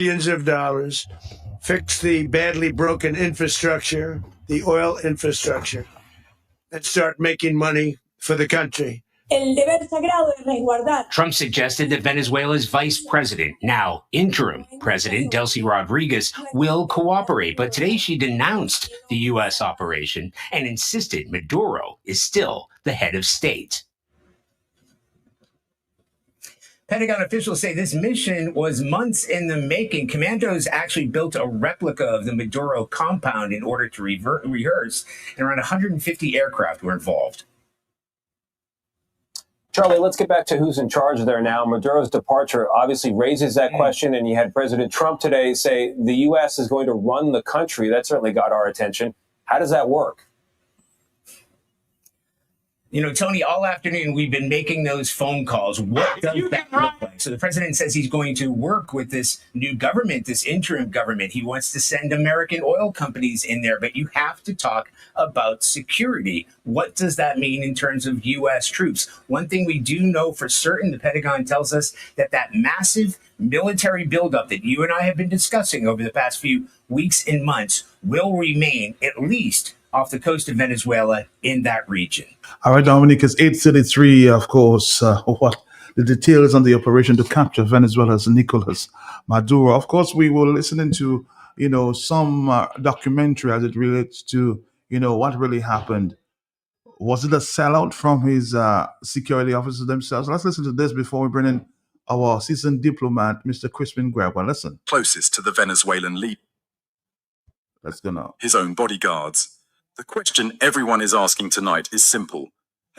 billions of dollars, fix the badly broken infrastructure, the oil infrastructure, and start making money for the country. El deber sagrado de resguardar. Trump suggested that Venezuela's vice president, now interim President Delcy Rodriguez, will cooperate. But today she denounced the U.S. operation and insisted Maduro is still the head of state. Pentagon officials say this mission was months in the making. Commandos actually built a replica of the Maduro compound in order to rehearse, and around 150 aircraft were involved. Charlie, let's get back to who's in charge there now. Maduro's departure obviously raises that question, and you had President Trump today say the U.S. is going to run the country. That certainly got our attention. How does that work? You know, Tony, all afternoon we've been making those phone calls. What does that look like? So the president says he's going to work with this new government, this interim government. He wants to send American oil companies in there, but you have to talk about security. What does that mean in terms of U.S. troops? One thing we do know for certain, the Pentagon tells us that massive military buildup that you and I have been discussing over the past few weeks and months will remain at least off the coast of Venezuela in that region. All right, Dominic, it's 8:33, of course. What the details on the operation to capture Venezuela's Nicolas Maduro. Of course, we were listening to, some documentary as it relates to, what really happened. Was it a sellout from his security officers themselves? Let's listen to this before we bring in our seasoned diplomat, Mr. Crispin Gregoire. Listen. Closest to the Venezuelan leader. Let's go now. His own bodyguards. The question everyone is asking tonight is simple.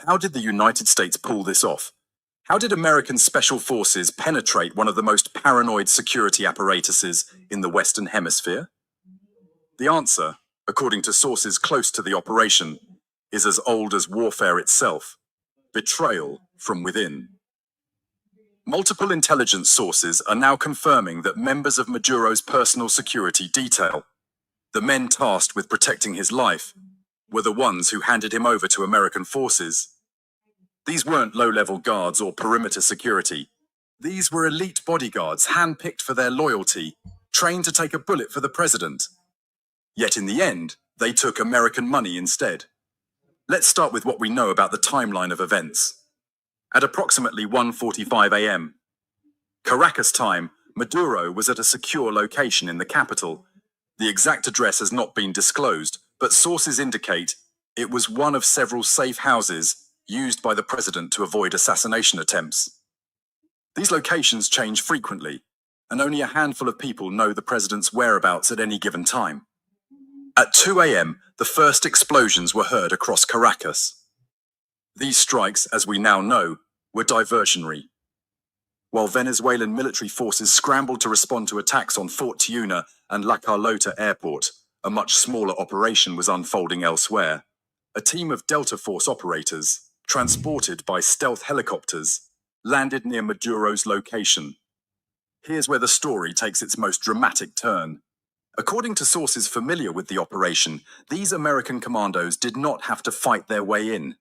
How did the United States pull this off? How did American special forces penetrate one of the most paranoid security apparatuses in the Western Hemisphere? The answer, according to sources close to the operation, is as old as warfare itself: betrayal from within. Multiple intelligence sources are now confirming that members of Maduro's personal security detail, the men tasked with protecting his life, were the ones who handed him over to American forces. These weren't low-level guards or perimeter security. These were elite bodyguards handpicked for their loyalty, trained to take a bullet for the president. Yet in the end, they took American money instead. Let's start with what we know about the timeline of events. At approximately 1:45 a.m. Caracas time, Maduro was at a secure location in the capital. The exact address has not been disclosed, but sources indicate it was one of several safe houses used by the president to avoid assassination attempts. These locations change frequently, and only a handful of people know the president's whereabouts at any given time. At 2 a.m., the first explosions were heard across Caracas. These strikes, as we now know, were diversionary. While Venezuelan military forces scrambled to respond to attacks on Fort Tiuna and La Carlota airport, a much smaller operation was unfolding elsewhere. A team of Delta Force operators, transported by stealth helicopters, landed near Maduro's location. Here's where the story takes its most dramatic turn. According to sources familiar with the operation, these American commandos did not have to fight their way in.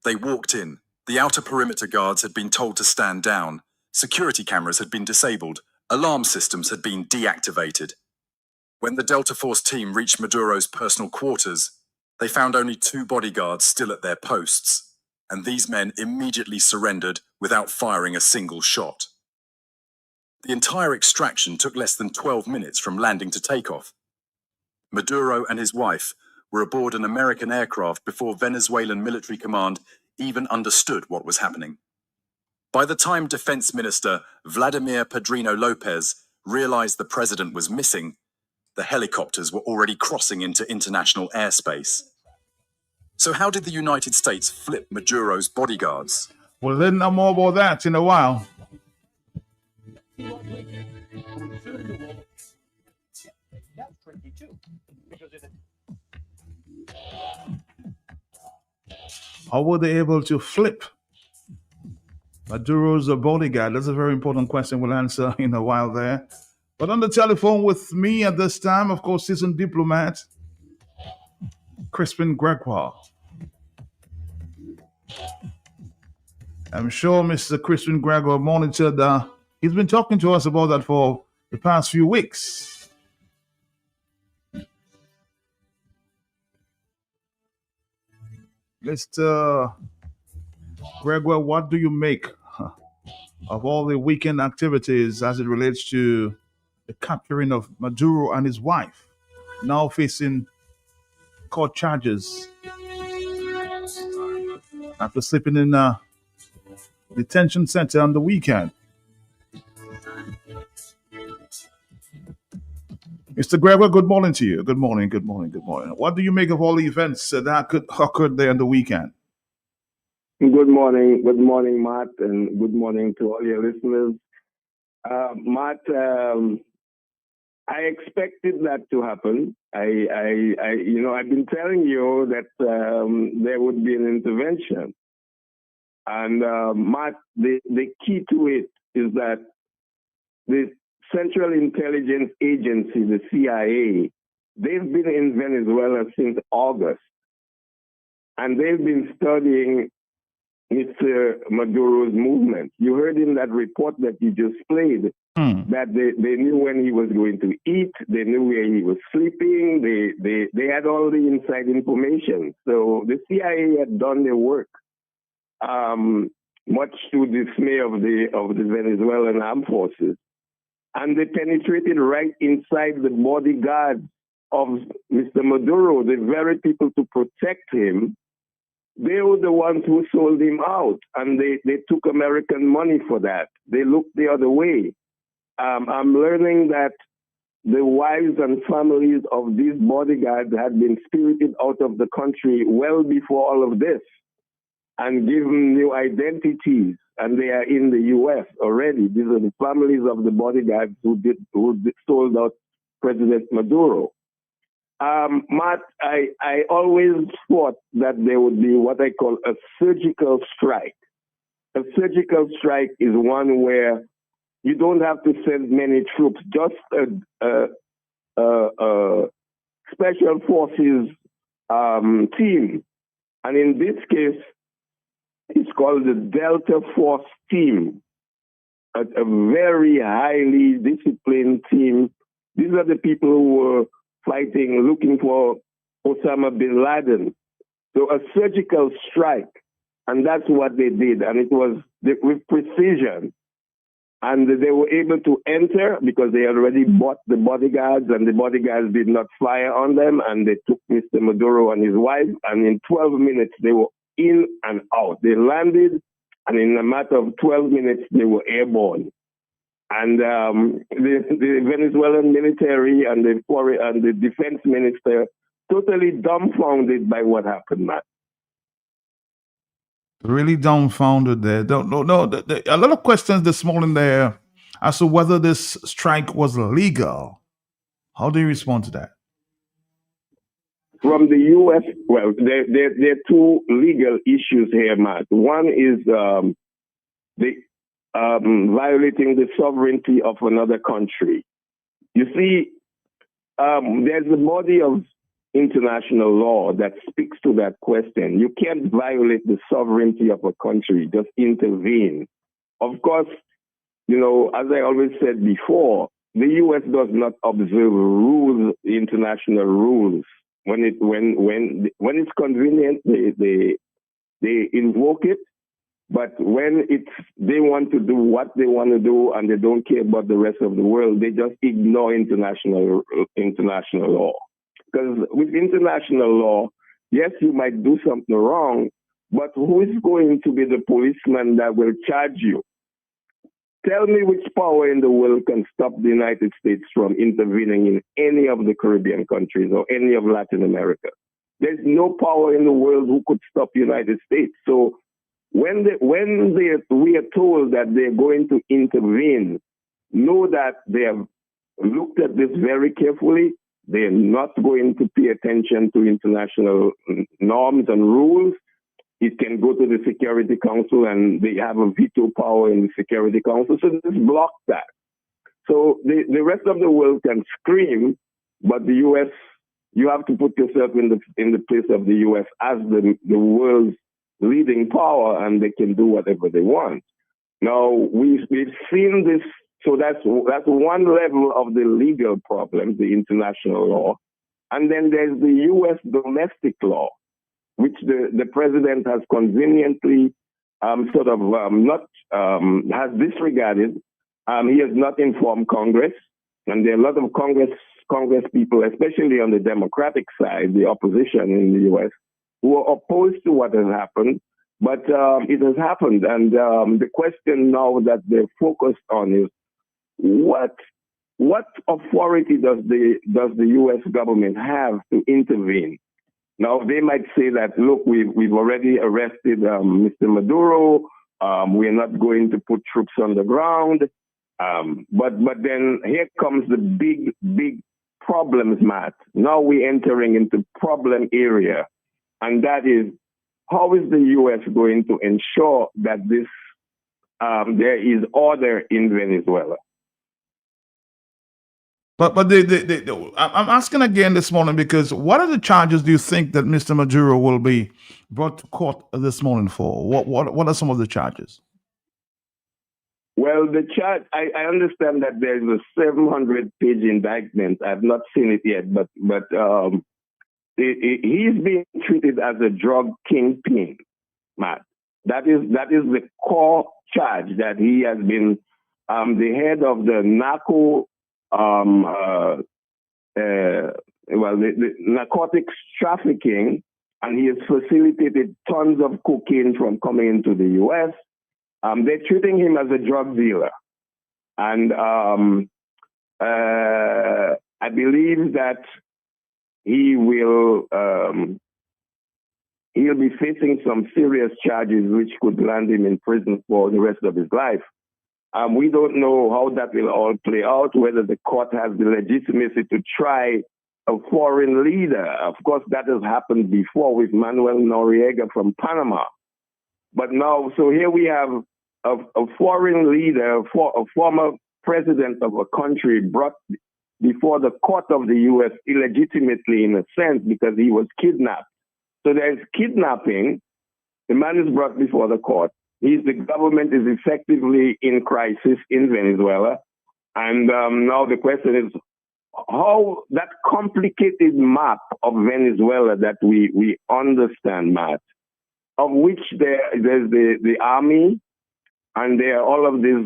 They walked in. The outer perimeter guards had been told to stand down. Security cameras had been disabled. Alarm systems had been deactivated. When the Delta Force team reached Maduro's personal quarters, they found only 2 bodyguards still at their posts, and these men immediately surrendered without firing a single shot. The entire extraction took less than 12 minutes from landing to takeoff. Maduro and his wife were aboard an American aircraft before Venezuelan military command even understood what was happening. By the time Defense Minister Vladimir Padrino Lopez realized the president was missing, the helicopters were already crossing into international airspace. So how did the United States flip Maduro's bodyguards? We'll learn more about that in a while. How were they able to flip Maduro's bodyguard? That's a very important question. We'll answer in a while there. But on the telephone with me at this time, of course, seasoned diplomat, Crispin Gregoire. I'm sure Mr. Crispin Gregoire monitored. He's been talking to us about that for the past few weeks. Mr. Gregoire, what do you make of all the weekend activities as it relates to the capturing of Maduro and his wife, now facing court charges after sleeping in a detention center on the weekend? Mr. Gregoire, good morning to you. Good morning, good morning, good morning. What do you make of all the events that occurred there on the weekend? Good morning, Matt, and good morning to all your listeners. Matt, I expected that to happen. I've been telling you that there would be an intervention, and Matt, the key to it is that the Central Intelligence Agency, the CIA, they've been in Venezuela since August, and they've been studying Mr. Maduro's movement. You heard in that report that you just played that they knew when he was going to eat, they knew where he was sleeping, they had all the inside information. So the CIA had done their work, much to the dismay of the Venezuelan armed forces. And they penetrated right inside the bodyguards of Mr. Maduro, the very people to protect him. They were the ones who sold him out, and they took American money for that. They looked the other way. I'm learning that the wives and families of these bodyguards had been spirited out of the country well before all of this and given new identities, and they are in the U.S. already. These are the families of the bodyguards who sold out President Maduro. Matt, I always thought that there would be what I call a surgical strike. A surgical strike is one where you don't have to send many troops, just a special forces team. And in this case, it's called the Delta Force team, a very highly disciplined team. These are the people who were fighting, looking for Osama bin Laden. So a surgical strike, and that's what they did. And it was with precision. And they were able to enter because they already bought the bodyguards, and the bodyguards did not fire on them. And they took Mr. Maduro and his wife, and in 12 minutes, they were in and out. They landed, and in a matter of 12 minutes, they were airborne. And the Venezuelan military and the defense minister totally dumbfounded by what happened, Matt. Really dumbfounded there. A lot of questions this morning there as to whether this strike was legal. How do you respond to that? From the U.S., well, there are two legal issues here, Matt. One is violating the sovereignty of another country. You see, there's a body of international law that speaks to that question. You can't violate the sovereignty of a country, just intervene. Of course, as I always said before, the U.S. does not observe rules, international rules. When it's convenient, they invoke it. But when they want to do what they want to do and they don't care about the rest of the world, they just ignore international law. Because with international law, yes, you might do something wrong, but who is going to be the policeman that will charge you? Tell me which power in the world can stop the United States from intervening in any of the Caribbean countries or any of Latin America. There's no power in the world who could stop the United States. So when we are told that they're going to intervene, know that they have looked at this very carefully. They're not going to pay attention to international norms and rules. It can go to the Security Council, and they have a veto power in the Security Council. So just block that. So the rest of the world can scream, but the U.S., you have to put yourself in the place of the U.S. as the world's leading power, and they can do whatever they want. Now, we've seen this So that's one level of the legal problem, the international law. And then there's the U.S. domestic law, which the president has conveniently has disregarded. He has not informed Congress, and there are a lot of Congress people, especially on the Democratic side, the opposition in the U.S., who are opposed to what has happened. But it has happened, and the question now that they're focused on is what authority does the U.S. government have to intervene? Now they might say that, look, we've already arrested Mr. Maduro. We're not going to put troops on the ground. But then here comes the big problems, Matt. Now we're entering into problem area, and that is, how is the U.S. going to ensure that there is order in Venezuela? But I'm asking again this morning because what are the charges do you think that Mr. Maduro will be brought to court this morning for? What are some of the charges? Well, the charge, I understand that there's a 700-page indictment. I've not seen it yet, but he's being treated as a drug kingpin, Matt. That is the core charge, that he has been the head of the the narcotics trafficking, and he has facilitated tons of cocaine from coming into the U.S. They're treating him as a drug dealer, and I believe that he'll be facing some serious charges which could land him in prison for the rest of his life. We don't know how that will all play out, whether the court has the legitimacy to try a foreign leader. Of course, that has happened before with Manuel Noriega from Panama. But now, so here we have a foreign leader, a former president of a country brought before the court of the U.S. illegitimately, in a sense, because he was kidnapped. So there's kidnapping. The man is brought before the court. The government is effectively in crisis in Venezuela. And now the question is how that complicated map of Venezuela that we understand, Matt, of which there's the army, and there are all of these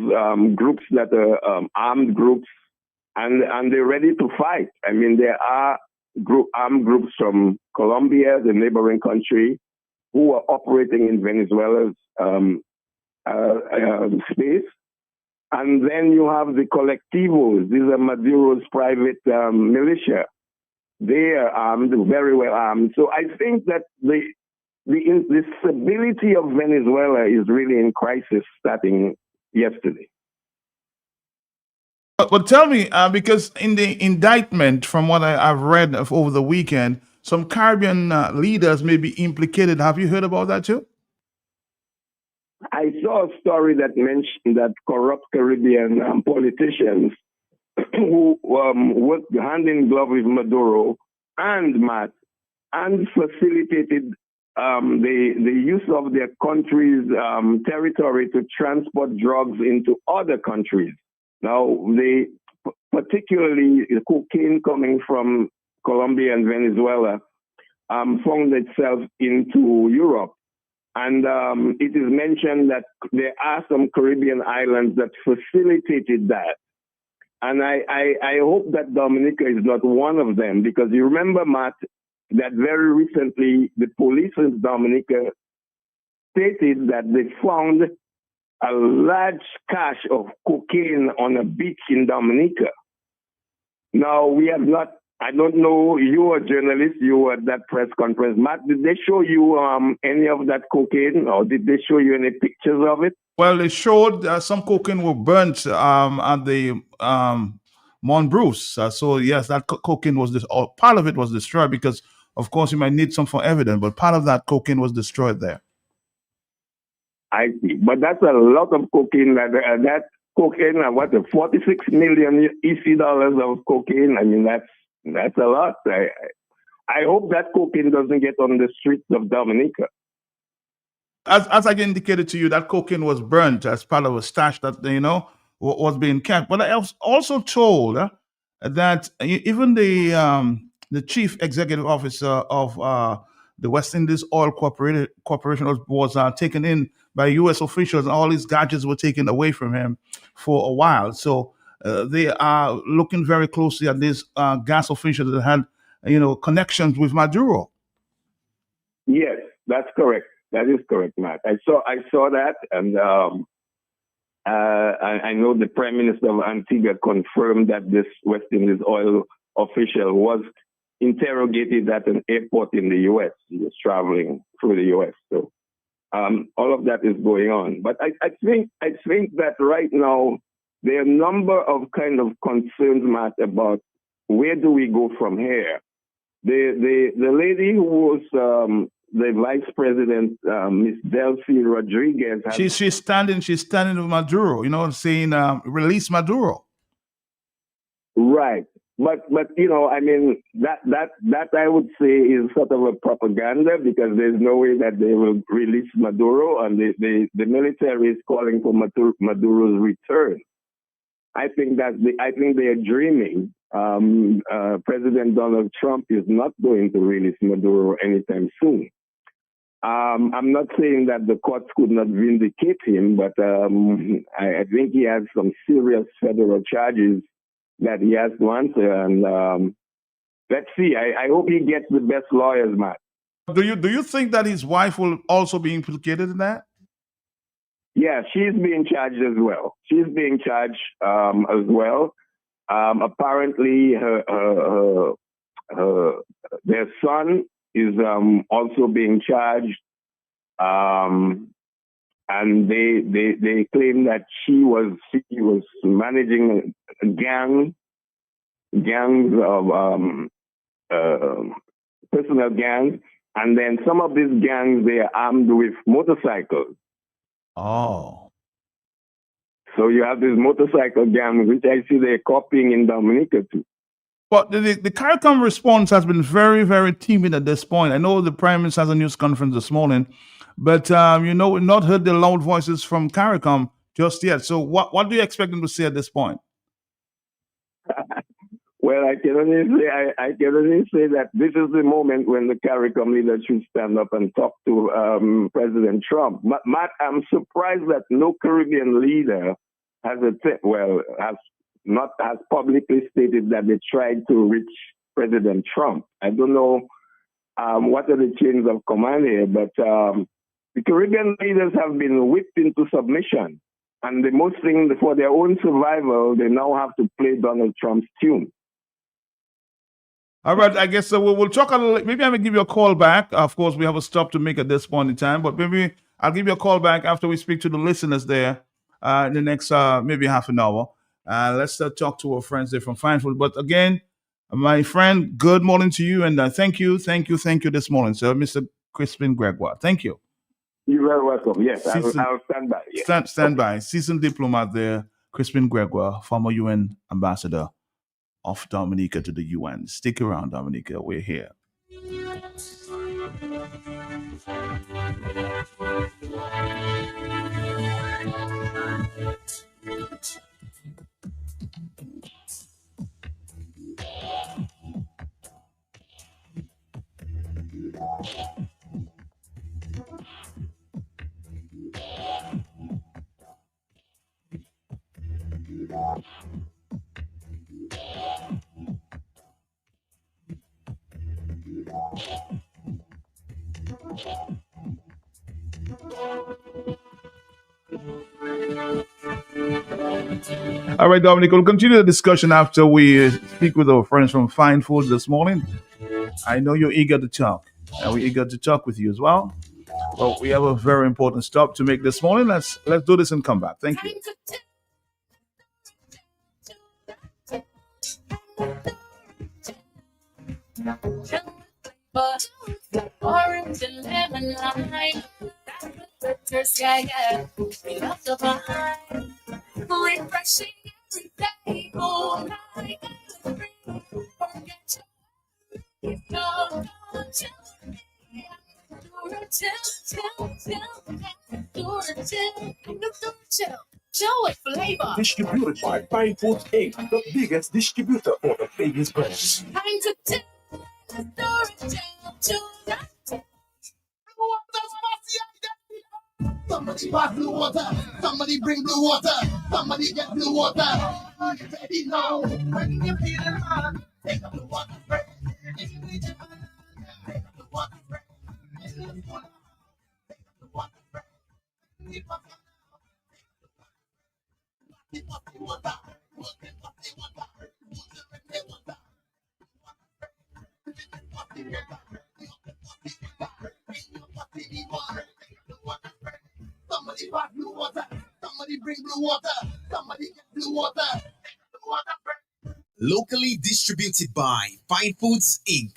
groups that are armed groups, and they're ready to fight. I mean, there are armed groups from Colombia, the neighboring country, who are operating in Venezuela's space. And then you have the colectivos. These are Maduro's private militia. They are armed, very well armed. So I think that the stability of Venezuela is really in crisis starting yesterday. But tell me, because in the indictment, from what I've read over the weekend, some Caribbean leaders may be implicated. Have you heard about that too? I saw a story that mentioned that corrupt Caribbean politicians who worked hand in glove with Maduro and Matt and facilitated the use of their country's territory to transport drugs into other countries. Now, particularly the cocaine coming from Colombia and Venezuela found itself into Europe. And it is mentioned that there are some Caribbean islands that facilitated that. And I hope that Dominica is not one of them, because you remember, Matt, that very recently the police in Dominica stated that they found a large cache of cocaine on a beach in Dominica. Now, we have not, I don't know, you are a journalist, you were at that press conference. Matt, did they show you any of that cocaine, or did they show you any pictures of it? Well, they showed some cocaine were burnt at the Mont Bruce. So, yes, that cocaine was, or part of it was destroyed because, of course, you might need some for evidence, but part of that cocaine was destroyed there. I see. But that's a lot of cocaine. That cocaine, what, 46 million EC dollars of cocaine? I mean, that's a lot. I hope that cocaine doesn't get on the streets of Dominica. As I indicated to you, that cocaine was burnt as part of a stash that, was being kept. But I was also told that even the chief executive officer of the West Indies Oil Corporation was taken in by U.S. officials, and all his gadgets were taken away from him for a while. So they are looking very closely at these gas officials that had, connections with Maduro. Yes, that's correct. That is correct, Matt. I saw that, and I know the Prime Minister of Antigua confirmed that this West Indies oil official was interrogated at an airport in the U.S. He was traveling through the U.S. So all of that is going on. But I think that right now there are a number of kind of concerns, Matt, about where do we go from here. The lady who was the vice president, Miss Delcy Rodriguez, she's standing with Maduro, saying release Maduro. Right. But I mean, that I would say is sort of a propaganda, because there's no way that they will release Maduro, and the military is calling for Maduro's return. I think they are dreaming. President Donald Trump is not going to release Maduro anytime soon. I'm not saying that the courts could not vindicate him, but I think he has some serious federal charges that he has to answer, and let's see. I hope he gets the best lawyers, Matt. Do you think that his wife will also be implicated in that? Yeah, she's being charged as well. She's being charged as well. Apparently, their son is also being charged, and they claim that she was managing gangs of personal gangs, and then some of these gangs, they are armed with motorcycles. Oh. So you have this motorcycle gang, which I see they're copying in Dominica too. But the CARICOM response has been very, very timid at this point. I know the Prime Minister has a news conference this morning, but we've not heard the loud voices from CARICOM just yet. So what do you expect them to say at this point? Well, I can only say that this is the moment when the CARICOM leader should stand up and talk to President Trump. Matt, I'm surprised that no Caribbean leader has publicly stated that they tried to reach President Trump. I don't know what are the chains of command here, but the Caribbean leaders have been whipped into submission. And the most thing, for their own survival, they now have to play Donald Trump's tune. All right, I guess we'll talk a little. Maybe I will give you a call back. Of course, we have a stop to make at this point in time, but maybe I'll give you a call back after we speak to the listeners there in the next maybe half an hour. Let's talk to our friends there from Finefold. But again, my friend, good morning to you, and thank you this morning, sir, Mr. Crispin Gregoire. Thank you. You're very welcome. Yes, I'll stand by. Yes. Stand by. Seasoned diplomat there, Crispin Gregoire, former UN ambassador of Dominica to the UN. Stick around, Dominica. We're here. All right, Dominic, we'll continue the discussion after we speak with our friends from Finefold this morning. I know you're eager to talk, and we're eager to talk with you as well. But we have a very important stop to make this morning. Let's do this and come back. Thank you. Orange and lemon lime, yeah. We love the vibe, refreshing every day, all night, every forget you. If you're gonna tell me, do it till, Joy flavor. Distributed by Fine Foods Inc., the biggest distributor for the biggest brands. Time to tell the story, tell to the Somebody pass blue water. Somebody bring blue water. Somebody get blue water. Are you ready now? When you feel the man, take up the water spray. Take up the water spray. Take up the water spray. Keep up the water. Somebody pass blue water. Somebody bring blue water. Somebody get blue water. Locally distributed by Fine Foods Inc.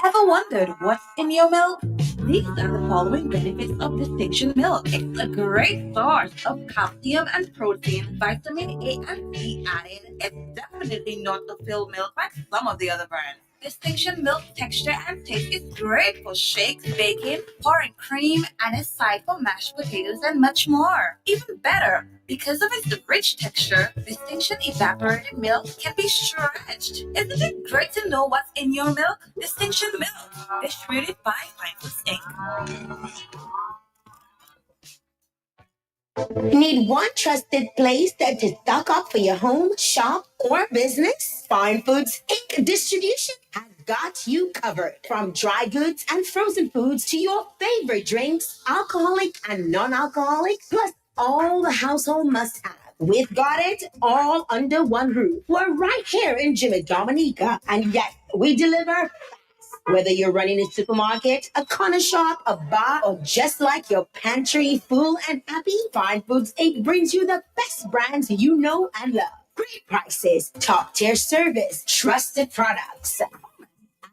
Ever wondered what's in your milk? These are the following benefits of Distinction milk. It's a great source of calcium and protein, vitamin A and C added. It's definitely not the filled milk like some of the other brands. Distinction milk texture and taste is great for shakes, baking, pouring cream, and is side for mashed potatoes and much more. Even better, because of its rich texture, Distinction evaporated milk can be stretched. Isn't it great to know what's in your milk? Distinction milk, distributed by Fine Foods Inc. Need one trusted place that to stock up for your home, shop, or business? Fine Foods Inc. Distribution has got you covered. From dry goods and frozen foods to your favorite drinks, alcoholic and non-alcoholic, plus all the household must-have. We've got it all under one roof. We're right here in Jimmy Dominica, and yes, we deliver. Whether you're running a supermarket, a corner shop, a bar, or just like your pantry full and happy, Fine Foods Inc. brings you the best brands you know and love. Great prices, top-tier service, trusted products. At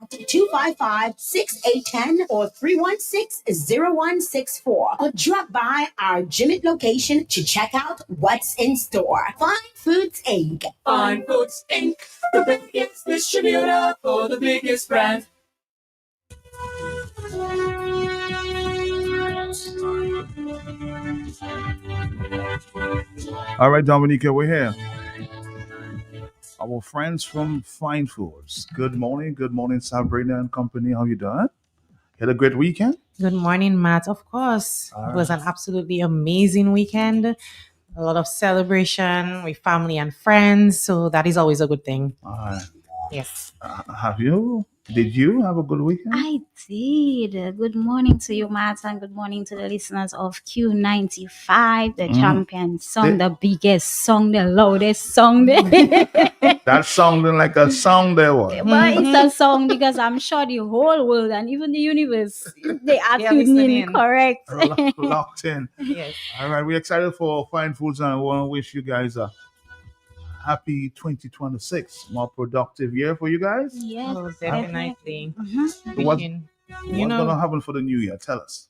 255-6810 or 316-0164. Or drop by our Jimmy location to check out what's in store. Fine Foods Inc. Fine Foods Inc., the biggest distributor for the biggest brand. All right, Dominica, we're here. Our friends from Fine Foods. Good morning, Sabrina and company. How you doing? You had a great weekend? Good morning, Matt. Of course, All it was an absolutely amazing weekend. A lot of celebration with family and friends, so that is always a good thing. All right. Yes. Did you have a good weekend? I did. Good morning to you, Matt, and good morning to the listeners of Q95, the champion song, the biggest song, the loudest song. That sounded like a song there was. But it's a song because I'm sure the whole world and even the universe, they are tuning in, correct? Locked in. Yes. All right, we're excited for Fine Foods and I want to wish you guys a happy 2026. More productive year for you guys. Yes, Oh, definitely. So what's going to happen for the new year? Tell us.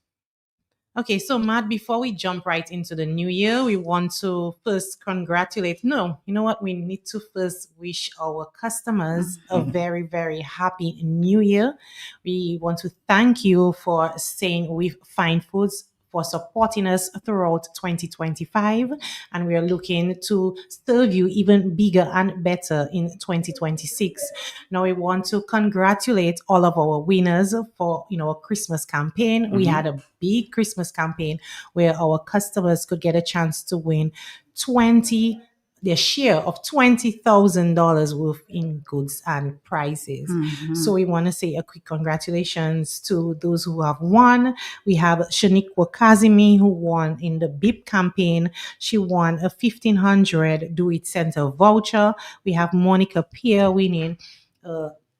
Okay, so Matt, before we jump right into the new year, we want to first congratulate. No, you know what? We need to first wish our customers a very, very happy new year. We want to thank you for staying with Fine Foods, for supporting us throughout 2025, and we are looking to serve you even bigger and better in 2026. Now we want to congratulate all of our winners for our Christmas campaign. We had a big Christmas campaign where our customers could get a chance to win their share of $20,000 worth in goods and prizes. So we want to say a quick congratulations to those who have won. We have Shaniqua Kazimi, who won in the BIP campaign. She won a $1,500 Do It Center voucher. We have Monica Pierre winning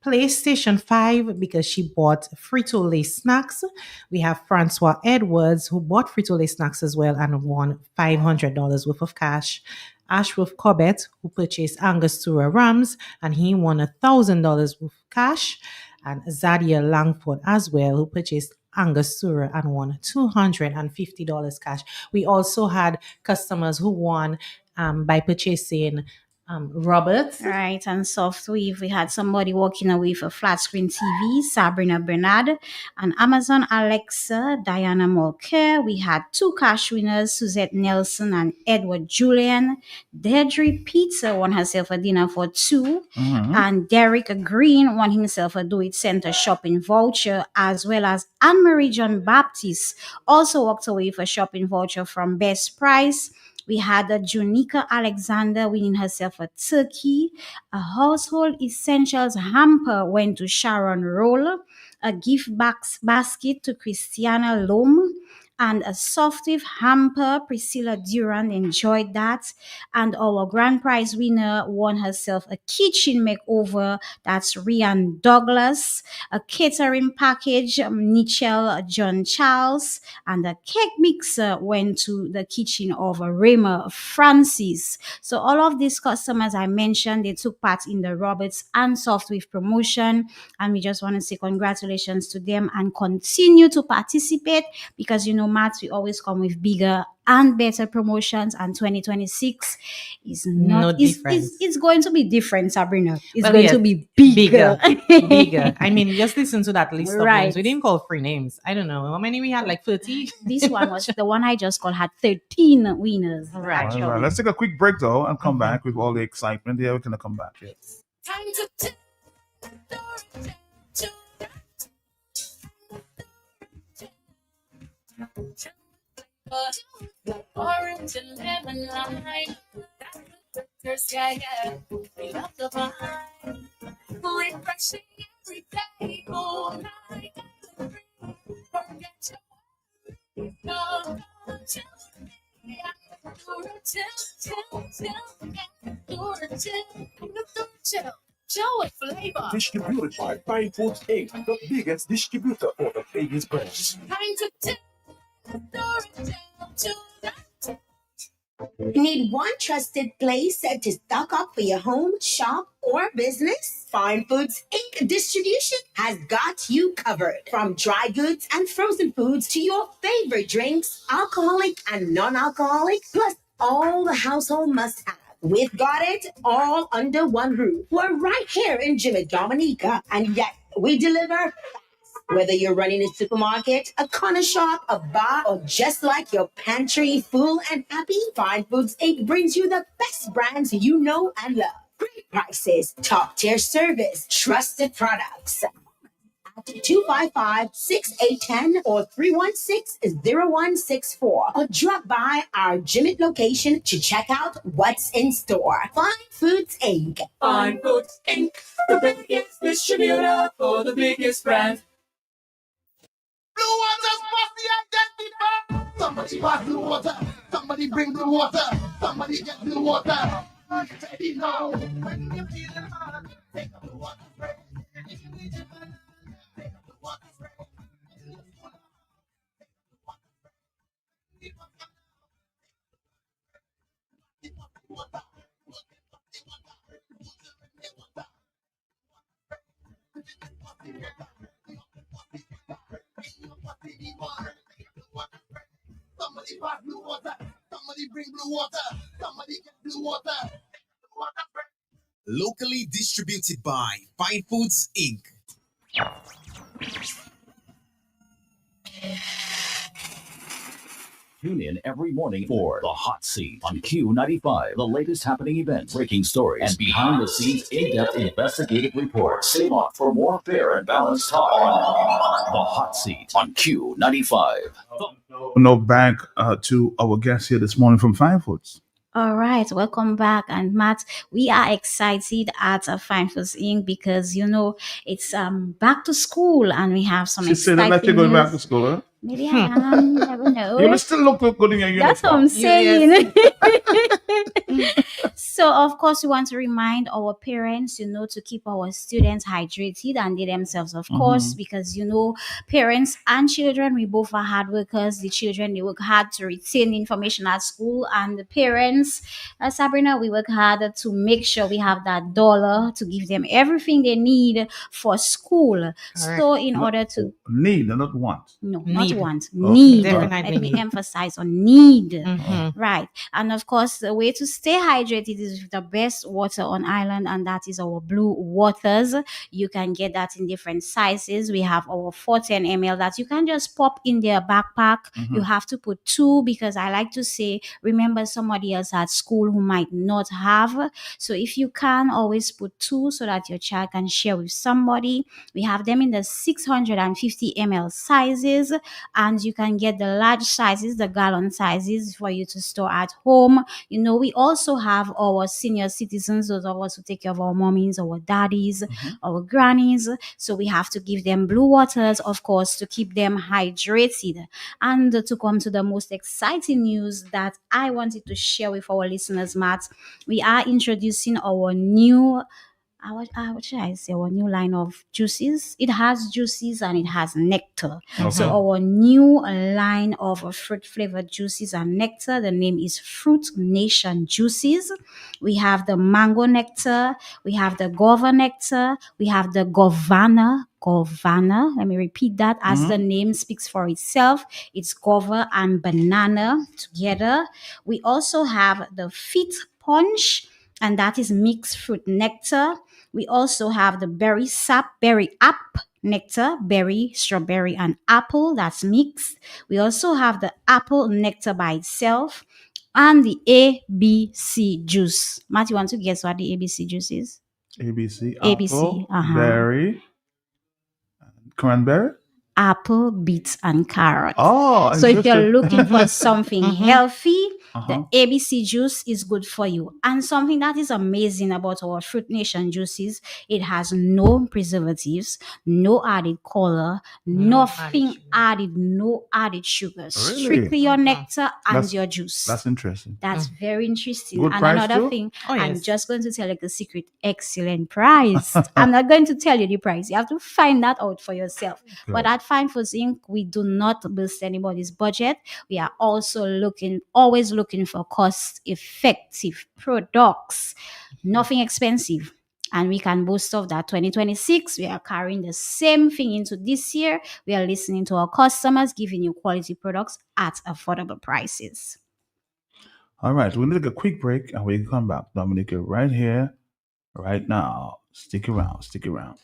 PlayStation 5 because she bought Frito-Lay snacks. We have Francois Edwards, who bought Frito-Lay snacks as well and won $500 worth of cash. Ashworth Corbett, who purchased Angostura Rams, and he won $1,000 worth of cash. And Zadia Langford as well, who purchased Angostura and won $250 cash. We also had customers who won by purchasing Robert. Right, and soft weave. We had somebody walking away with a flat screen TV, Sabrina Bernard, and Amazon Alexa, Diana Mulcair. We had 2 cash winners, Suzette Nelson and Edward Julian. Deirdre Pizza won herself a dinner for 2, and Derek Green won himself a Do It Center shopping voucher, as well as Anne-Marie John Baptiste also walked away with a shopping voucher from Best Price. We had a Junica Alexander winning herself a turkey. A household essentials hamper went to Sharon Roll. A gift basket to Christiana Lom. And a Softive hamper. Priscilla Durand enjoyed that. And our grand prize winner won herself a kitchen makeover. That's Rian Douglas. A catering package, Nichelle John Charles. And a cake mixer went to the kitchen of Raymer Francis. So all of these customers I mentioned, they took part in the Roberts and Softwave promotion. And we just want to say congratulations to them and continue to participate because, you know, Matt, we always come with bigger and better promotions, and 2026 is not it's going to be different, Sabrina. It's going to be bigger. Bigger. I mean, just listen to that list of Right. names. We didn't call free names. I don't know how many we had, like 30. This one was the one I just called, had 13 winners. Right. All right, let's take a quick break though and come back with all the excitement. Yeah, we're gonna come back. Yes. Time to tell orange and lemon lime. That's yeah, yeah. We love the vibe. Refreshing every day, all night. Forget your no, till Joy flavor. Distributed by Fine Foods Inc., the biggest distributor for the biggest brands. Time to tell. Need one trusted place to stock up for your home, shop, or business? Fine Foods Inc. Distribution has got you covered. From dry goods and frozen foods to your favorite drinks, alcoholic and non-alcoholic, plus all the household must-have. We've got it all under one roof. We're right here in Jimmy Dominica, and yet we deliver. Whether you're running a supermarket, a corner shop, a bar, or just like your pantry full and happy, Fine Foods Inc. brings you the best brands you know and love. Great prices, top-tier service, trusted products. At 255-6810 or 316-0164. Or drop by our Jimmy location to check out what's in store. Fine Foods Inc. Fine Foods Inc., the biggest distributor for the biggest brand. Blue water's must be identified. Somebody buy blue water. Somebody bring blue water. Somebody get blue water. Ready now. When you're feeling hot, take a blue water spray. If you need your money, take a blue water spray. Somebody buy blue water. Somebody bring blue water. Somebody get blue water. Locally distributed by Fine Foods Inc. Tune in every morning for The Hot Seat on Q95. The latest happening events, breaking stories, and behind-the-scenes in-depth investigative reports. Stay on for more fair and balanced talk on The Hot Seat on Q95. Now back to our guest here this morning from Fine Foods. All right, welcome back. And Matt, we are excited at Fine Foods Inc. because, you know, it's back to school and we have some She said that like you're going back to school, huh? Maybe I am, never know. You will still look good in your uniform. That's what I'm saying. So, of course, we want to remind our parents, you know, to keep our students hydrated and they themselves, of course, because, you know, parents and children, we both are hard workers. The children, they work hard to retain information at school, and the parents, Sabrina, we work hard to make sure we have that dollar to give them everything they need for school. So, in order to Need, not want. no, not want. Okay. Need. Definitely Let me need. emphasize on need. Mm-hmm. Right. And of course, the way to stay hydrated is with the best water on island, and that is our blue waters. You can get that in different sizes. We have our 410 ml that you can just pop in their backpack. You have to put 2 because I like to say, remember somebody else at school who might not have. So if you can, always put 2 so that your child can share with somebody. We have them in the 650 ml sizes, and you can get the large sizes, the gallon sizes for you to store at home. You know, we also have our senior citizens, those of us who take care of our mommies, our daddies, our grannies. So we have to give them blue waters, of course, to keep them hydrated. And to come to the most exciting news that I wanted to share with our listeners, Matt, we are introducing our new what should I say? Our new line of juices. It has juices and it has nectar. So our new line of fruit flavored juices and nectar. The name is Fruit Nation Juices. We have the mango nectar. We have the guava nectar. We have the govana. Let me repeat that as the name speaks for itself. It's guava and banana together. We also have the fit punch, and that is mixed fruit nectar. We also have the berry sap, berry app nectar, berry, strawberry, and apple. That's mixed. We also have the apple nectar by itself, and the ABC juice. Matt, you want to guess what the ABC juice is? ABC, ABC, apple, berry, cranberry. Apple, beets, and carrots. Oh, so if you're interesting. looking for something healthy, the ABC juice is good for you. And something that is amazing about our Fruit Nation juices, it has no preservatives, no added color, nothing added, no added sugar. Really? Strictly your nectar and That's- your juice. That's interesting. That's very interesting. Good And price another too? thing, Oh, I'm yes. just going to tell you the secret. Excellent price. I'm not going to tell you the price. You have to find that out for yourself. But at Fine Foods Inc., we do not boost anybody's budget. We are also always looking for cost-effective products. Nothing expensive. And we can boast of that 2026. We are carrying the same thing into this year. We are listening to our customers, giving you quality products at affordable prices. All right, we're going to take a quick break and we can come back. Dominica, right here, right now. Stick around, stick around.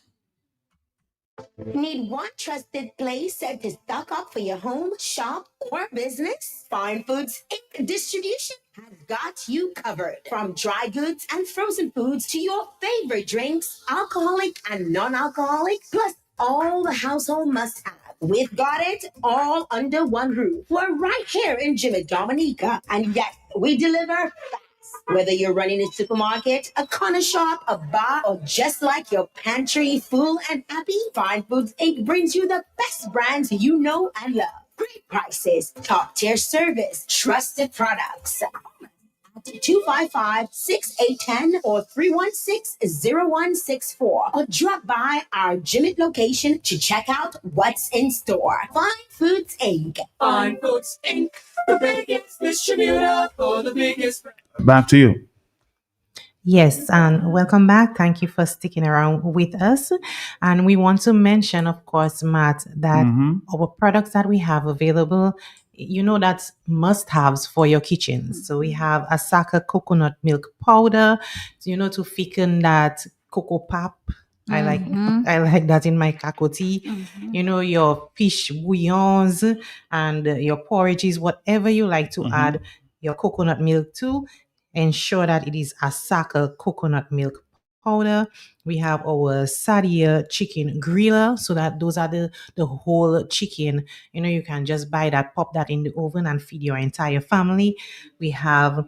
Need one trusted place to stock up for your home, shop, or business? Fine Foods Inc. Distribution has got you covered. From dry goods and frozen foods to your favorite drinks, alcoholic and non-alcoholic, plus all the household must-have. We've got it all under one roof. We're right here in Jimmy Dominica, and yes, we deliver fast. Whether you're running a supermarket, a corner shop, a bar, or just like your pantry full and happy, Fine Foods Inc. brings you the best brands you know and love. Great prices, top-tier service, trusted products. 255-6810 or 316-0164, or drop by our Jimmy location to check out what's in store. Fine Foods Inc. Fine Foods Inc., the biggest distributor for the biggest. Back to you. Yes, and welcome back. Thank you for sticking around with us. And we want to mention, of course, Matt, that our products that we have available, you know, that's must-haves for your kitchen. So we have Asaka coconut milk powder, you know, to thicken that cocoa pop. I like that in my kako tea. You know, your fish bouillons and your porridges, whatever you like to add your coconut milk to. Ensure that it is Asaka coconut milk powder. We have our Sadia chicken griller, so that those are the whole chicken. You know, you can just buy that, pop that in the oven and feed your entire family. We have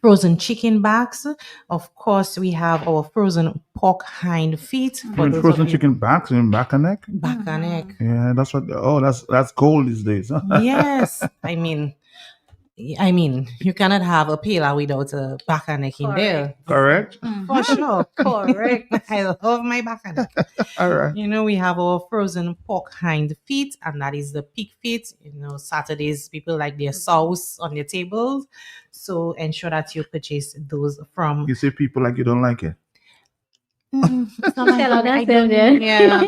frozen chicken backs. Of course, we have our frozen pork hind feet. Frozen chicken backs and back and neck? Back and neck. Yeah, that's what. Oh, that's gold these days. Yes. I mean, you cannot have a pila without a back and neck in there. Correct. For sure. Correct. I love my back and neck. All right. You know, we have our frozen pork hind feet, and that is the pig feet. You know, Saturdays, people like their sauce on their tables. So ensure that you purchase those from... You say people like you don't like it. It's not my favorite. I don't- yeah.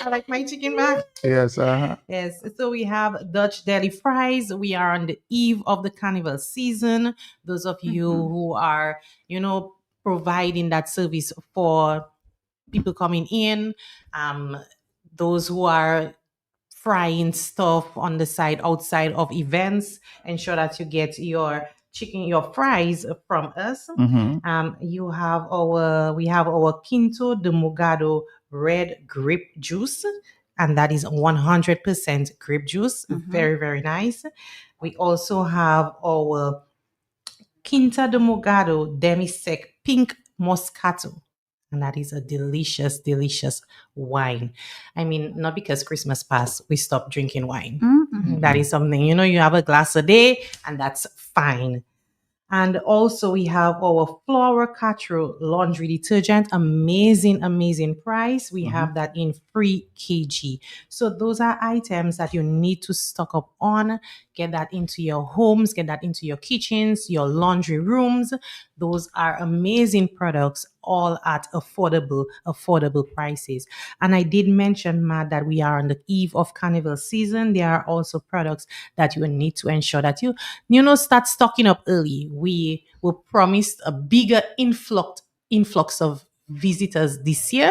I like my chicken back. Yes. Uh-huh. Yes. So we have Dutch Deli Fries. We are on the eve of the carnival season. Those of you who are, providing that service for people coming in, those who are frying stuff on the side outside of events, ensure that you get your your fries from us. We have our Quinto de Mugado red grape juice, and that is 100% grape juice. Very, very nice. We also have our Quinta de Mugado demi-sec pink moscato, and that is a delicious, delicious wine. I mean, not because Christmas passed, we stopped drinking wine. That is something, you have a glass a day, and that's fine. And also we have our Flora Catro laundry detergent. Amazing, amazing price. We have that in 3 kg. So those are items that you need to stock up on. Get that into your homes, get that into your kitchens, your laundry rooms. Those are amazing products, all at affordable prices. And I did mention, Matt, that we are on the eve of carnival season. There are also products that you need to ensure that you start stocking up early. We were promised a bigger influx of visitors this year,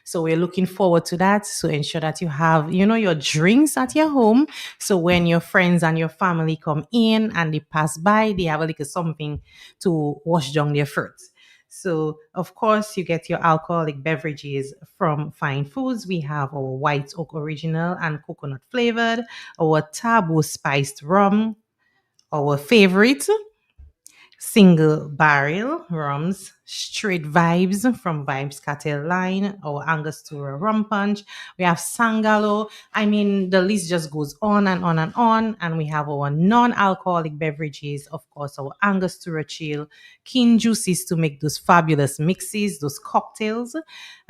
so we're looking forward to that. So ensure that you have your drinks at your home, so when your friends and your family come in and they pass by, they have a little something to wash down their fruits. So, of course, you get your alcoholic beverages from Fine Foods. We have our White Oak Original and coconut flavored, our Taboo spiced rum, our favorite single barrel rums, Straight Vibes from Vibes Cartel line, our Angostura rum punch. We have Sangalo. I mean, the list just goes on and on and on. And we have our non-alcoholic beverages, of course, our Angostura chill, King juices to make those fabulous mixes, those cocktails.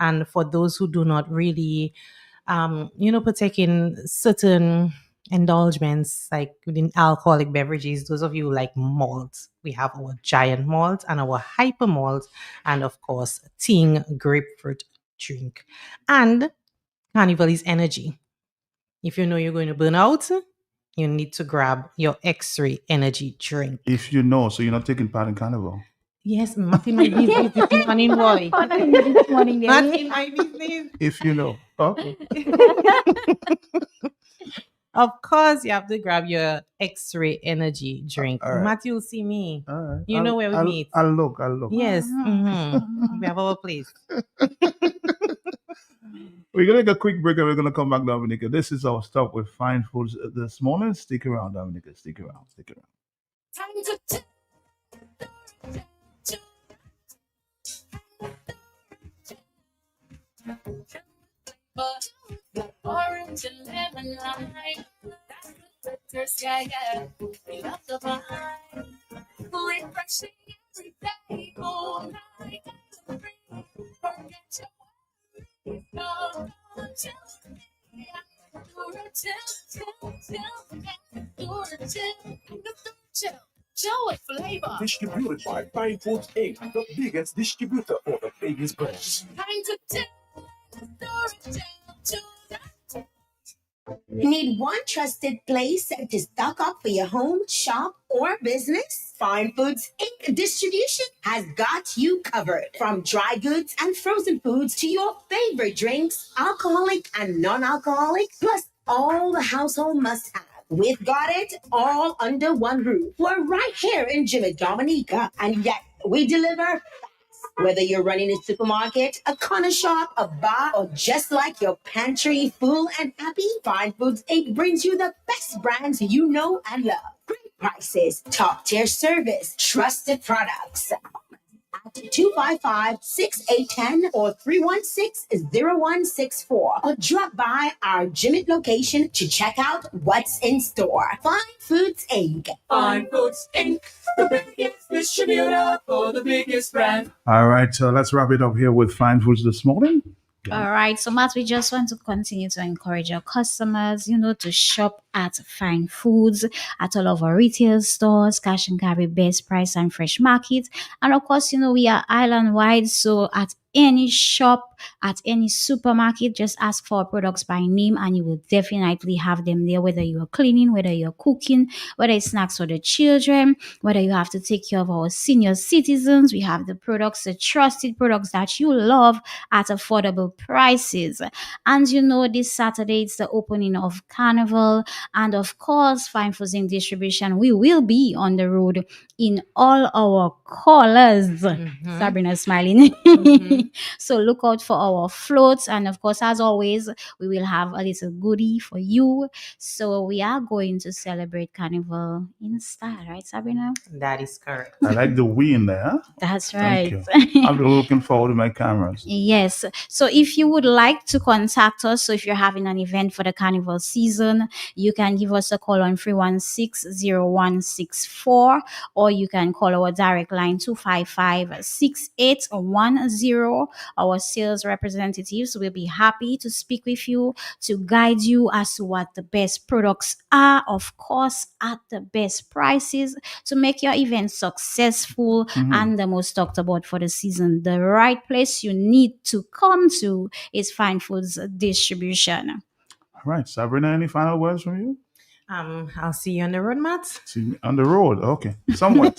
And for those who do not really, partake in certain indulgements like within alcoholic beverages, those of you who like malt, we have our giant malt and our hyper malt, and of course Ting grapefruit drink. And carnival is energy. If you know you're going to burn out, you need to grab your X-ray energy drink. If you know, so you're not taking part in carnival. Yes, Martin, my business this morning, boy. Martin, my business. If you know. Okay. Of course, you have to grab your X-ray energy drink. All right. Matthew will see me. All right. You know where we meet. I'll look. Yes. We have our place. We're going to take a quick break and we're going to come back, Dominica. This is our stop with Fine Foods this morning. Stick around, Dominica. Stick around. Orange and lemon lime. That's the bitters, yeah. We love the vibe. Refreshing every day, all night. Free. Forget your worries. Go till me. Joe flavor. Distributed by Fine Foods Inc., the biggest distributor for the biggest brands. Time to Need one trusted place to stock up for your home, shop, or business? Fine Foods Inc. Distribution has got you covered. From dry goods and frozen foods to your favorite drinks, alcoholic and non-alcoholic, plus all the household must-have. We've got it all under one roof. We're right here in Jimmy Dominica, and yet we deliver. Whether you're running a supermarket, a corner shop, a bar, or just like your pantry full and happy, Fine Foods Inc. brings you the best brands you know and love. Great prices, top-tier service, trusted products. At 255-6810 or 316-0164, or drop by our Jimmy location to check out what's in store. Fine Foods Inc. Fine Foods Inc., the biggest distributor for the biggest brand. All right, so let's wrap it up here with Fine Foods this morning. All right, so Matt, we just want to continue to encourage our customers, to shop at Fine Foods, at all of our retail stores, cash and carry, best price and fresh market. And of course, we are island wide, so at any shop at any supermarket, just ask for products by name and you will definitely have them there, whether you are cleaning, whether you're cooking, whether it's snacks for the children, whether you have to take care of our senior citizens. We have the products, the trusted products that you love at affordable prices. And you know, this Saturday it's the opening of Carnival, and of course, Fine Foods in Distribution. We will be on the road in all our colors. Sabrina smiling. So look out for our floats, and of course, as always, we will have a little goodie for you. So we are going to celebrate Carnival in style, right, Sabrina? That is correct. I like the we in there. Huh? That's Thank right. you. I'm looking forward to my cameras. Yes. So if you would like to contact us, so if you're having an event for the carnival season, you can give us a call on 316-0164, or you can call our direct line 255-6810. Our sales representatives will be happy to speak with you, to guide you as to what the best products are, of course, at the best prices, to make your event successful and the most talked about for the season. The right place you need to come to is Fine Foods Distribution. All right, Sabrina, any final words from you? I'll see you on the road, Matt. See you on the road. Okay. Somewhat.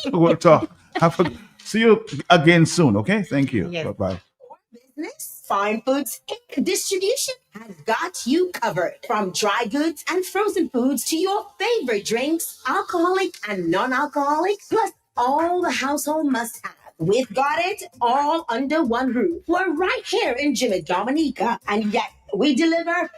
We'll talk. See you again soon. Okay. Thank you. Yes. Bye-bye. Business, Fine Foods Inc. Distribution has got you covered. From dry goods and frozen foods to your favorite drinks, alcoholic and non-alcoholic, plus all the household must-have. We've got it all under one roof. We're right here in Jimmy Dominica, and yet we deliver.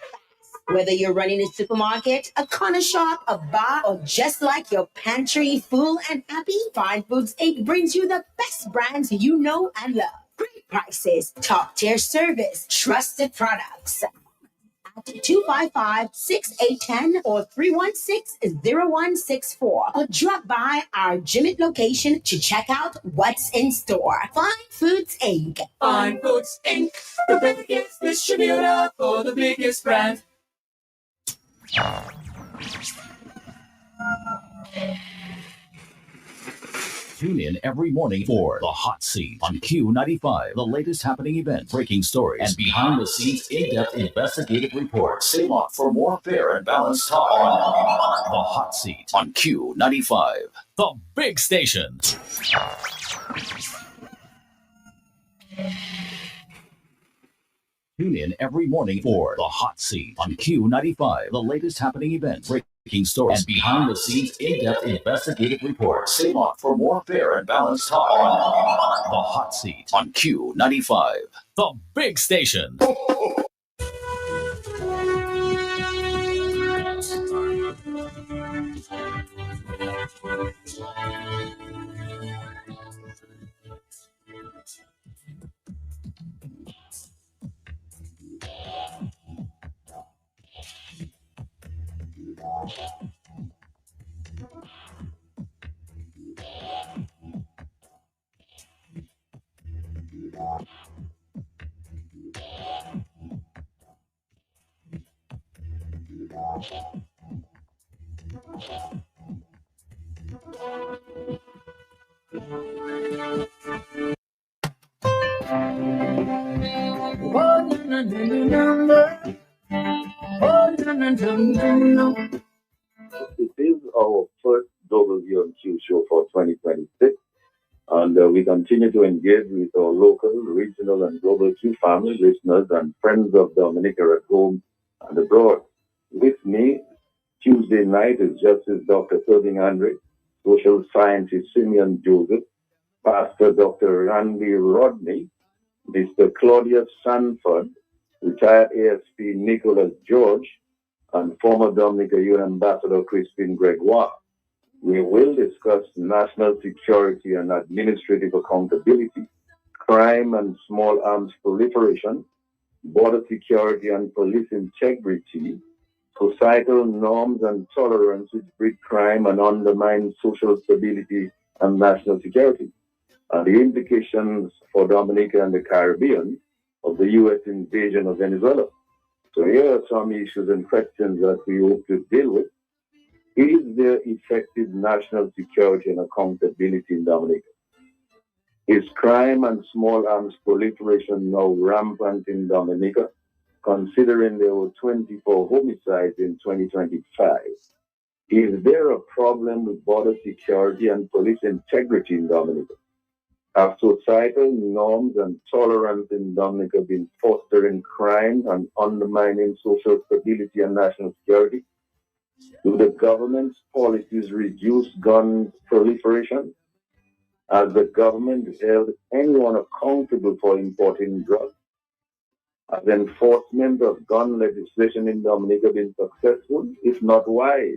Whether you're running a supermarket, a corner shop, a bar, or just like your pantry full and happy, Fine Foods Inc. brings you the best brands you know and love. Great prices, top-tier service, trusted products. At 255-6810 or 316-0164. Or drop by our Jimmet location to check out what's in store. Fine Foods Inc. Fine Foods Inc., the biggest distributor for the biggest brand. Tune in every morning for The Hot Seat on Q95. The latest happening events, breaking stories, and behind-the-scenes in-depth investigative reports. Stay locked for more fair and balanced talk on The Hot Seat on Q95. The big station. Tune in every morning for The Hot Seat on Q95. The latest happening events, breaking stories, and behind-the-scenes in-depth investigative reports. Stay locked for more fair and balanced talk on The Hot Seat on Q95. The big station. This is our first WMQ show for 2026, and we continue to engage with our local, regional, and global Q family listeners and friends of Dominica at home and abroad. With me Tuesday night is Justice Dr. Irving Andre, Social Scientist Simeon Joseph, Pastor Dr. Randy Rodney, Mr. Claudius Sanford, retired ASP Nicholas George, and former Dominica UN Ambassador Crispin Gregoire. We will discuss national security and administrative accountability, crime and small arms proliferation, border security and police integrity, societal norms and tolerance which breed crime and undermine social stability and national security, and the implications for Dominica and the Caribbean of the U.S. invasion of Venezuela. So here are some issues and questions that we hope to deal with. Is there effective national security and accountability in Dominica? Is crime and small arms proliferation now rampant in Dominica, considering there were 24 homicides in 2025? Is there a problem with border security and police integrity in Dominica? Have societal norms and tolerance in Dominica been fostering crime and undermining social stability and national security? Do the government's policies reduce gun proliferation? Has the government held anyone accountable for importing drugs? Has enforcement of gun legislation in Dominica been successful? If not, why?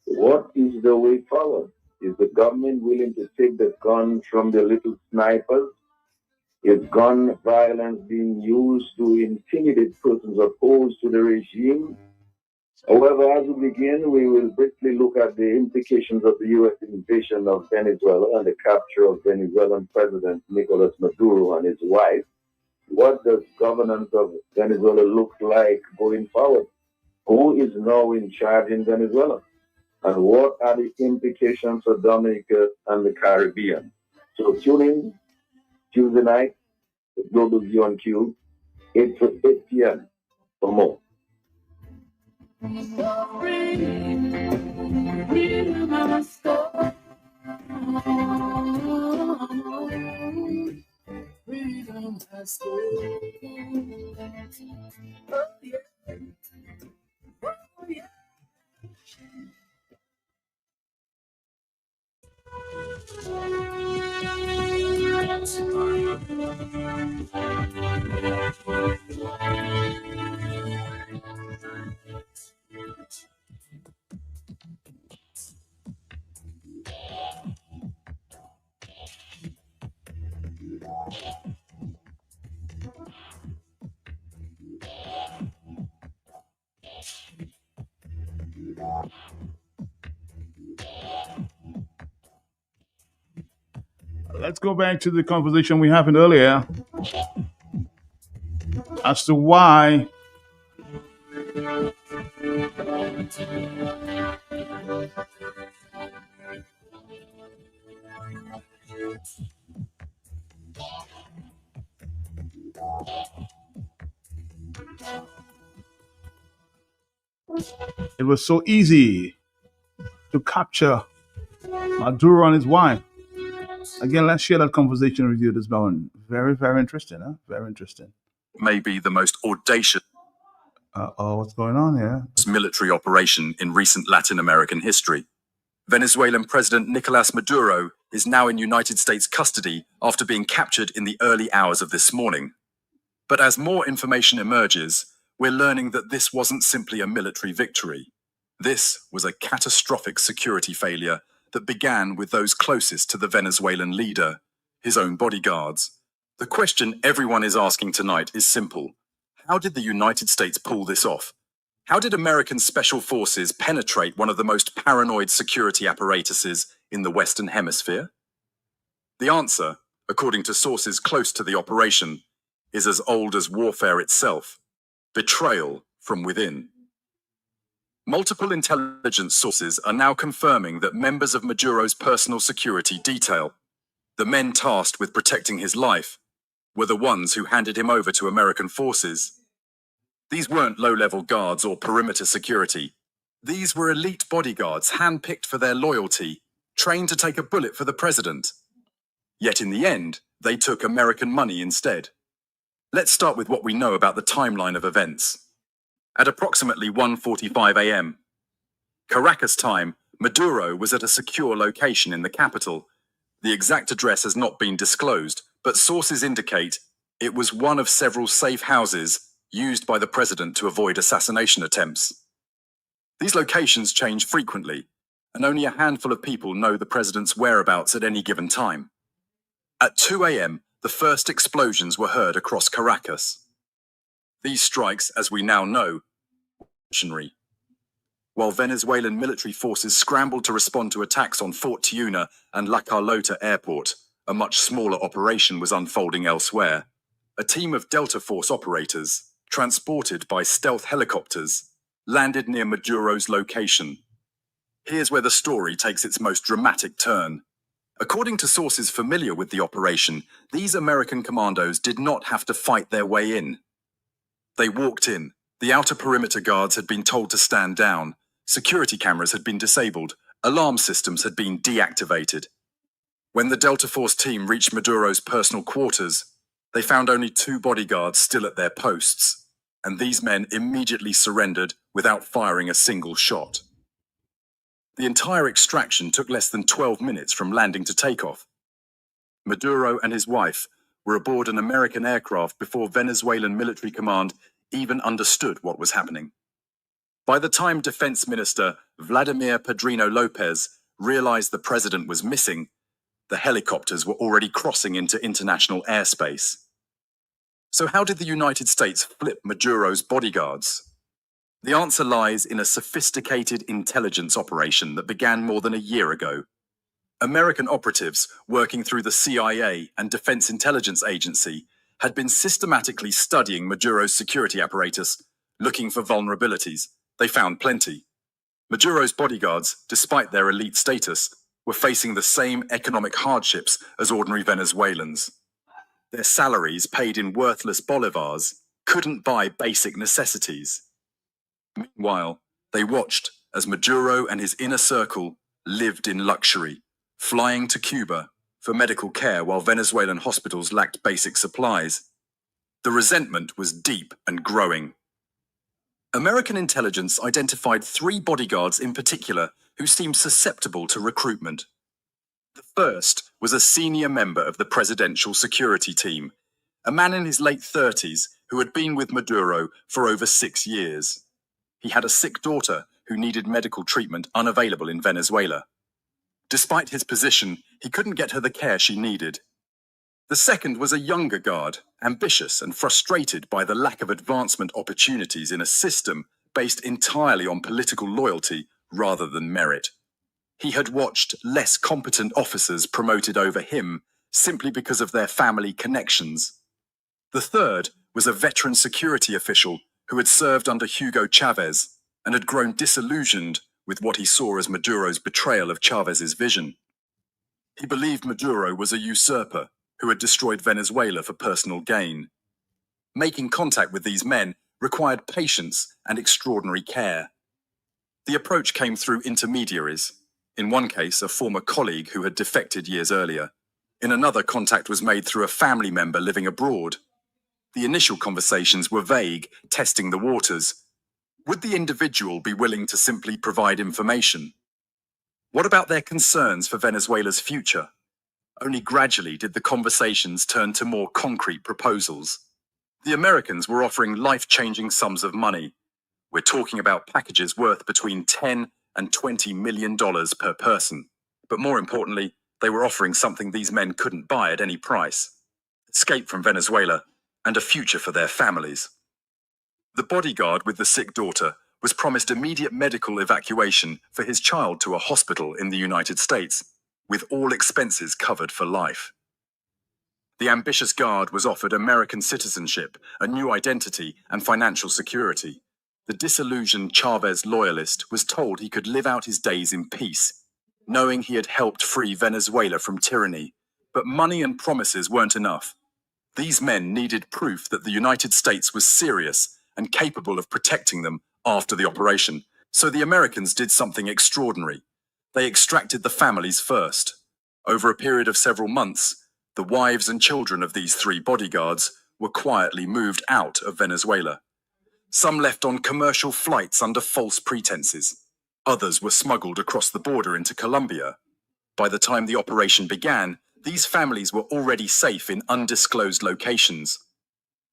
What is the way forward? Is the government willing to take the guns from the little snipers? Is gun violence being used to intimidate persons opposed to the regime? However, as we begin, we will briefly look at the implications of the U.S. invasion of Venezuela and the capture of Venezuelan President Nicolas Maduro and his wife. What does governance of Venezuela look like going forward? Who is now in charge in Venezuela? And what are the implications for Dominica and the Caribbean? So tune in Tuesday night, the Global View on Q, 8 p.m. for more. Freedom has spoken. Oh, yeah. Oh, yeah. Let's go back to the conversation we happened earlier as to why it was so easy to capture Maduro and his wife. Again, let's share that conversation with you this morning. Very, very interesting, huh? Very interesting. Maybe the most audacious what's going on here? Military operation in recent Latin American history. Venezuelan President Nicolas Maduro is now in United States custody after being captured in the early hours of this morning. But as more information emerges, we're learning that this wasn't simply a military victory. This was a catastrophic security failure that began with those closest to the Venezuelan leader, his own bodyguards. The question everyone is asking tonight is simple. How did the United States pull this off? How did American special forces penetrate one of the most paranoid security apparatuses in the Western Hemisphere? The answer, according to sources close to the operation, is as old as warfare itself: betrayal from within. Multiple intelligence sources are now confirming that members of Maduro's personal security detail, the men tasked with protecting his life, were the ones who handed him over to American forces. These weren't low-level guards or perimeter security. These were elite bodyguards handpicked for their loyalty, trained to take a bullet for the president. Yet in the end, they took American money instead. Let's start with what we know about the timeline of events. At approximately 1:45 a.m. Caracas time, Maduro was at a secure location in the capital. The exact address has not been disclosed, but sources indicate it was one of several safe houses used by the president to avoid assassination attempts. These locations change frequently, and only a handful of people know the president's whereabouts at any given time. At 2 a.m., the first explosions were heard across Caracas. These strikes, as we now know, were revolutionary. While Venezuelan military forces scrambled to respond to attacks on Fort Tiuna and La Carlota Airport, a much smaller operation was unfolding elsewhere. A team of Delta Force operators, transported by stealth helicopters, landed near Maduro's location. Here's where the story takes its most dramatic turn. According to sources familiar with the operation, these American commandos did not have to fight their way in. They walked in. The outer perimeter guards had been told to stand down. Security cameras had been disabled. Alarm systems had been deactivated. When the Delta Force team reached Maduro's personal quarters, they found only 2 bodyguards still at their posts, and these men immediately surrendered without firing a single shot. The entire extraction took less than 12 minutes from landing to takeoff. Maduro and his wife were aboard an American aircraft before Venezuelan military command even understood what was happening. By the time Defense Minister Vladimir Padrino Lopez realized the president was missing, the helicopters were already crossing into international airspace. So how did the United States flip Maduro's bodyguards? The answer lies in a sophisticated intelligence operation that began more than a year ago. American operatives working through the CIA and Defense Intelligence Agency had been systematically studying Maduro's security apparatus, looking for vulnerabilities. They found plenty. Maduro's bodyguards, despite their elite status, were facing the same economic hardships as ordinary Venezuelans. Their salaries, paid in worthless bolivars, couldn't buy basic necessities. Meanwhile, they watched as Maduro and his inner circle lived in luxury, flying to Cuba for medical care while Venezuelan hospitals lacked basic supplies. The resentment was deep and growing. American intelligence identified 3 bodyguards in particular who seemed susceptible to recruitment. The first was a senior member of the presidential security team, a man in his late 30s who had been with Maduro for over 6 years. He had a sick daughter who needed medical treatment unavailable in Venezuela. Despite his position, he couldn't get her the care she needed. The second was a younger guard, ambitious and frustrated by the lack of advancement opportunities in a system based entirely on political loyalty rather than merit. He had watched less competent officers promoted over him simply because of their family connections. The third was a veteran security official who had served under Hugo Chavez and had grown disillusioned with what he saw as Maduro's betrayal of Chavez's vision. He believed Maduro was a usurper who had destroyed Venezuela for personal gain. Making contact with these men required patience and extraordinary care. The approach came through intermediaries. In one case, a former colleague who had defected years earlier. In another, contact was made through a family member living abroad. The initial conversations were vague, testing the waters. Would the individual be willing to simply provide information? What about their concerns for Venezuela's future? Only gradually did the conversations turn to more concrete proposals. The Americans were offering life-changing sums of money. We're talking about packages worth between $10 and $20 million per person. But more importantly, they were offering something these men couldn't buy at any price: escape from Venezuela and a future for their families. The bodyguard with the sick daughter was promised immediate medical evacuation for his child to a hospital in the United States, with all expenses covered for life. The ambitious guard was offered American citizenship, a new identity, and financial security. The disillusioned Chavez loyalist was told he could live out his days in peace, knowing he had helped free Venezuela from tyranny. But money and promises weren't enough. These men needed proof that the United States was serious and capable of protecting them after the operation. So the Americans did something extraordinary. They extracted the families first. Over a period of several months, the wives and children of these 3 bodyguards were quietly moved out of Venezuela. Some left on commercial flights under false pretenses. Others were smuggled across the border into Colombia. By the time the operation began, these families were already safe in undisclosed locations.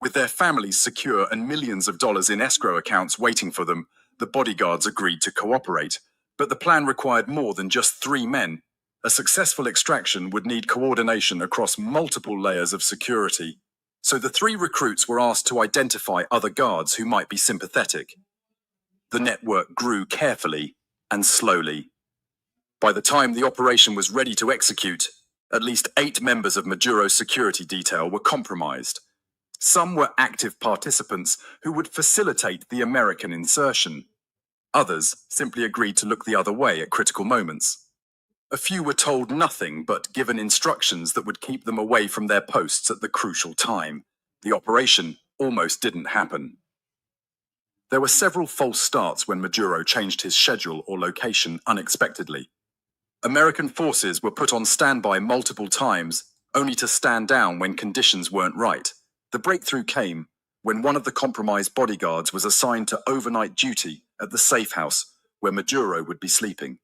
With their families secure and millions of dollars in escrow accounts waiting for them, the bodyguards agreed to cooperate. But the plan required more than just 3 men. A successful extraction would need coordination across multiple layers of security. So the 3 recruits were asked to identify other guards who might be sympathetic. The network grew carefully and slowly. By the time the operation was ready to execute, at least 8 members of Maduro's security detail were compromised. Some were active participants who would facilitate the American insertion. Others simply agreed to look the other way at critical moments. A few were told nothing but given instructions that would keep them away from their posts at the crucial time. The operation almost didn't happen. There were several false starts when Maduro changed his schedule or location unexpectedly. American forces were put on standby multiple times, only to stand down when conditions weren't right. The breakthrough came when one of the compromised bodyguards was assigned to overnight duty at the safe house where Maduro would be sleeping.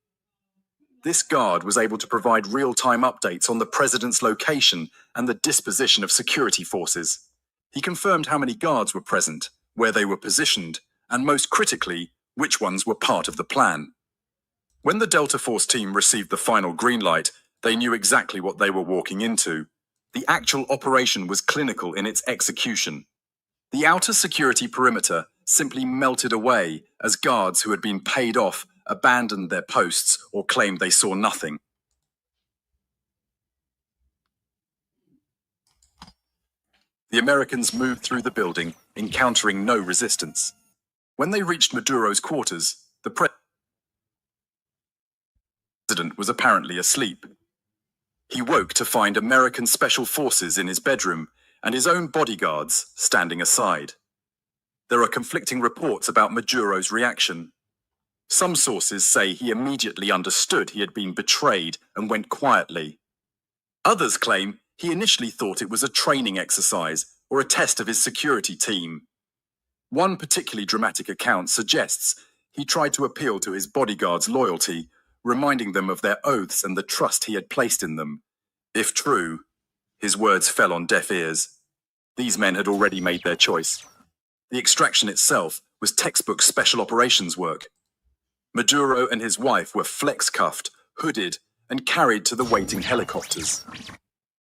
This guard was able to provide real-time updates on the president's location and the disposition of security forces. He confirmed how many guards were present, where they were positioned, and most critically, which ones were part of the plan. When the Delta Force team received the final green light, they knew exactly what they were walking into. The actual operation was clinical in its execution. The outer security perimeter simply melted away as guards who had been paid off abandoned their posts or claimed they saw nothing. The Americans moved through the building, encountering no resistance. When they reached Maduro's quarters, the president was apparently asleep. He woke to find American special forces in his bedroom and his own bodyguards standing aside. There are conflicting reports about Maduro's reaction. Some sources say he immediately understood he had been betrayed and went quietly. Others claim he initially thought it was a training exercise or a test of his security team. One particularly dramatic account suggests he tried to appeal to his bodyguards' loyalty, reminding them of their oaths and the trust he had placed in them. If true, his words fell on deaf ears. These men had already made their choice. The extraction itself was textbook special operations work. Maduro and his wife were flex-cuffed, hooded, and carried to the waiting helicopters.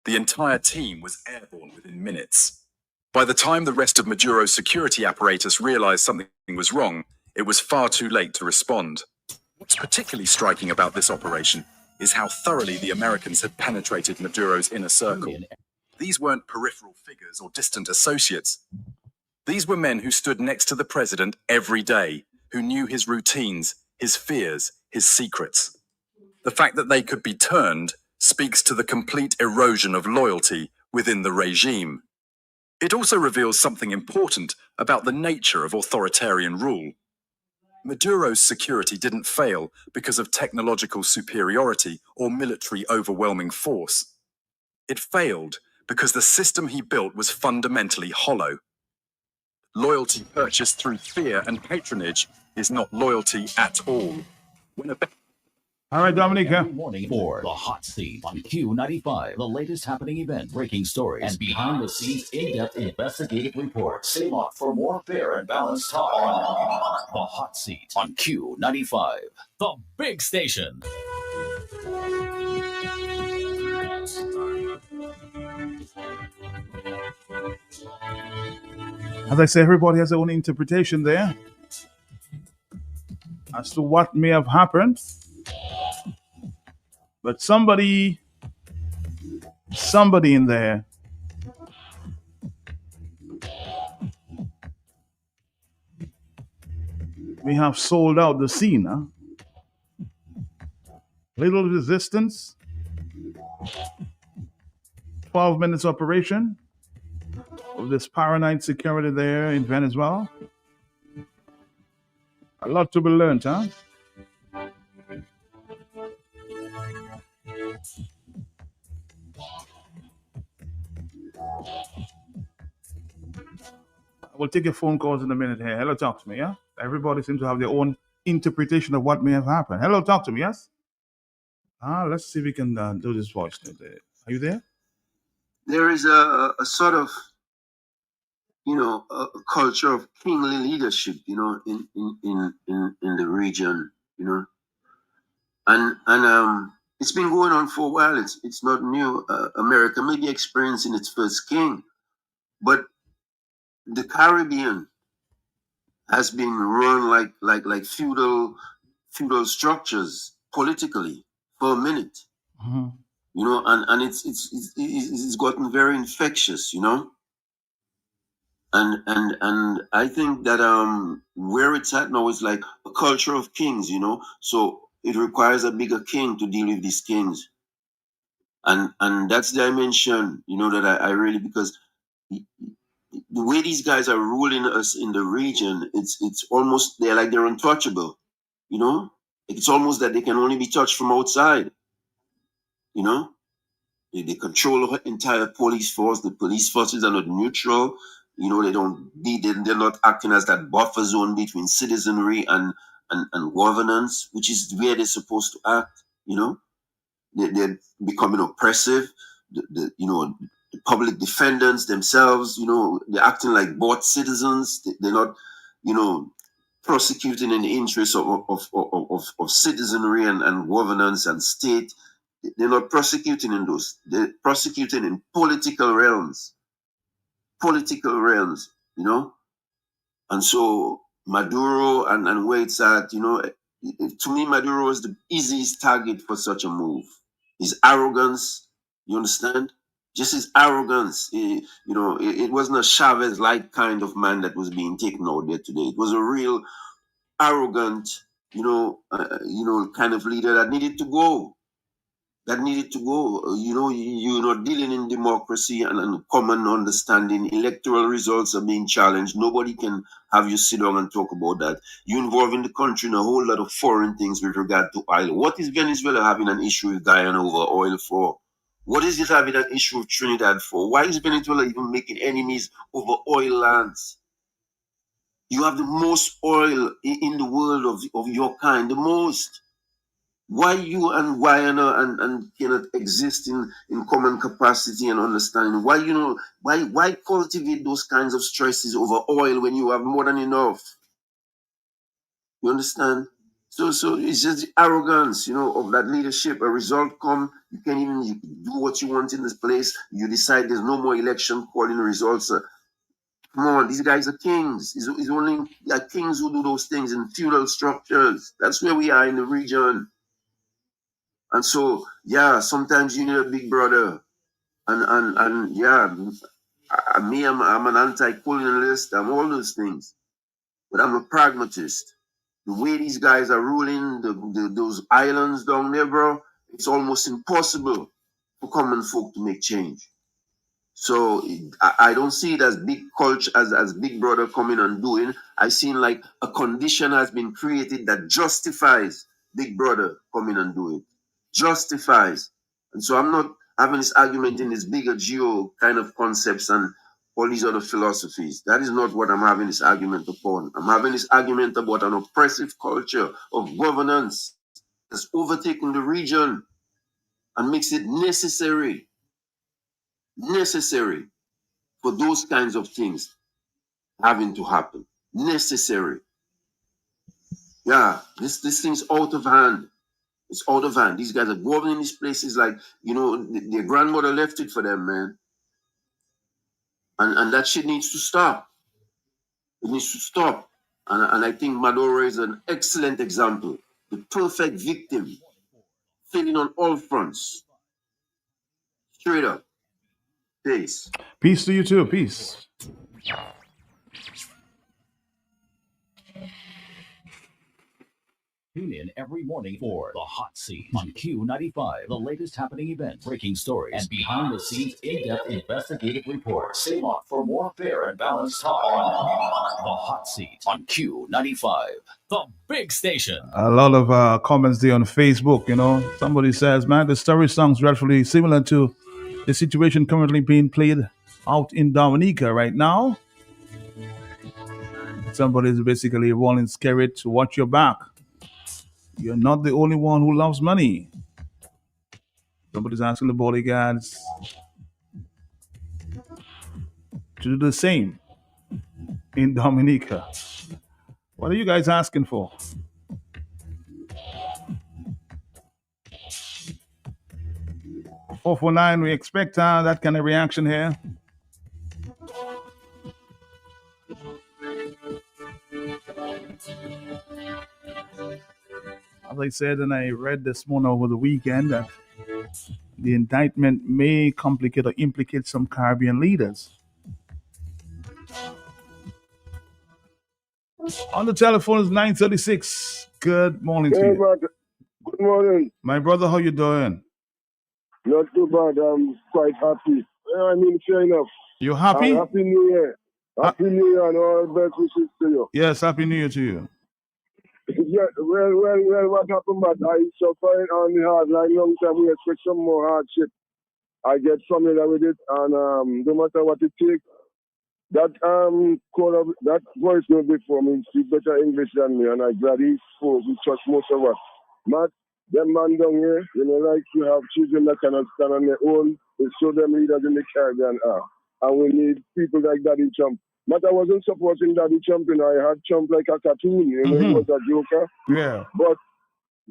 The entire team was airborne within minutes. By the time the rest of Maduro's security apparatus realized something was wrong, it was far too late to respond. What's particularly striking about this operation is how thoroughly the Americans had penetrated Maduro's inner circle. These weren't peripheral figures or distant associates. These were men who stood next to the president every day, who knew his routines, his fears, his secrets. The fact that they could be turned speaks to the complete erosion of loyalty within the regime. It also reveals something important about the nature of authoritarian rule. Maduro's security didn't fail because of technological superiority or military overwhelming force. It failed because the system he built was fundamentally hollow. Loyalty purchased through fear and patronage is not loyalty at all. All right, Dominica. Every morning for The Hot Seat on Q95, the latest happening event, breaking stories, and behind-the-scenes in-depth investigative reports. Stay locked for more fair and balanced talk on The Hot Seat on Q95, the big station. As I say, everybody has their own interpretation there as to what may have happened. But somebody in there may have sold out the scene, huh? Little resistance. 12 minutes operation of this paranoid security there in Venezuela. A lot to be learned, huh? We'll take your phone calls in a minute here. Hello, talk to me, yeah? Everybody seems to have their own interpretation of what may have happened. Hello, talk to me, yes? Let's see if we can do this voice note there. Are you there? There is a sort of, a culture of kingly leadership, in the region, and it's been going on for a while. It's not new. America may be experiencing its first king, but the Caribbean has been run like feudal structures politically for a minute. Mm-hmm. And it's gotten very infectious, and I think that where it's at now is like a culture of kings, so it requires a bigger king to deal with these kings. And that's the dimension, that I really, because the way these guys are ruling us in the region, it's almost, they're untouchable, It's almost that they can only be touched from outside, They control the entire police force. The police forces are not neutral. They're not acting as that buffer zone between citizenry and governance, which is where they're supposed to act, They're becoming oppressive. The public defendants themselves, they're acting like bought citizens. They're not, prosecuting in the interest of citizenry and governance and state. They're not prosecuting in those. They're prosecuting in political realms. And so Maduro and where it's at, to me, Maduro is the easiest target for such a move. His arrogance, you understand? Just his arrogance. It wasn't a Chavez-like kind of man that was being taken out there today. It was a real arrogant, kind of leader that needed to go. You're not dealing in democracy and common understanding. Electoral results are being challenged. Nobody can have you sit down and talk about that. You're involving the country in a whole lot of foreign things with regard to oil. What is Venezuela having an issue with Guyana over oil for? What is it having an issue with Trinidad for? Why is Venezuela even making enemies over oil lands? You have the most oil in the world of your kind, the most. Why you and Guyana and cannot exist in common capacity and understanding? Why cultivate those kinds of stresses over oil when you have more than enough? You understand? So it's just the arrogance, of that leadership. A result come, you can't even do what you want in this place. You decide there's no more election calling results. Come on, these guys are kings. It's only kings who do those things in feudal structures. That's where we are in the region. And so, sometimes you need a big brother. I'm an anti-colonialist. I'm all those things. But I'm a pragmatist. The way these guys are ruling those islands down there, bro, it's almost impossible for common folk to make change. So I don't see it as big culture, as Big Brother coming and doing. I see it like a condition has been created that justifies Big Brother coming and doing it. Justifies. And so I'm not having this argument in this bigger geo kind of concepts and all these other philosophies. That is not what I'm having this argument upon. I'm having this argument about an oppressive culture of governance that's overtaken the region and makes it necessary for those kinds of things having to happen. Necessary. This thing's out of hand. It's out of hand. These guys are governing these places like, their grandmother left it for them, man. And that shit needs to stop. It needs to stop. And I think Maduro is an excellent example. The perfect victim. Failing on all fronts. Straight up. Peace. Peace to you too. Peace. Tune in every morning for The Hot Seat on Q95. The latest happening events, breaking stories, and behind-the-scenes in-depth investigative reports. Stay locked for more fair and balanced talk on The Hot Seat on Q95, the big station. A lot of comments there on Facebook. Somebody says, "Man, the story sounds dreadfully similar to the situation currently being played out in Dominica right now." Somebody's basically warning Skerrit to watch your back. You're not the only one who loves money. Somebody's asking the bodyguards to do the same in Dominica. What are you guys asking for? $449, we expect that kind of reaction here. As I said, and I read this morning over the weekend, that the indictment may complicate or implicate some Caribbean leaders. On the telephone is 936. Good morning to you. Good morning. My brother, how you doing? Not too bad. I'm quite happy. I mean, fair enough. You happy? And Happy New Year. Happy New Year and all best wishes to you. Yes, Happy New Year to you. Yeah, well, what happened, but I suffered on the hard line long time. We expect some more hardship. I get familiar with it, and no matter what it takes, that that voice note before me speak better English than me, and I'm glad he spoke. He touched most of us. Matt, them man down here, like you have children that cannot stand on their own. They show them leaders in the Caribbean are. And we need people like Daddy Trump. But I wasn't supporting Daddy Trump, I had Trump like a cartoon, he was a joker. Yeah. But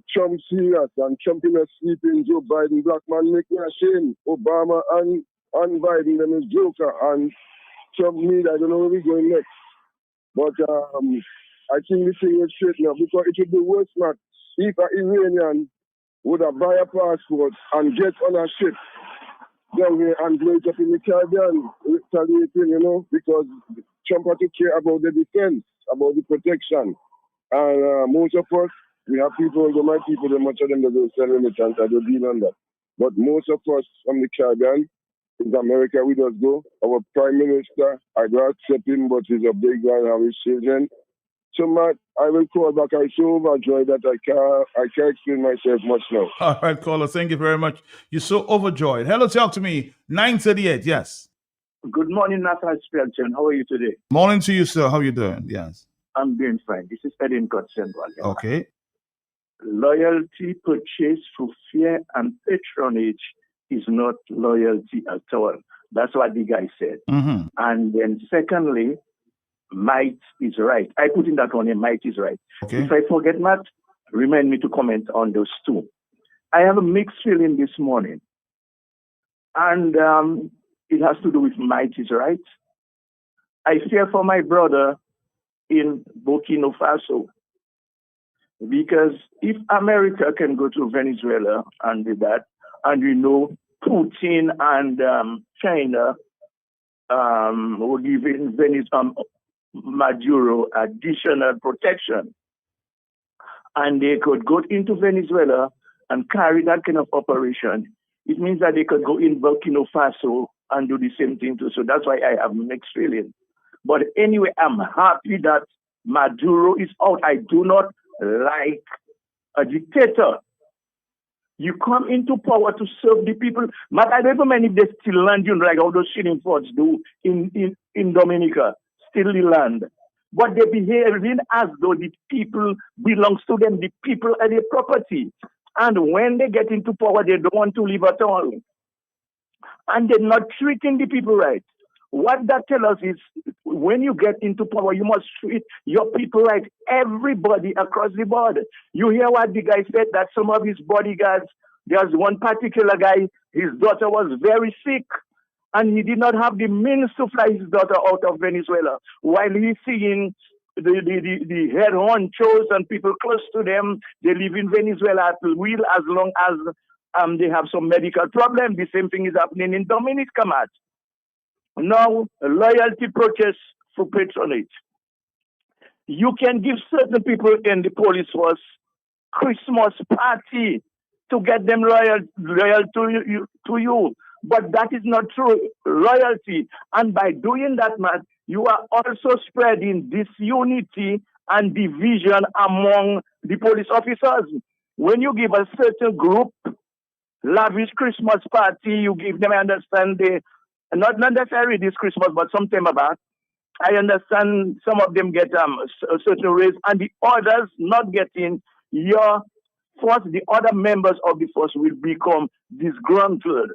Trump serious, and Trump in a sleeping Joe Biden, black man make me ashamed. Obama and Biden, them is joker, and Trump need, I don't know where we're going next. But I think this thing is straight now, because it would be worse, man, if an Iranian would have buy a passport and get on a ship down here and blow it up in the Caribbean, retaliating, because Trump had to care about the defense, about the protection. And most of us, we have people, my people, much of them that don't sell remittance, I don't deal on that. But most of us from the Caribbean, in America, we just go. Our Prime Minister, I don't accept him, but he's a big guy, have his children. So, Matt, I will call back. I'm so overjoyed that I can't explain myself much now. All right, caller. Thank you very much. You're so overjoyed. Hello, talk to me. 938, yes. Good morning, Nathan Spelton. How are you today? Morning to you, sir. How you doing? Yes. I'm doing fine. This is Edin Godson. Okay. Loyalty purchased through fear and patronage is not loyalty at all. That's what the guy said. Mm-hmm. And then secondly, might is right. I put in that one, might is right. Okay. If I forget, Matt, remind me to comment on those two. I have a mixed feeling this morning. And it has to do with might is right. I fear for my brother in Burkina Faso. Because if America can go to Venezuela and do that, and we know Putin and China will give Maduro additional protection, and they could go into Venezuela and carry that kind of operation, it means that they could go in Burkina Faso and do the same thing too. So that's why I have mixed feelings. But anyway, I'm happy that Maduro is out. I do not like a dictator. You come into power to serve the people. But I don't know many they still land you like how those shilling forts do in Dominica. Still the land. But they behaving as though the people belongs to them. The people are their property. And when they get into power, they don't want to live at all. And they're not treating the people right. What that tells us is when you get into power, you must treat your people right. Everybody across the board. You hear what the guy said, that some of his bodyguards, there's one particular guy, his daughter was very sick, and he did not have the means to fly his daughter out of Venezuela. While he's seeing the head honchos and people close to them, they live in Venezuela at will as long as they have some medical problem. The same thing is happening in Dominica, Matt. Now, loyalty purchase for patronage. You can give certain people in the police force Christmas party to get them loyal to you. But that is not true loyalty. And by doing that, man, you are also spreading disunity and division among the police officers. When you give a certain group lavish Christmas party, you give them, I understand, not necessarily this Christmas, but sometime about, I understand some of them get a certain raise, and the others not getting your force, the other members of the force will become disgruntled.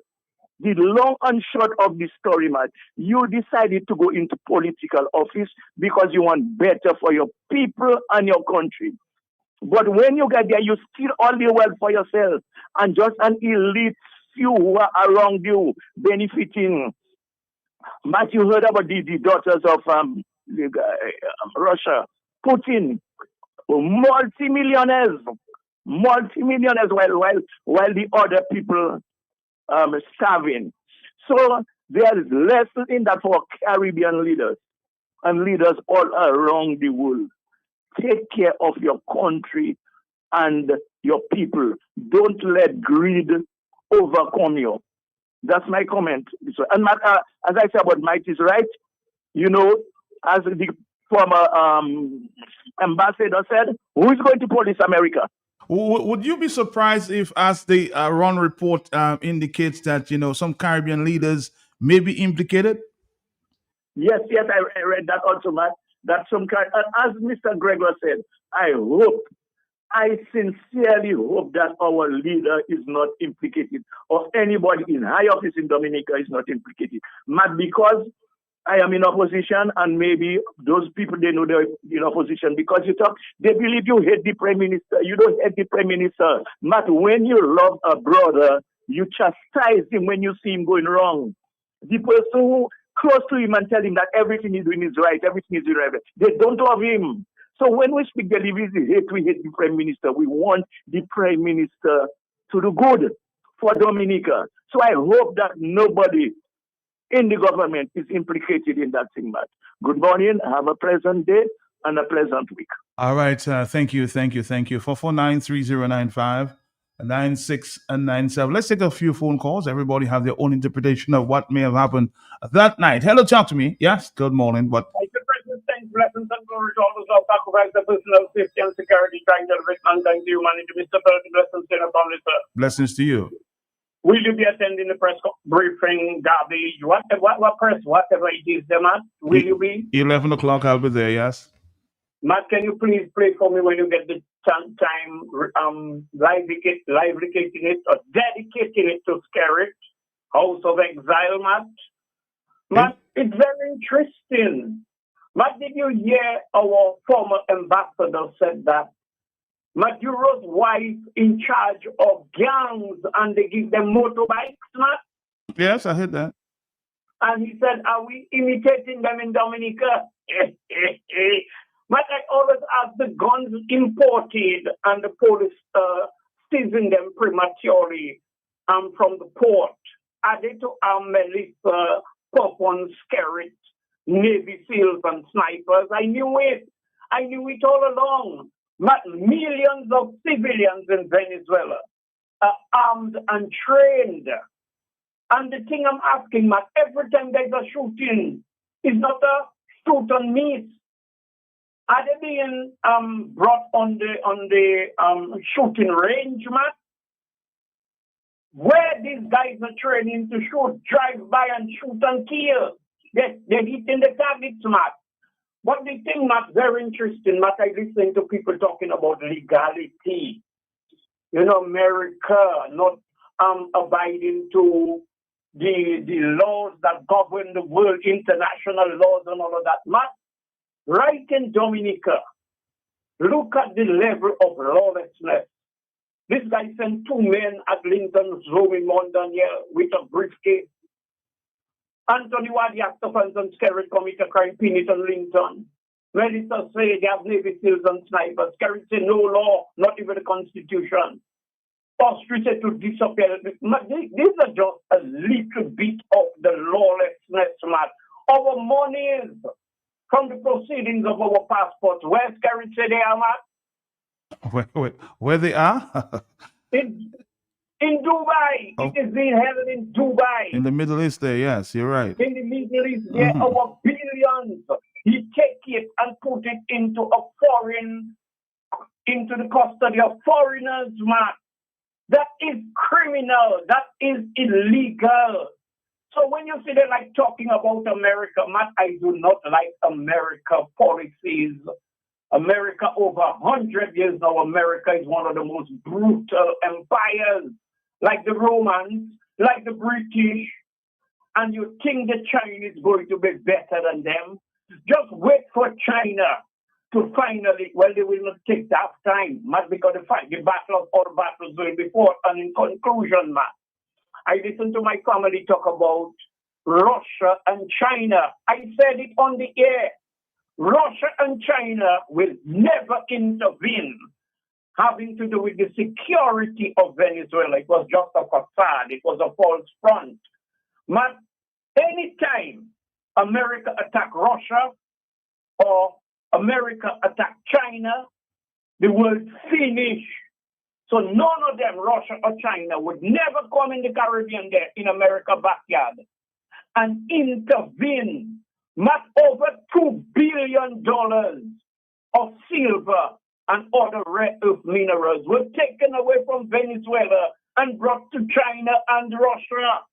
The long and short of the story, man, you decided to go into political office because you want better for your people and your country. But when you get there, you steal all the wealth for yourself, and just an elite few who are around you benefiting. But you heard about the daughters of Russia, Putin, multimillionaires, while the other people starving. So there is lesson in that for Caribbean leaders and leaders all around the world. Take care of your country and your people. Don't let greed overcome you. That's my comment. And Matt, as I said about Mike is right. You know, as the former ambassador said, who is going to police America? Would you be surprised if, as the Ron report indicates, that some Caribbean leaders may be implicated? Yes, I read that also, Matt. That some kind, as Mr. Gregor said, I sincerely hope that our leader is not implicated, or anybody in high office in Dominica is not implicated. Matt, because I am in opposition, and maybe those people, they know they're in opposition because they believe you hate the prime minister. You don't hate the prime minister. Matt, when you love a brother, you chastise him when you see him going wrong. The person who close to him and tell him that everything he's doing is right, everything is right. They don't love him. So when we speak the hate, we hate the prime minister. We want the prime minister to do good for Dominica. So I hope that nobody in the government is implicated in that thing, Matt. Good morning. Have a pleasant day and a pleasant week. All right. Thank you. 449-3095 9697. Let's take a few phone calls. Everybody have their own interpretation of what may have happened that night. Hello, talk to me. Yes. Good morning. What? Thanks, blessings and glory to all those who sacrifice their personal safety and security, trying to elevate mankind to humanity. Mr. President, blessings to you, sir. Blessings to you. Will you be attending the press briefing, Darby? What press, whatever it is, Matt? Will you be? 11 o'clock, I'll be there, yes. Matt, can you please play for me when you get the time, live-licating it or dedicating it to Skerrit, House of Exile, Matt? Matt, it's very interesting. Matt, did you hear our former ambassador said that Maduro's wife in charge of gangs and they give them motorbikes, Matt? Yes, I heard that. And he said, are we imitating them in Dominica? Matt, I always ask the guns imported and the police seizing them prematurely from the port. Are they to Melissa, Popon, Skerrit, Navy SEALs and snipers? I knew it all along. Millions of civilians in Venezuela are armed and trained. And the thing I'm asking, Matt, every time there's a shooting, it's not a shoot and miss. Are they being brought on the shooting range, Matt? Where these guys are training to shoot, drive by and shoot and kill. They're hitting the targets, Matt. But the thing, Matt, very interesting, Matt, I listen to people talking about legality. America not abiding to the laws that govern the world, international laws and all of that. Matt, right in Dominica, look at the level of lawlessness. This guy sent 2 men at Lincoln's home in Mount Daniel with a briefcase. Anthony Wadiastafans and Skerrit commit a crime, pin it on Lincoln. Melissa say they have Navy SEALs and snipers. Skerrit say no law, not even the Constitution. Austria said to disappear. These are just a little bit of the lawlessness, Matt. Our monies from the proceedings of our passports. Where Skerrit say they are, Matt? Where they are? In Dubai. Oh. It is being held in Dubai. In the Middle East there, yes, you're right. In the Middle East, there our billions. He take it and put it into the custody of foreigners, man. That is criminal. That is illegal. So when you see them like talking about America, Matt, I do not like America policies. America over 100 years now, America is one of the most brutal empires, like the Romans, like the British, and you think the China is going to be better than them? Just wait for China to finally, well, they will not take that time, Matt, because the battle of all battles will be fought. And in conclusion, Matt, I listened to my family talk about Russia and China. I said it on the air. Russia and China will never intervene having to do with the security of Venezuela. It was just a facade. It was a false front. But anytime America attack Russia or America attack China, the word finish. So none of them, Russia or China, would never come in the Caribbean there in America backyard and intervene. Not over $2 billion of silver and other rare earth minerals were taken away from Venezuela and brought to China and Russia.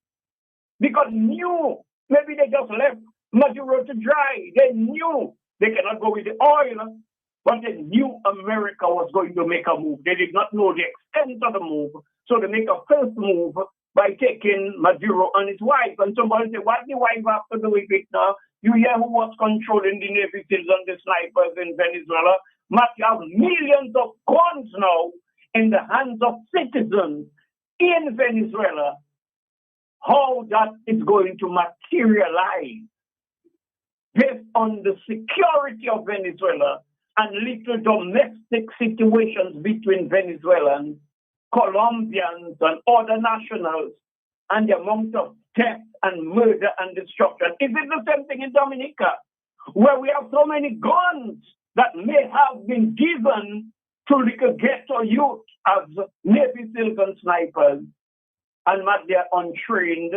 Because knew, maybe they just left Maduro to dry. They knew they cannot go with the oil, but they knew America was going to make a move. They did not know the extent of the move. So they make a first move by taking Maduro and his wife. And somebody said, what the wife have to do with it now? You hear who was controlling the Navy SEALs and the snipers in Venezuela? Must have millions of guns now in the hands of citizens in Venezuela. How that is going to materialize based on the security of Venezuela and little domestic situations between Venezuelans, Colombians, and other nationals, and the amount of death and murder and destruction. Is it the same thing in Dominica, where we have so many guns that may have been given to the ghetto youth as Navy SEALs and snipers, and that they're untrained,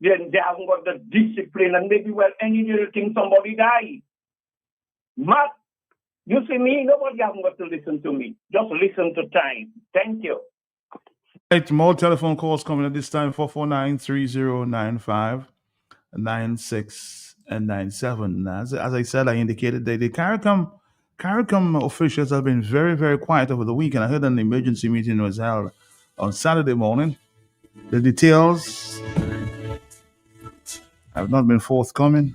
then they haven't got the discipline, and maybe, well, any little thing, somebody dies. Matt, you see me, nobody hasn't got to listen to me. Just listen to time. Thank you. Right, more telephone calls coming at this time, 449-3095-96 and 97. As I said, I indicated that the CARICOM officials have been very, very quiet over the weekend. I heard an emergency meeting was held on Saturday morning. The details have not been forthcoming.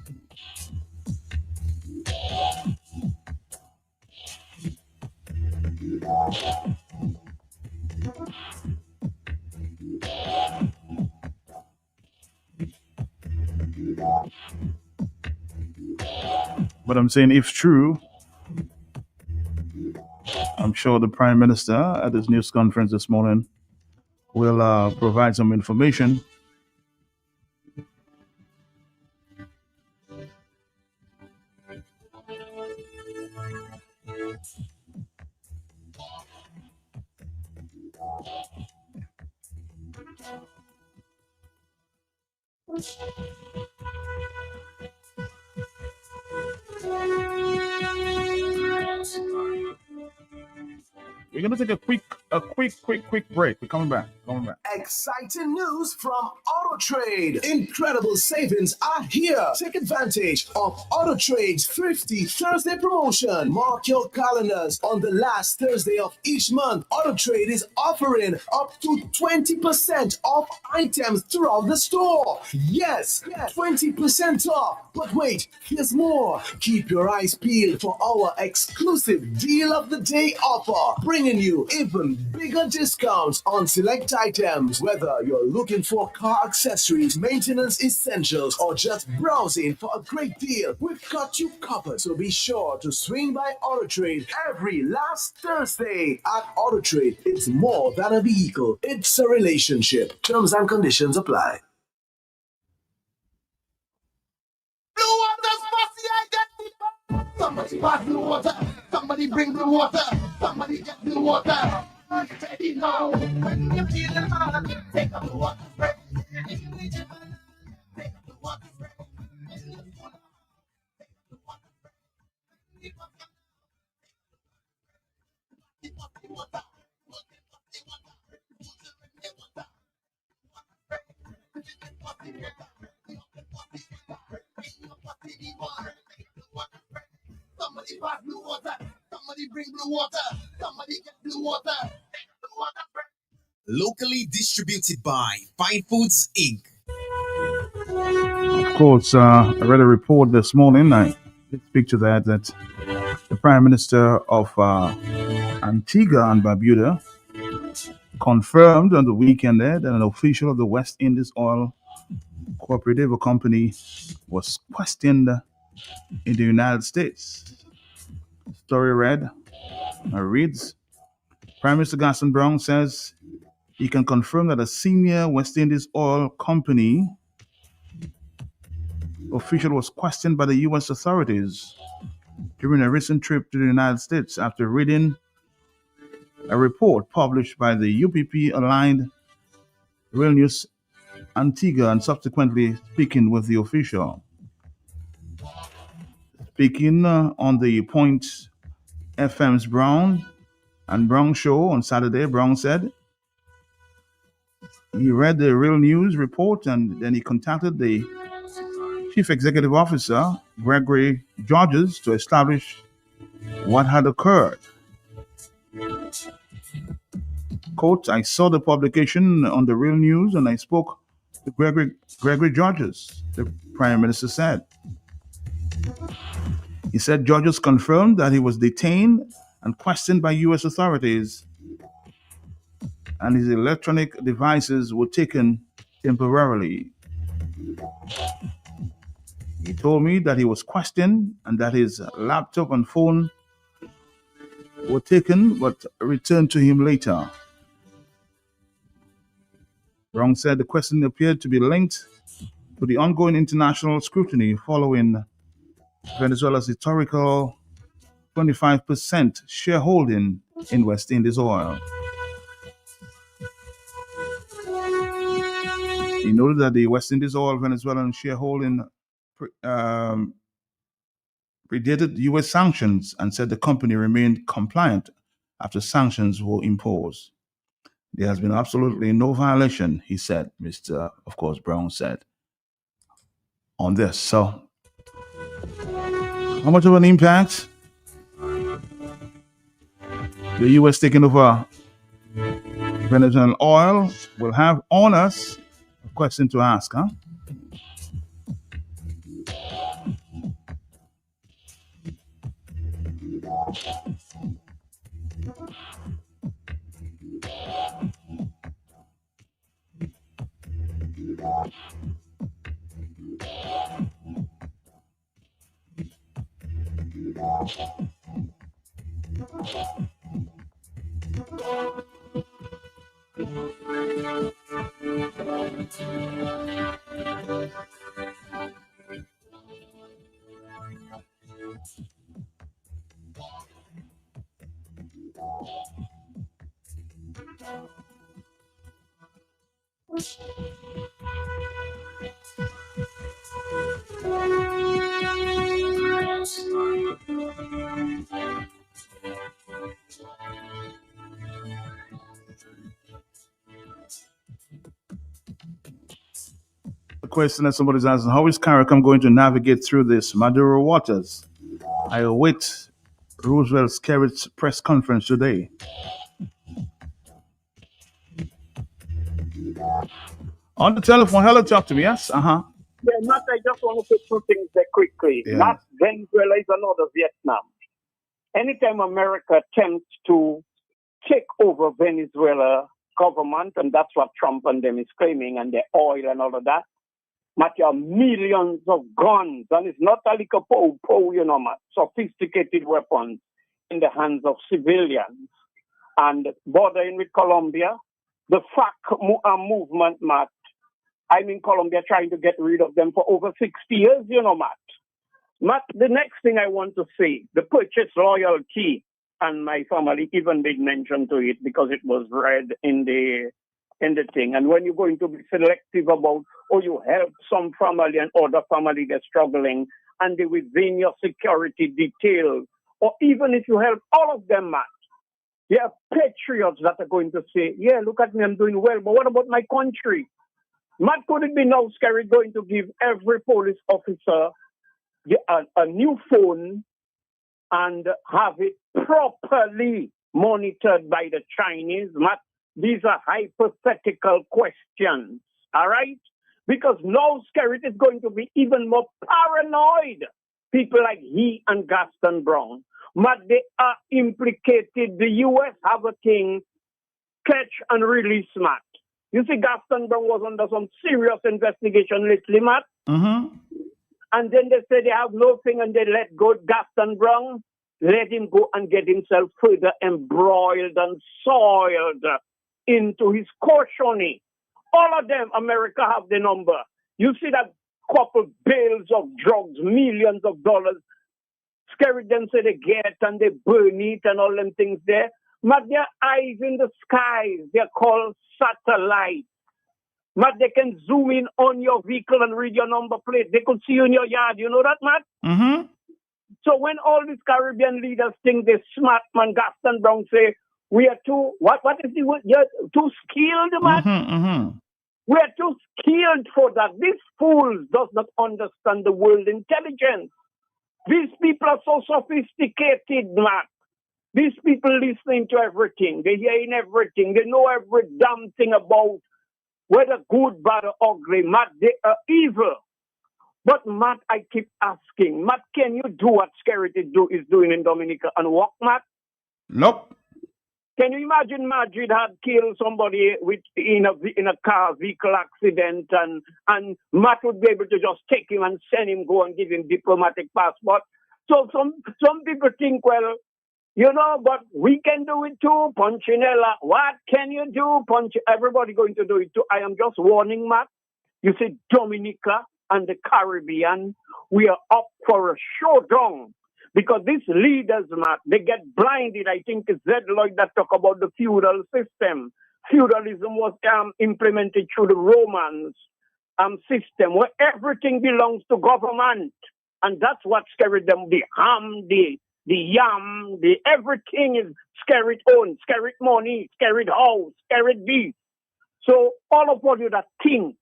But I'm saying, if true, I'm sure the Prime Minister at his news conference this morning will provide some information. We're gonna take a quick break. We're coming back. Exciting news from AutoTrade. Incredible savings are here. Take advantage of AutoTrade's Thrifty Thursday promotion. Mark your calendars. On the last Thursday of each month, AutoTrade is offering up to 20% off items throughout the store. Yes, 20% off. But wait, here's more. Keep your eyes peeled for our exclusive Deal of the Day offer, bringing you even bigger discounts on select items. Whether you're looking for car accessories, maintenance essentials, or just browsing for a great deal, we've got you covered. So be sure to swing by AutoTrade every last Thursday. At AutoTrade, it's more than a vehicle, it's a relationship. Terms and conditions apply. Somebody pass blue water. Somebody bring blue water. Somebody get blue water. Ready now. When you feel the heart, take a blue water spray. Take a blue water spray. Somebody pass blue water. Somebody bring blue water. Somebody get blue water. Blue water. Locally distributed by Fine Foods Inc. Of course, I read a report this morning. I did speak to that the Prime Minister of Antigua and Barbuda confirmed on the weekend there that an official of the West Indies Oil Cooperative Company was questioned in the United States. Story reads, Prime Minister Gaston Brown says he can confirm that a senior West Indies Oil Company official was questioned by the U.S. authorities during a recent trip to the United States after reading a report published by the UPP-aligned Real News Antigua and subsequently speaking with the official. Speaking on the Point FM's Brown and Brown show on Saturday, Brown said he read the Real News report and then he contacted the Chief Executive Officer, Gregory Georges, to establish what had occurred. Quote, I saw the publication on the Real News and I spoke to Gregory Georges, the Prime Minister said. He said Georges confirmed that he was detained and questioned by U.S. authorities and his electronic devices were taken temporarily. He told me that he was questioned and that his laptop and phone were taken but returned to him later. Brown said the question appeared to be linked to the ongoing international scrutiny following Venezuela's historical 25% shareholding in West Indies oil. He noted that the West Indies oil Venezuelan shareholding predated U.S. sanctions and said the company remained compliant after sanctions were imposed. There has been absolutely no violation, he said, of course, Brown said, on this. So, how much of an impact the U.S. taking over Venezuelan oil will have on us? A question to ask, huh? The question that somebody's asking, how is CARICOM going to navigate through this Maduro waters? I await Roosevelt's Carrot's press conference today. On the telephone, hello, talk to me, yes? Yeah, Matt, I just want to put two things there quickly. Yeah. Not Venezuela is another Vietnam. Anytime America attempts to take over Venezuela government, and that's what Trump and them is claiming, and the oil and all of that, Matt, you have millions of guns, and it's not a little po, you know, Matt, sophisticated weapons in the hands of civilians. And bordering with Colombia, the FARC movement, Matt, I'm in Colombia trying to get rid of them for over 60 years, you know, Matt. Matt, the next thing I want to say, the purchase loyalty, and my family even made mention to it because it was read in the thing. And when you're going to be selective about, or you help some family and other family that's struggling, and they within your security details, or even if you help all of them, Matt, there are patriots that are going to say, yeah, look at me, I'm doing well, but what about my country? Matt, could it be now scary going to give every police officer a new phone and have it properly monitored by the Chinese? Matt, these are hypothetical questions, all right? Because now scary is going to be even more paranoid. People like he and Gaston Brown. Matt, they are implicated. The U.S. have a thing, catch and release, Matt. You see, Gaston Brown was under some serious investigation lately, Matt. Mm-hmm. And then they say they have nothing and they let go Gaston Brown, let him go and get himself further embroiled and soiled into his cautioning. All of them, America have the number. You see that couple bales of drugs, millions of dollars, scary them say they get and they burn it and all them things there. But their eyes in the skies, they're called satellites. But they can zoom in on your vehicle and read your number plate. They could see you in your yard. You know that, Matt? Mm-hmm. So when all these Caribbean leaders think they're smart, man, Gaston Brown say, we are too, what is the word? You're too skilled, man. Mm-hmm. We are too skilled for that. These fools does not understand the world intelligence. These people are so sophisticated, man. These people listening to everything. They're hearing everything. They know every damn thing about whether good, bad, or ugly. Matt, they are evil. But Matt, I keep asking, Matt, can you do what Scarcity is doing in Dominica and walk, Matt? Nope. Can you imagine Madrid had killed somebody in a car vehicle accident and Matt would be able to just take him and send him, go and give him diplomatic passport? So some people think, well, you know, but we can do it too, Punchinella. What can you do, Everybody going to do it too. I am just warning, Matt. You see, Dominica and the Caribbean, we are up for a showdown. Because these leaders, Matt, they get blinded. I think it's Zed Lloyd that talk about the feudal system. Feudalism was implemented through the Romans system, where everything belongs to government. And that's what scared them. The ham, the yam, everything is scared own, scared money, scared house, scared this. So all of what you that think,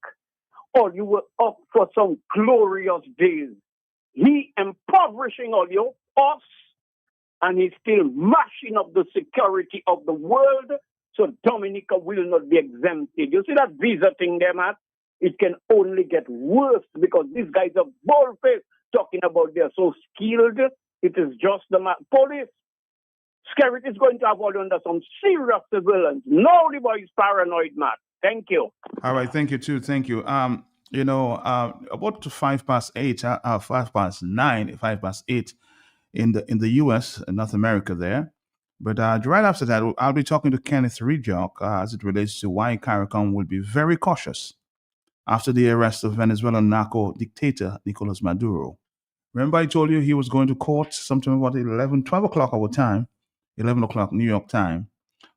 you were up for some glorious days. He impoverishing all you, us, and he's still mashing up the security of the world, so Dominica will not be exempted. You see that visa thing there, Matt? It can only get worse because these guys are bold-faced talking about they're so skilled. It is just the police. Security is going to have all under some serious surveillance. No, the boy is paranoid, Matt. Thank you. All right, thank you too. Thank you. About 8:05, 9:05, 8 in the U.S. North America there. But right after that, I'll be talking to Kenneth Ridjock as it relates to why CARICOM will be very cautious after the arrest of Venezuelan narco dictator Nicolas Maduro. Remember I told you he was going to court sometime about 12 o'clock our time, 11 o'clock New York time.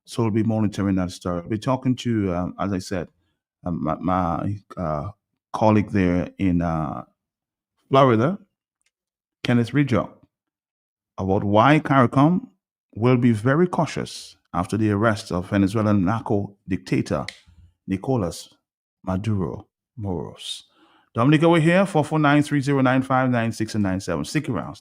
So we'll be monitoring that story. I'll be talking to, as I said, my colleague there in Florida, Kenneth Ridjock, about why CARICOM will be very cautious after the arrest of Venezuelan narco dictator Nicolas Maduro Moros. Dominica, we're here, 449-3095-96 and 97. Stick around.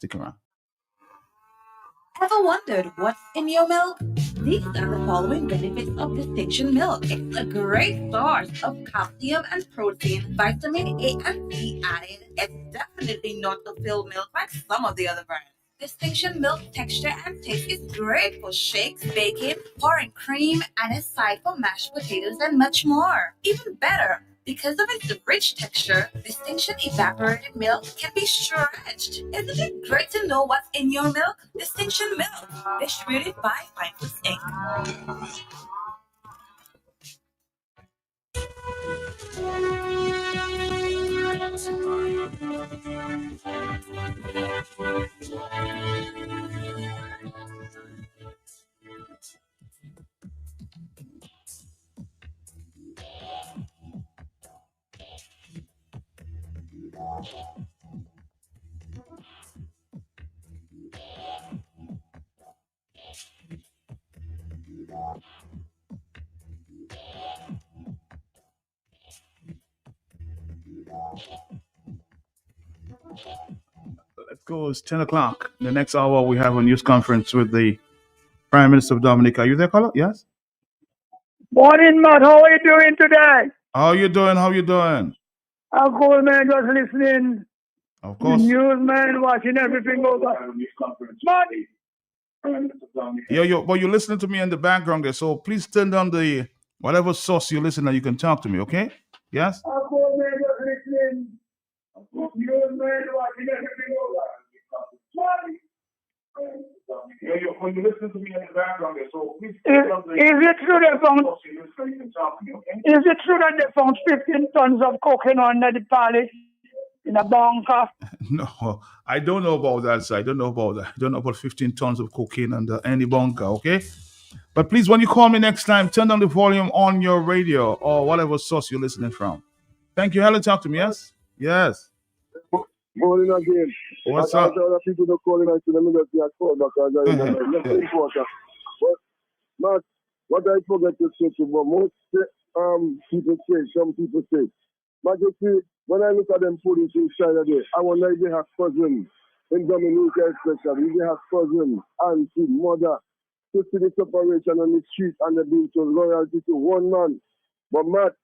Ever wondered what's in your milk? These are the following benefits of Distinction Milk. It's a great source of calcium and protein, vitamin A and C added. It's definitely not a filled milk like some of the other brands. Distinction Milk texture and taste is great for shakes, baking, pouring cream, and aside for mashed potatoes and much more. Even better, because of its rich texture, Distinction evaporated milk can be stretched. Isn't it great to know what's in your milk? Distinction Milk, distributed by Pine Foods Inc. Let's go. It's 10 o'clock. The next hour, we have a news conference with the Prime Minister of Dominica. Are you there, caller? Yes? Morning, Matt. How are you doing today? How you doing? I'm cool, man. Just listening. Of course. The news, man. Watching everything over. Matt. But you're listening to me in the background there, so please turn down the whatever source you listen and you can talk to me, okay? Yes? I'm cool, man. Just listening. News, man. Watching everything over. When you listen to me in the background there, so please Is it true that they found 15 tons of cocaine under the palace in a bunker? No, I don't know about that, sir. I don't know about 15 tons of cocaine under any bunker, okay? But please, when you call me next time, turn down the volume on your radio or whatever source you're listening from. Thank you. Hello, talk to me. Yes? Yes. Morning again. What's I up? tell the people to call in and let me just be at call because I Mhm. that's important. But Matt, what I forget to say to but most people say, some people say. But you see, when I look at them police inside of there, I wonder if they have cousins in Dominica especially, if they have cousins, auntie, mother, to see the separation on the street and they're being so loyalty to one man. But Matt,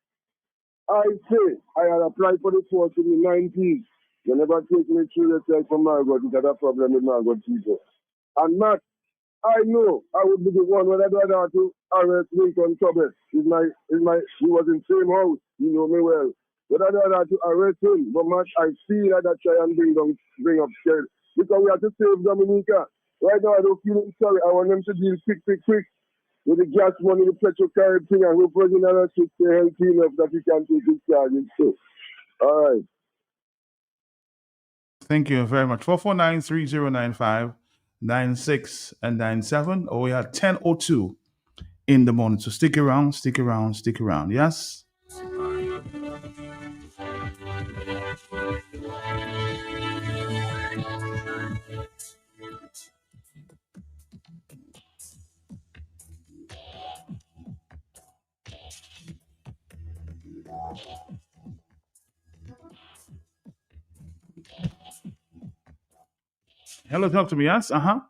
I say I had applied for the force in the 90s. They never take me through the test for Margot. It's had a problem with Margot people. And Matt, I know I would be the one when I do that to arrest Lincoln Tobet. He was in the same house. You know me well. But I do that to arrest him. But Matt, I feel that I try and bring up scale. Because we have to save Dominica. Right now, I don't feel sorry. I want them to deal quick. With the gas money, the petrol carry thing, and hope President Donald should stay healthy enough that he can take his charges too. All right. Thank you very much. 449-3095-96 and 97. Or we are 10:02 in the morning. So stick around. Yes? Hello, talk to me. Yes? Hi,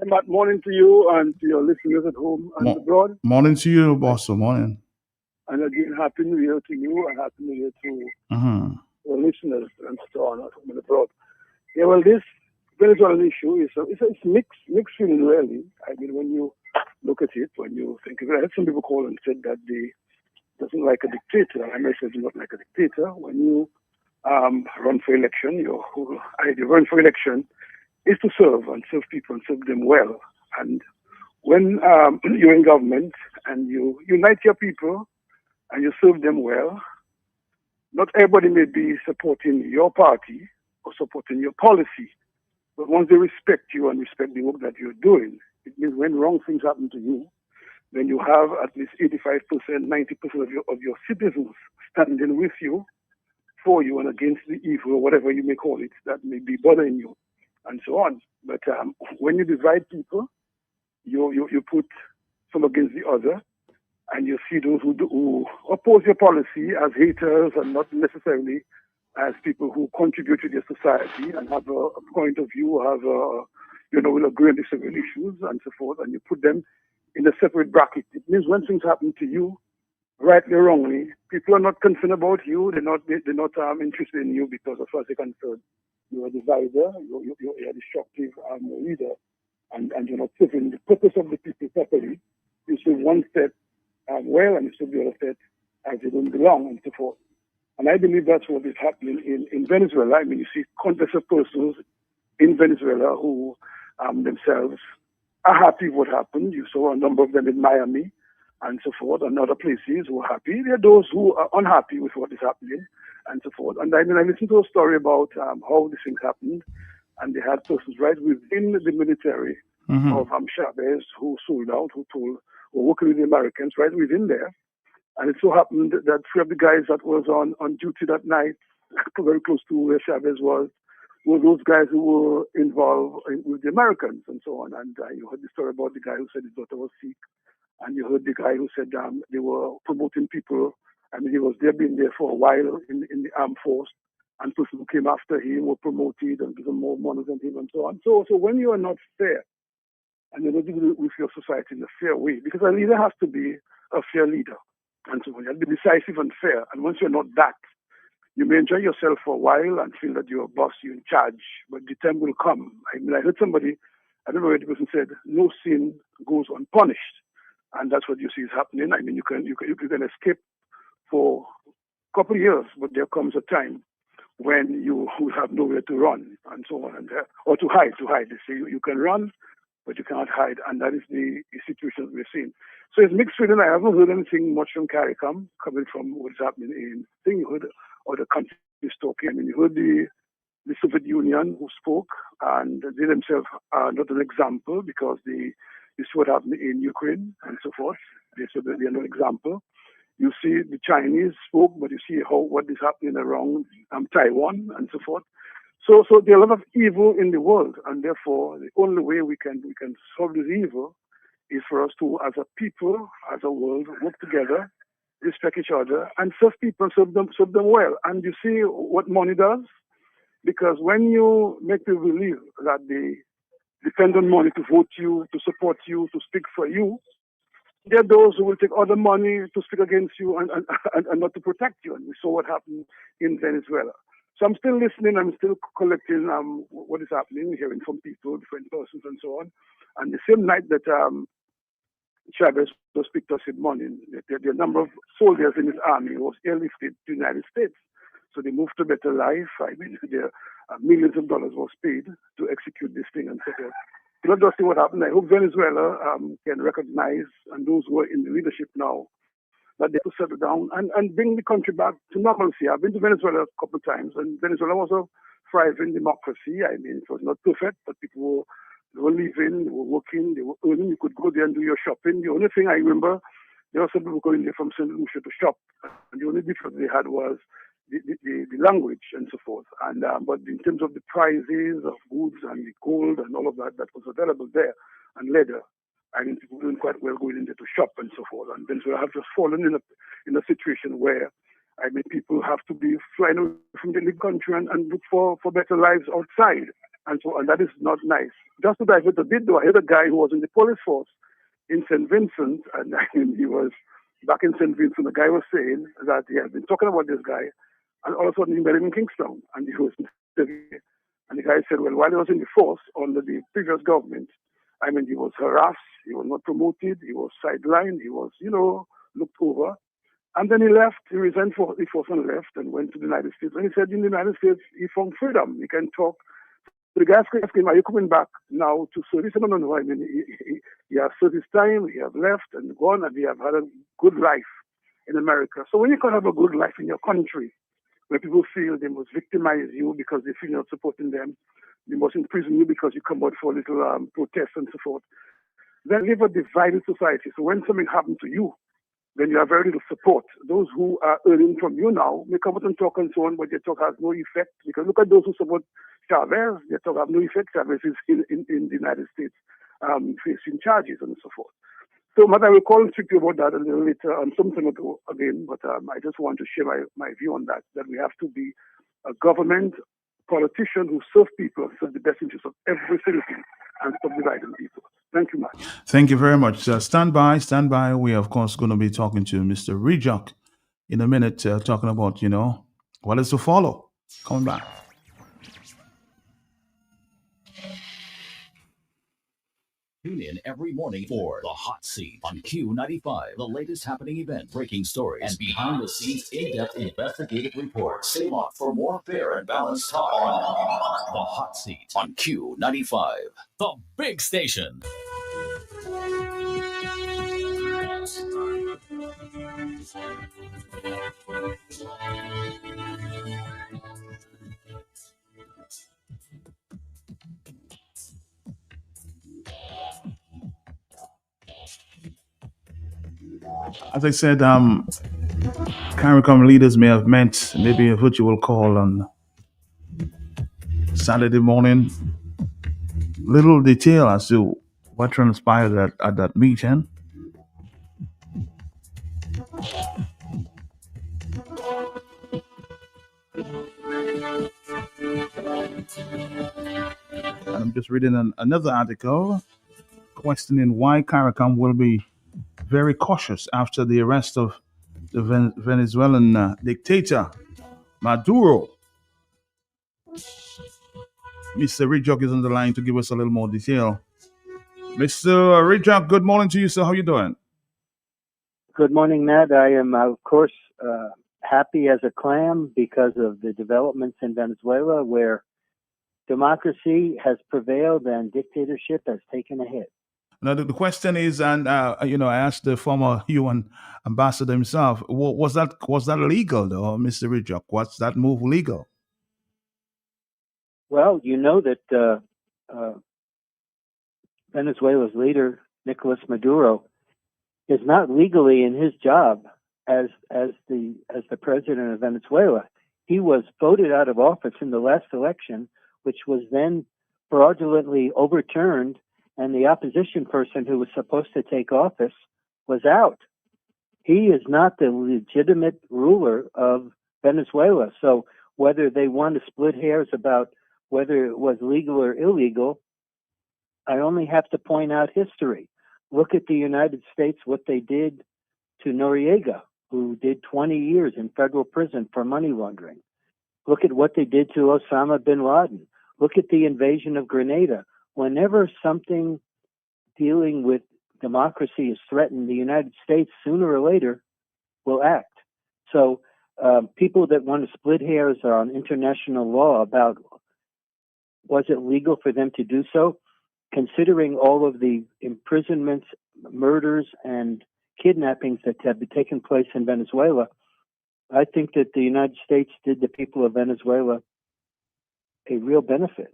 Matt. Morning to you and to your listeners at home and abroad. Morning to you, boss. Morning. And again, Happy New Year to you and Happy New Year to your listeners and so on at home and abroad. Yeah, well, this Venezuelan issue is it's mixed feeling, really. I mean, when you look at it, when you think of it, I had some people call and said that they doesn't like a dictator. I may say not like a dictator. When you run for election, your whole idea of run for election is to serve people and serve them well. And when you're in government and you unite your people and you serve them well, not everybody may be supporting your party or supporting your policy, but once they respect you and respect the work that you're doing, it means when wrong things happen to you, then you have at least 85%, 90% of your citizens standing with you, for you, and against the evil, or whatever you may call it, that may be bothering you, and so on. But when you divide people, you put some against the other, and you see those who oppose your policy as haters and not necessarily as people who contribute to their society and have a point of view, will agree on the several issues and so forth, and you put them in a separate bracket. It means when things happen to you, rightly or wrongly, people are not concerned about you. They're not interested in you because, as far as they're concerned, you're a divider. You're a destructive leader, and you're not serving the purpose of the people properly. You serve one step well, and you serve the other step as they don't belong, and so forth. And I believe that's what is happening in Venezuela. I mean, you see countless of persons in Venezuela who themselves are happy with what happened. You saw a number of them in Miami and so forth, and other places who are happy. There are those who are unhappy with what is happening and so forth. And I listened to a story about how this thing happened, and they had persons right within the military of Chavez who sold out, who were working with the Americans right within there. And it so happened that three of the guys that was on duty that night, very close to where Chavez was, were those guys who were involved with the Americans and so on. And you heard the story about the guy who said his daughter was sick. And you heard the guy who said they were promoting people. I mean, they've been there for a while in the armed force. And people who came after him were promoted and given more money than him and so on. So when you are not fair, and you're not dealing with your society in a fair way, because a leader has to be a fair leader. And so you have to be decisive and fair. And once you're not that, you may enjoy yourself for a while and feel that you're a boss, you're in charge, but the time will come. I mean, I heard somebody, I don't know where the person said, no sin goes unpunished. And that's what you see is happening. I mean, you can escape for a couple of years, but there comes a time when you will have nowhere to run and so on, or to hide. They say you can run, but you cannot hide, and that is the situation we're seeing. So it's mixed feeling. I haven't heard anything much from CARICOM coming from what's happening in. I think you heard other countries talking. I mean, you heard the Soviet Union who spoke, and they themselves are not an example because they You see what happened in Ukraine and so forth. So they're an example. You see the Chinese spoke, but you see what is happening around Taiwan and so forth. So there are a lot of evil in the world, and therefore the only way we can solve this evil is for us to, as a people, as a world, work together, respect each other, and serve people, serve them well. And you see what money does, because when you make people believe that they depend on money to vote you, to support you, to speak for you, there are those who will take other money to speak against you and not to protect you. And we saw what happened in Venezuela. So I'm still listening. I'm still collecting what is happening, hearing from people, different persons, and so on. And the same night that Chavez was picked us in morning, the number of soldiers in his army was airlifted to the United States. So they moved to better life. I mean, there millions of dollars was paid to execute this thing and so forth. Not just see what happened. I hope Venezuela can recognize, and those who are in the leadership now, that they have to settle down and bring the country back to normalcy. I've been to Venezuela a couple of times, and Venezuela was a thriving democracy. I mean, it was not perfect, but people were living, they were working, they were earning. You could go there and do your shopping. The only thing I remember, there were some people going there from St. Lucia to shop, and the only difference they had was the language and so forth. And but in terms of the prices of goods and the gold and all of that was available there, and leather, I mean, people doing quite well going in there to shop and so forth. And Venezuela have just fallen in a situation where, I mean, people have to be flying away from the country and look for better lives outside. And so, and that is not nice. Just to divert a bit, though, I had a guy who was in the police force in St. Vincent, and I mean, he was back in St. Vincent. The guy was saying that he had been talking about this guy, and all of a sudden he met him in Kingston, and he was, and the guy said, well, while he was in the force under the previous government, I mean, he was harassed, he was not promoted, he was sidelined, he was, looked over. And then he left, he resigned for the force and left and went to the United States. And he said in the United States, he found freedom. He can talk. So the guy asked him, are you coming back now to service? He said, no. I mean, he has served his time, he has left and gone, and he has had a good life in America. So when you can have a good life in your country, where people feel they must victimize you because they feel you're not supporting them, they must imprison you because you come out for a little protest and so forth, then live a divided society. So when something happens to you, then you have very little support. Those who are earning from you now may come out and talk and so on, but their talk has no effect. Because look at those who support Chavez, their talk have no effect. Chavez is in the United States facing charges and so forth. So, Matt, I will call and speak to you about that a little later on sometime ago again, but I just want to share my view on that we have to be a government politician who serve people, serve the best interest of every citizen, and stop dividing people. Thank you much. Thank you very much. Stand by. We are, of course, going to be talking to Mr. Rijak in a minute, talking about, what is to follow. Coming back. Tune in every morning for The Hot Seat on Q95, the latest happening event, breaking stories, and behind-the-scenes in-depth investigative reports. Stay locked for more fair and balanced talk on The Hot Seat on Q95, the big station. As I said, CARICOM leaders may have met maybe a virtual call on Saturday morning. Little detail as to what transpired at that meeting. And I'm just reading another article questioning why CARICOM will be very cautious after the arrest of the Venezuelan dictator Maduro. Mr. Rijak is on the line to give us a little more detail. Mr. Rijak, good morning to you, sir. How are you doing? Good morning, Ned. I am, of course, happy as a clam because of the developments in Venezuela where democracy has prevailed and dictatorship has taken a hit. Now, the question is, and I asked the former UN ambassador himself, was that legal, though, Mr. Rijak? Was that move legal? Well, you know that Venezuela's leader Nicolas Maduro, is not legally in his job as the president of Venezuela. He was voted out of office in the last election, which was then fraudulently overturned, and the opposition person who was supposed to take office was out. He is not the legitimate ruler of Venezuela. So whether they want to split hairs about whether it was legal or illegal, I only have to point out history. Look at the United States, what they did to Noriega, who did 20 years in federal prison for money laundering. Look at what they did to Osama bin Laden. Look at the invasion of Grenada. Whenever something dealing with democracy is threatened, the United States sooner or later will act. So people that want to split hairs on international law about was it legal for them to do so, considering all of the imprisonments, murders, and kidnappings that have taken place in Venezuela, I think that the United States did the people of Venezuela a real benefit.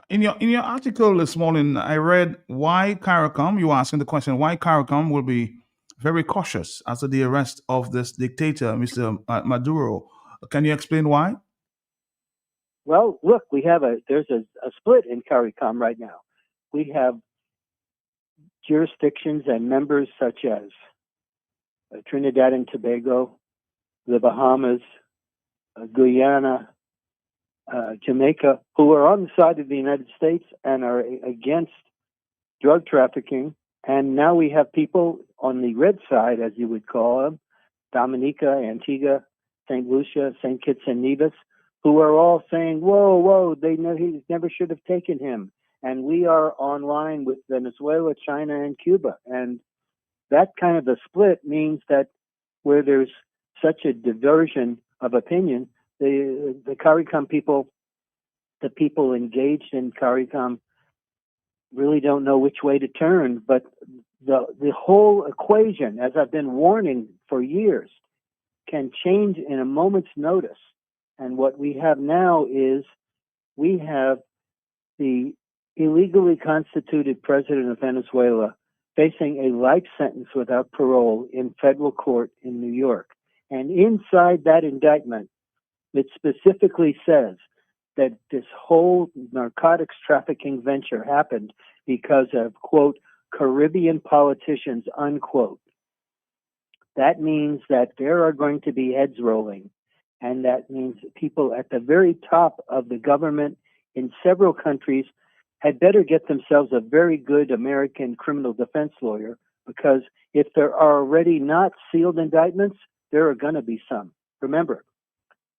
In your article this morning, I read why CARICOM, you were asking the question, why CARICOM will be very cautious after the arrest of this dictator, Mr. Maduro. Can you explain why? Well, look, there's a split in CARICOM right now. We have jurisdictions and members such as Trinidad and Tobago, the Bahamas, Guyana, Jamaica, who are on the side of the United States and are against drug trafficking. And now we have people on the red side, as you would call them, Dominica, Antigua, St. Lucia, St. Kitts and Nevis, who are all saying, whoa, he never should have taken him. And we are on line with Venezuela, China, and Cuba. And that kind of a split means that where there's such a diversion of opinion, the CARICOM people, the people engaged in CARICOM, really don't know which way to turn. But the whole equation, as I've been warning for years, can change in a moment's notice. And what we have now is we have the illegally constituted president of Venezuela facing a life sentence without parole in federal court in New York. And inside that indictment, it specifically says that this whole narcotics trafficking venture happened because of, quote, Caribbean politicians, unquote. That means that there are going to be heads rolling, and that means people at the very top of the government in several countries had better get themselves a very good American criminal defense lawyer, because if there are already not sealed indictments, there are going to be some. Remember,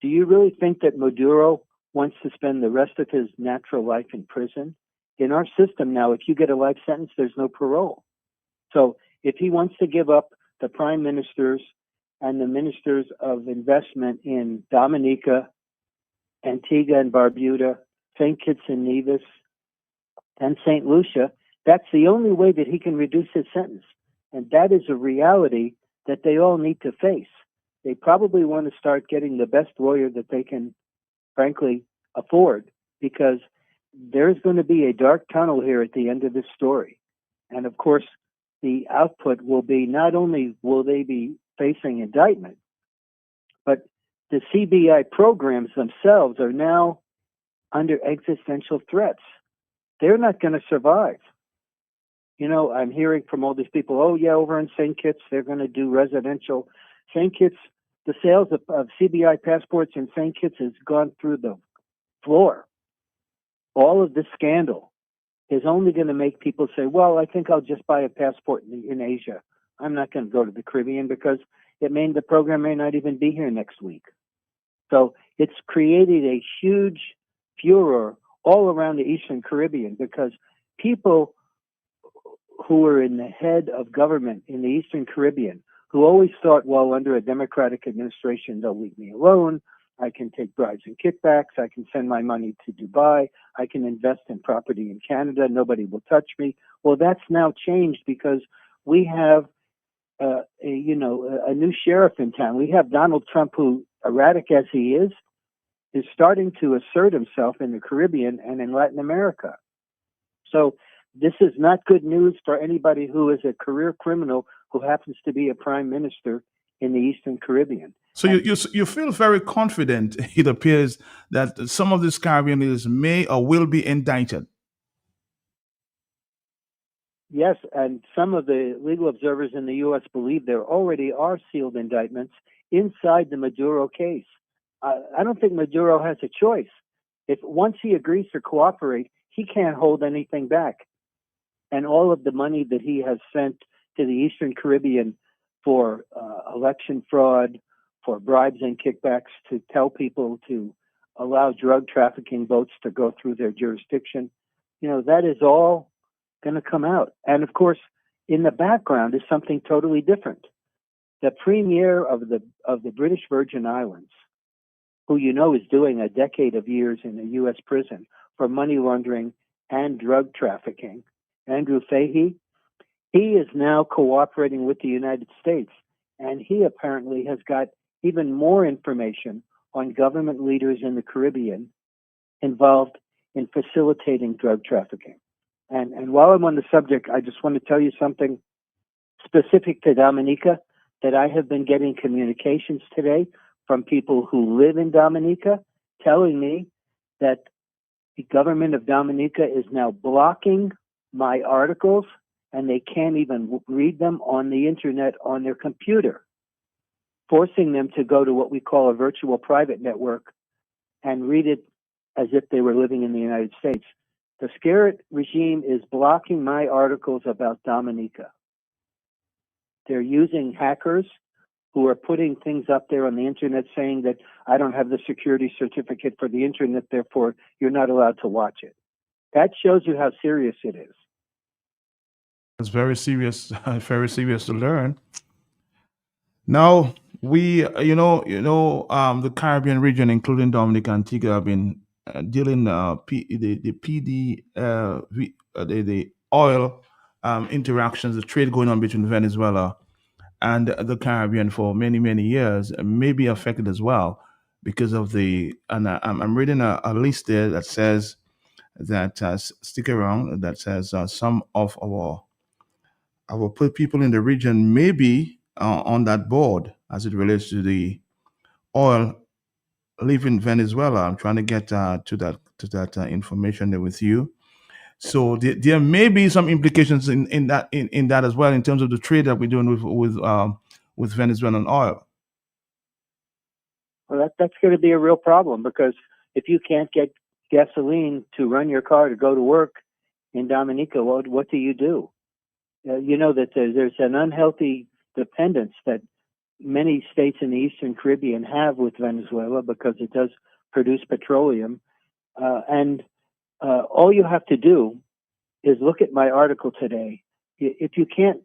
do you really think that Maduro wants to spend the rest of his natural life in prison? In our system now, if you get a life sentence, there's no parole. So if he wants to give up the prime ministers and the ministers of investment in Dominica, Antigua and Barbuda, St. Kitts and Nevis, and St. Lucia, that's the only way that he can reduce his sentence. And that is a reality that they all need to face. They probably want to start getting the best lawyer that they can, frankly, afford, because there's going to be a dark tunnel here at the end of this story. And of course, the output will be not only will they be facing indictment, but the CBI programs themselves are now under existential threats. They're not going to survive. You know, I'm hearing from all these people, oh yeah, over in St. Kitts, they're going to do residential. St. Kitts, the sales of CBI passports in St. Kitts has gone through the floor. All of this scandal is only going to make people say, well, I think I'll just buy a passport in Asia. I'm not going to go to the Caribbean because the program may not even be here next week. So it's created a huge furor all around the Eastern Caribbean, because people who are in the head of government in the Eastern Caribbean, who always thought, well, under a Democratic administration, they'll leave me alone. I can take bribes and kickbacks. I can send my money to Dubai. I can invest in property in Canada. Nobody will touch me. Well, that's now changed because we have a new sheriff in town. We have Donald Trump, who, erratic as he is starting to assert himself in the Caribbean and in Latin America. So this is not good news for anybody who is a career criminal who happens to be a prime minister in the Eastern Caribbean. So you feel very confident, it appears, that some of these Caribbean leaders may or will be indicted. Yes, and some of the legal observers in the U.S. believe there already are sealed indictments inside the Maduro case. I don't think Maduro has a choice. If once he agrees to cooperate, he can't hold anything back. And all of the money that he has sent to the Eastern Caribbean for election fraud, for bribes and kickbacks to tell people to allow drug trafficking boats to go through their jurisdiction, that is all going to come out. And of course, in the background is something totally different. The premier of the British Virgin Islands, who is doing a decade of years in a U.S. prison for money laundering and drug trafficking, Andrew Fahey, he is now cooperating with the United States, and he apparently has got even more information on government leaders in the Caribbean involved in facilitating drug trafficking. And while I'm on the subject, I just want to tell you something specific to Dominica, that I have been getting communications today from people who live in Dominica telling me that the government of Dominica is now blocking my articles, and they can't even read them on the internet on their computer, forcing them to go to what we call a virtual private network and read it as if they were living in the United States. The Skerritt regime is blocking my articles about Dominica. They're using hackers who are putting things up there on the internet saying that I don't have the security certificate for the internet, therefore you're not allowed to watch it. That shows you how serious it is. It's very serious to learn. Now, the Caribbean region, including Dominica and Antigua, have been dealing the oil interactions, the trade going on between Venezuela and the Caribbean for many, many years, may be affected as well because of I'm reading a list there that says that, stick around, that says some of our people in the region may be on that board as it relates to the oil leaving Venezuela. I'm trying to get to that information there with you. So there may be some implications in that as well in terms of the trade that we're doing with Venezuelan oil. Well, that's going to be a real problem, because if you can't get gasoline to run your car to go to work in Dominica, what do? You know that there's an unhealthy dependence that many states in the Eastern Caribbean have with Venezuela because it does produce petroleum. And all you have to do is look at my article today. If you can't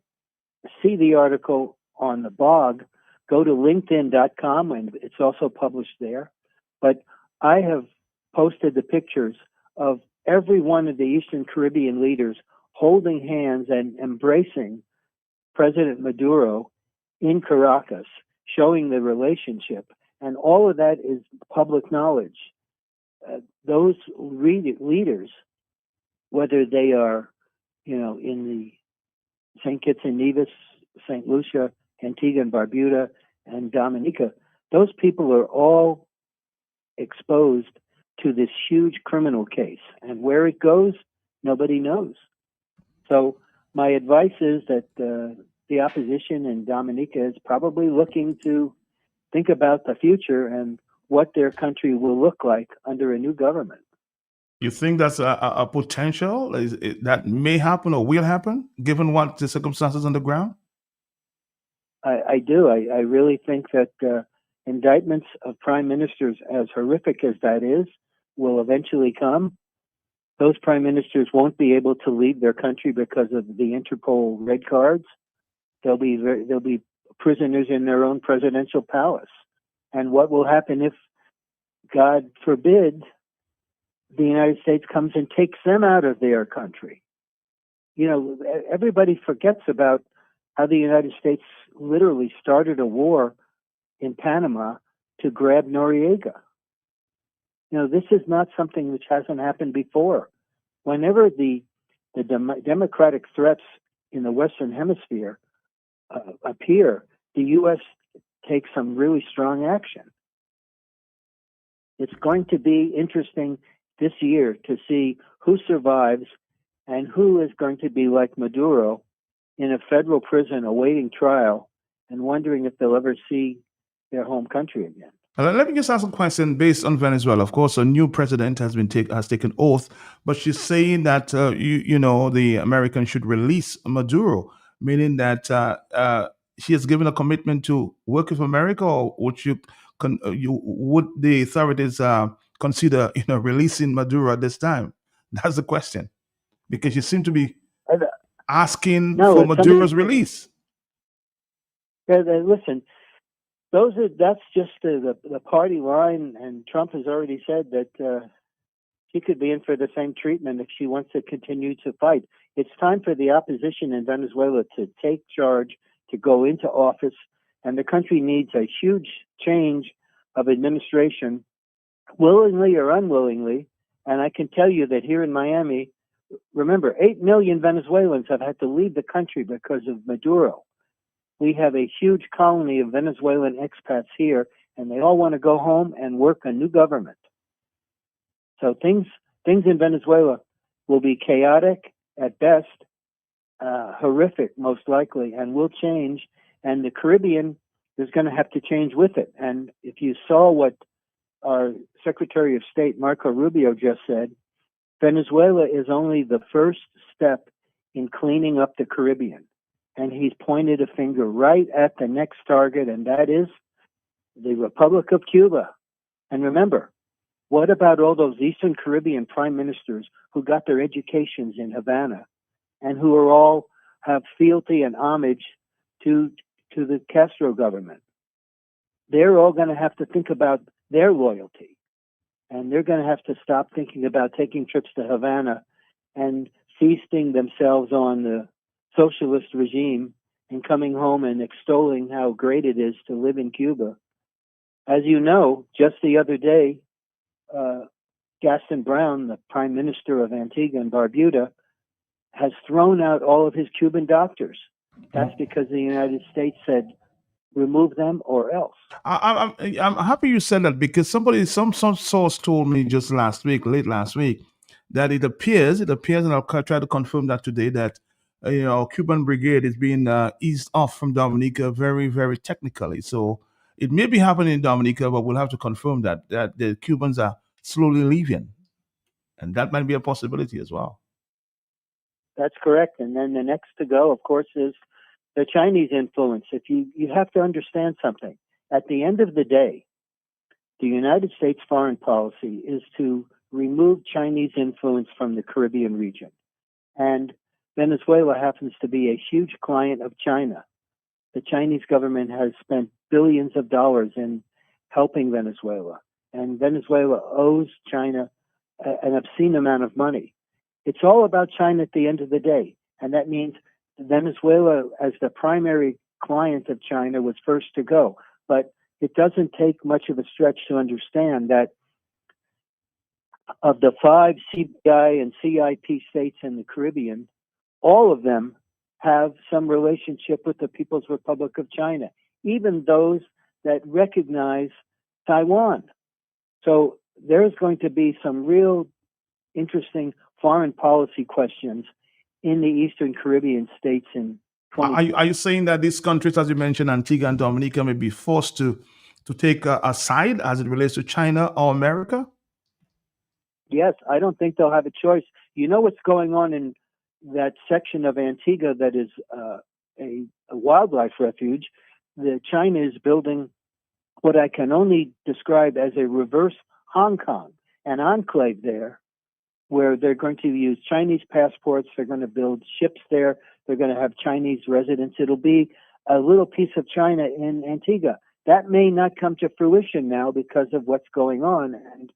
see the article on the blog, go to linkedin.com, and it's also published there. But I have posted the pictures of every one of the Eastern Caribbean leaders holding hands and embracing President Maduro in Caracas, showing the relationship. And all of that is public knowledge. Those leaders, whether they are, in the St. Kitts and Nevis, St. Lucia, Antigua and Barbuda, and Dominica, those people are all exposed to this huge criminal case. And where it goes, nobody knows. So my advice is that the opposition in Dominica is probably looking to think about the future and what their country will look like under a new government. You think that's a potential that may happen or will happen, given what the circumstances on the ground? I do. I really think that indictments of prime ministers, as horrific as that is, will eventually come. Those prime ministers won't be able to leave their country because of the Interpol red cards. They'll be prisoners in their own presidential palace. And what will happen if, God forbid, the United States comes and takes them out of their country? Everybody forgets about how the United States literally started a war in Panama to grab Noriega. This is not something which hasn't happened before. Whenever the the democratic threats in the Western Hemisphere appear, the U.S. takes some really strong action. It's going to be interesting this year to see who survives and who is going to be like Maduro in a federal prison awaiting trial and wondering if they'll ever see their home country again. Let me just ask a question based on Venezuela. Of course, a new president has taken oath, but she's saying that the Americans should release Maduro, meaning that she has given a commitment to work with America, or would the authorities consider releasing Maduro at this time? That's the question, because you seem to be asking for Maduro's release. Listen. That's just the party line, and Trump has already said that she could be in for the same treatment if she wants to continue to fight. It's time for the opposition in Venezuela to take charge, to go into office, and the country needs a huge change of administration, willingly or unwillingly. And I can tell you that here in Miami, remember, 8 million Venezuelans have had to leave the country because of Maduro. We have a huge colony of Venezuelan expats here, and they all want to go home and work a new government. So things in Venezuela will be chaotic at best, horrific most likely, and will change. And the Caribbean is going to have to change with it. And if you saw what our Secretary of State, Marco Rubio, just said, Venezuela is only the first step in cleaning up the Caribbean. And he's pointed a finger right at the next target, and that is the Republic of Cuba. And remember, what about all those Eastern Caribbean prime ministers who got their educations in Havana and who are all have fealty and homage to the Castro government? They're all going to have to think about their loyalty, and they're going to have to stop thinking about taking trips to Havana and feasting themselves on the socialist regime and coming home and extolling how great it is to live in Cuba. As you know, just the other day, Gaston Brown, the Prime Minister of Antigua and Barbuda, has thrown out all of his Cuban doctors. That's because the United States said, remove them or else. I'm happy you said that, because some source told me just late last week, that it appears, and I'll try to confirm that today, that Cuban brigade is being eased off from Dominica very, very technically. So it may be happening in Dominica, but we'll have to confirm that the Cubans are slowly leaving. And that might be a possibility as well. That's correct. And then the next to go, of course, is the Chinese influence. If you have to understand something. At the end of the day, the United States foreign policy is to remove Chinese influence from the Caribbean region. And Venezuela happens to be a huge client of China. The Chinese government has spent billions of dollars in helping Venezuela, and Venezuela owes China an obscene amount of money. It's all about China at the end of the day, and that means Venezuela, as the primary client of China, was first to go. But it doesn't take much of a stretch to understand that of the 5 CBI and CIP states in the Caribbean, all of them have some relationship with the People's Republic of China, even those that recognize Taiwan. So there's going to be some real interesting foreign policy questions in the Eastern Caribbean states in 2020. Are you saying that these countries, as you mentioned, Antigua and Dominica, may be forced to take a side as it relates to China or America? Yes, I don't think they'll have a choice. You know what's going on in that section of Antigua that is a wildlife refuge? China is building what I can only describe as a reverse Hong Kong, an enclave there where they're going to use Chinese passports. They're going to build ships there. They're going to have Chinese residents. It'll be a little piece of China in Antigua. That may not come to fruition now because of what's going on. And,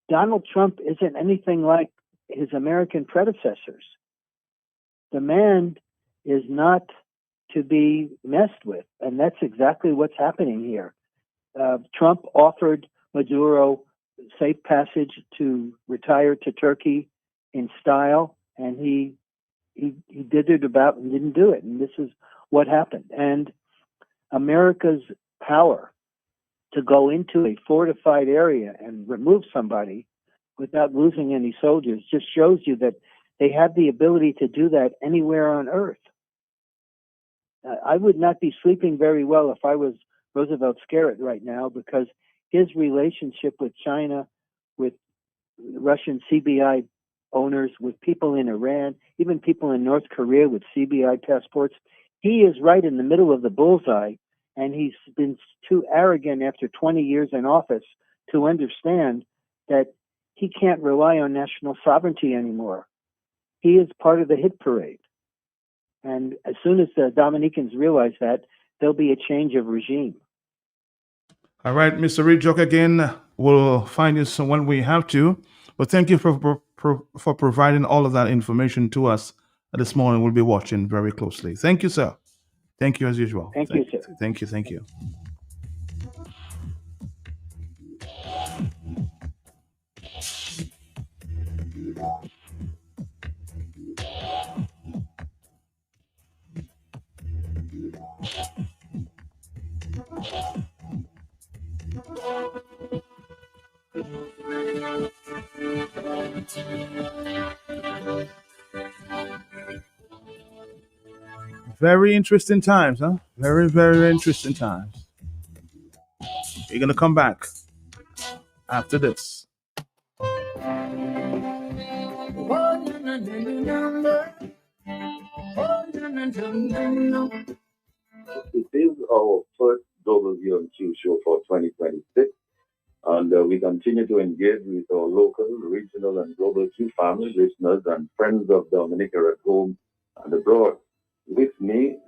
Donald Trump isn't anything like his American predecessors. The man is not to be messed with, and that's exactly what's happening here. Trump offered Maduro safe passage to retire to Turkey in style, and he did it about and didn't do it. And this is what happened. And America's power to go into a fortified area and remove somebody without losing any soldiers just shows you that they have the ability to do that anywhere on earth. I would not be sleeping very well if I was Roosevelt Scarrett right now, because his relationship with China, with Russian CBI owners, with people in Iran, even people in North Korea with CBI passports, he is right in the middle of the bullseye, and he's been too arrogant after 20 years in office to understand that he can't rely on national sovereignty anymore. He is part of the hit parade. And as soon as the Dominicans realize that, there'll be a change of regime. All right, Mr. Ridjoke, again, we'll find you when we have to. But thank you for providing all of that information to us this morning. We'll be watching very closely. Thank you, sir. Thank you as usual. Thank you, sir. Thank you. Thank you. Very interesting times, huh? Very, very interesting times. You're going to come back after this. This is our first Global UMQ show for 2026, and we continue to engage with our local, regional, and global Q family listeners and friends of Dominica at home and abroad. With me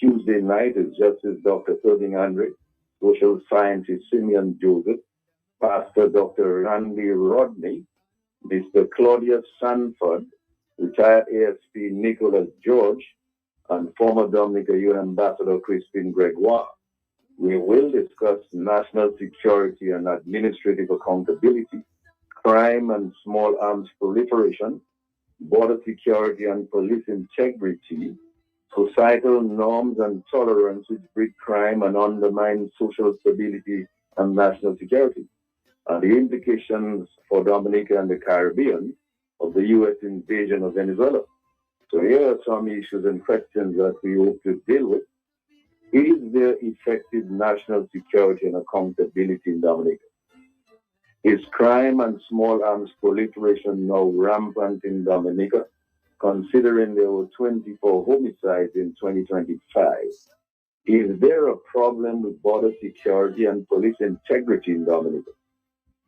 Tuesday night is Justice Dr. Irving Andre, Social Scientist Simeon Joseph, Pastor Dr. Randy Rodney, Mr. Claudius Sanford, retired ASP Nicholas George, and former Dominica UN Ambassador Christine Gregoire. We will discuss national security and administrative accountability, crime and small arms proliferation, border security and police integrity, societal norms and tolerance which breed crime and undermine social stability and national security, and the implications for Dominica and the Caribbean of the U.S. invasion of Venezuela. So here are some issues and questions that we hope to deal with. Is there effective national security and accountability in Dominica? Is crime and small arms proliferation now rampant in Dominica, considering there were 24 homicides in 2025? Is there a problem with border security and police integrity in Dominica?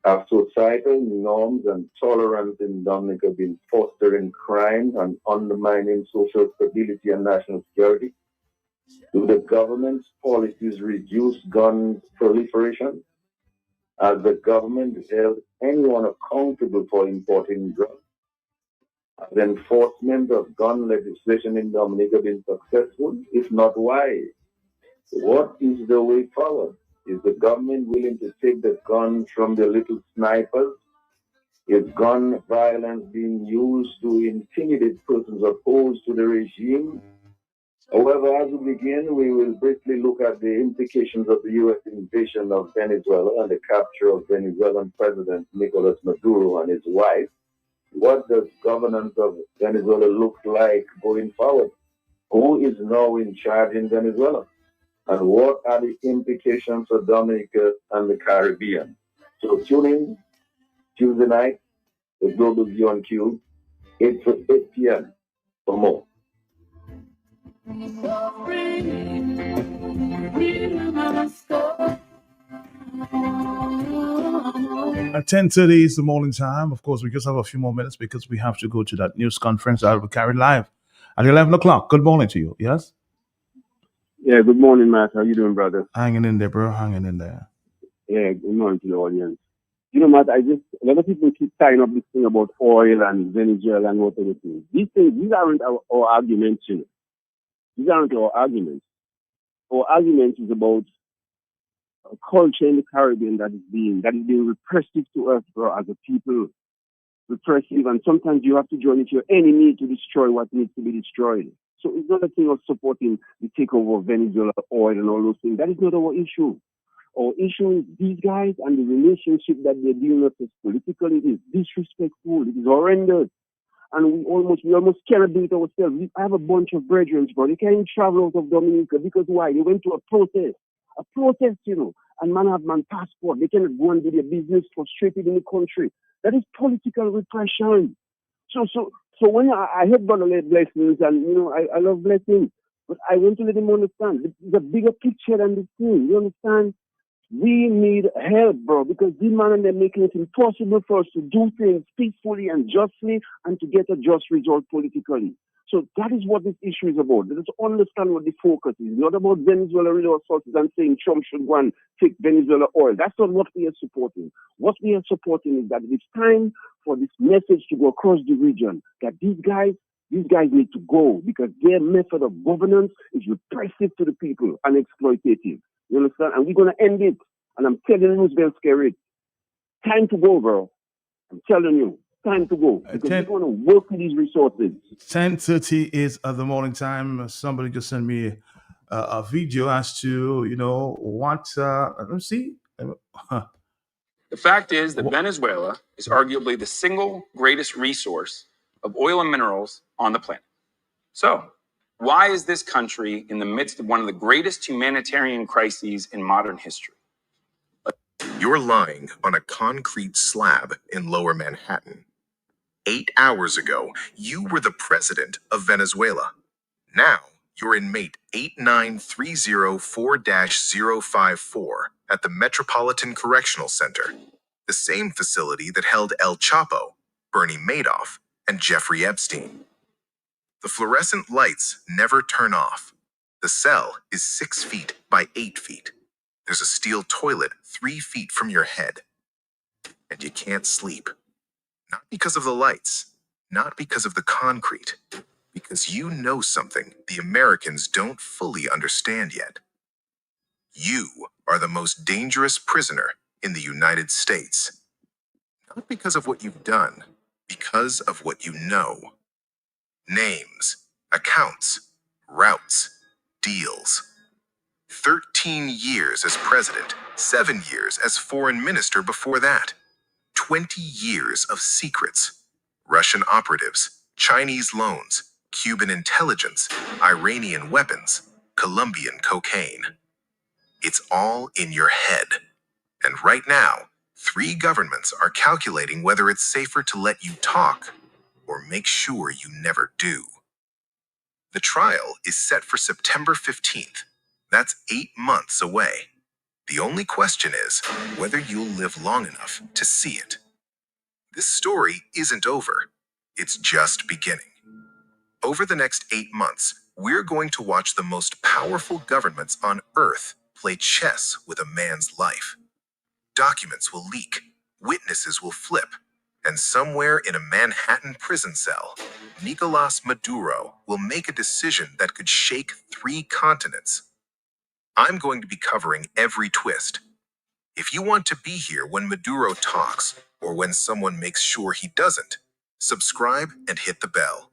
Have societal norms and tolerance in Dominica been fostering crime and undermining social stability and national security? Do the government's policies reduce gun proliferation? Has the government held anyone accountable for importing drugs? Has the enforcement of gun legislation in Dominica been successful? If not, why? What is the way forward? Is the government willing to take the guns from the little snipers? Is gun violence being used to intimidate persons opposed to the regime? However, as we begin, we will briefly look at the implications of the U.S. invasion of Venezuela and the capture of Venezuelan President Nicolas Maduro and his wife. What does governance of Venezuela look like going forward? Who is now in charge in Venezuela? And what are the implications for Dominica and the Caribbean? So tune in Tuesday night, the Global View on Q, 8 p.m. for more. At 10:30 is the morning time. Of course, we just have a few more minutes because we have to go to that news conference that will be carried live at 11 o'clock. Good morning to you. Yes? Yeah, good morning, Matt. How you doing, brother? Hanging in there, bro. Hanging in there. Yeah, good morning to the audience. You know, Matt, a lot of people keep tying up this thing about oil and Venezuela and whatever things. These aren't our arguments, you know. These aren't our arguments. Our argument is about a culture in the Caribbean that is being repressive to us, bro, as a people. repressive, and sometimes you have to join with your enemy to destroy what needs to be destroyed. So it's not a thing of supporting the takeover of Venezuela oil and all those things. That is not our issue. Our issue is these guys and the relationship that they're dealing with is politically. It is disrespectful. It is horrendous. And we almost cannot do it ourselves. I have a bunch of brethren, bro. They can't even travel out of Dominica because why? They went to a protest, and man have man passport. They cannot go and do their business frustrated in the country. That is political repression. So when I heard Brother Blessings, and I love Blessings, but I want to let him understand the bigger picture than this thing. You understand? We need help, bro, because these men and they're making it impossible for us to do things peacefully and justly and to get a just result politically. So that is what this issue is about. Let us understand what the focus is. It's not about Venezuela resources and saying Trump should go and take Venezuela oil. That's not what we are supporting. What we are supporting is that it's time for this message to go across the region that these guys need to go because their method of governance is repressive to the people and exploitative. You understand? And we're going to end it. And I'm telling you, it's very scary. Time to go, bro. I'm telling you, time to go. Because we're going to work with these resources. 10:30 is the morning time. Somebody just sent me a video as to, what, let me see. The fact is that Venezuela is arguably the single greatest resource of oil and minerals on the planet. So, why is this country in the midst of one of the greatest humanitarian crises in modern history? You're lying on a concrete slab in Lower Manhattan. 8 hours ago, you were the president of Venezuela. Now, you're inmate 89304-054 at the Metropolitan Correctional Center, the same facility that held El Chapo, Bernie Madoff, and Jeffrey Epstein. The fluorescent lights never turn off. The cell is 6 feet by 8 feet. There's a steel toilet 3 feet from your head. And you can't sleep. Not because of the lights, not because of the concrete, because you know something the Americans don't fully understand yet. You are the most dangerous prisoner in the United States. Not because of what you've done, because of what you know. Names, accounts, routes, deals. 13 years as president, 7 years as foreign minister before that. 20 years of secrets. Russian operatives, Chinese loans, Cuban intelligence, Iranian weapons, Colombian cocaine. It's all in your head. And right now, 3 governments are calculating whether it's safer to let you talk or make sure you never do. The trial is set for September 15th. That's 8 months away. The only question is whether you'll live long enough to see it. This story isn't over. It's just beginning. Over the next 8 months, we're going to watch the most powerful governments on Earth play chess with a man's life. Documents will leak, witnesses will flip, and somewhere in a Manhattan prison cell, Nicolas Maduro will make a decision that could shake 3 continents. I'm going to be covering every twist. If you want to be here when Maduro talks, or when someone makes sure he doesn't, subscribe and hit the bell.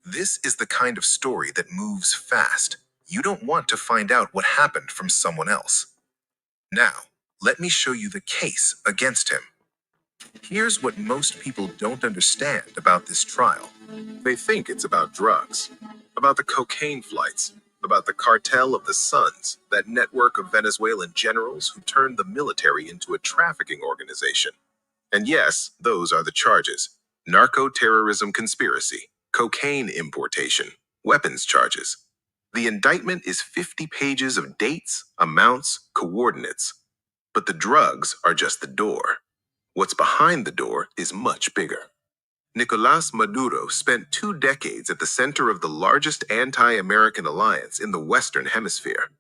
This is the kind of story that moves fast. You don't want to find out what happened from someone else. Now, let me show you the case against him. Here's what most people don't understand about this trial. They think it's about drugs, about the cocaine flights, about the cartel of the Suns, that network of Venezuelan generals who turned the military into a trafficking organization. And yes, those are the charges. Narco-terrorism conspiracy, cocaine importation, weapons charges. The indictment is 50 pages of dates, amounts, coordinates. But the drugs are just the door. What's behind the door is much bigger. Nicolas Maduro spent 2 decades at the center of the largest anti-American alliance in the Western Hemisphere.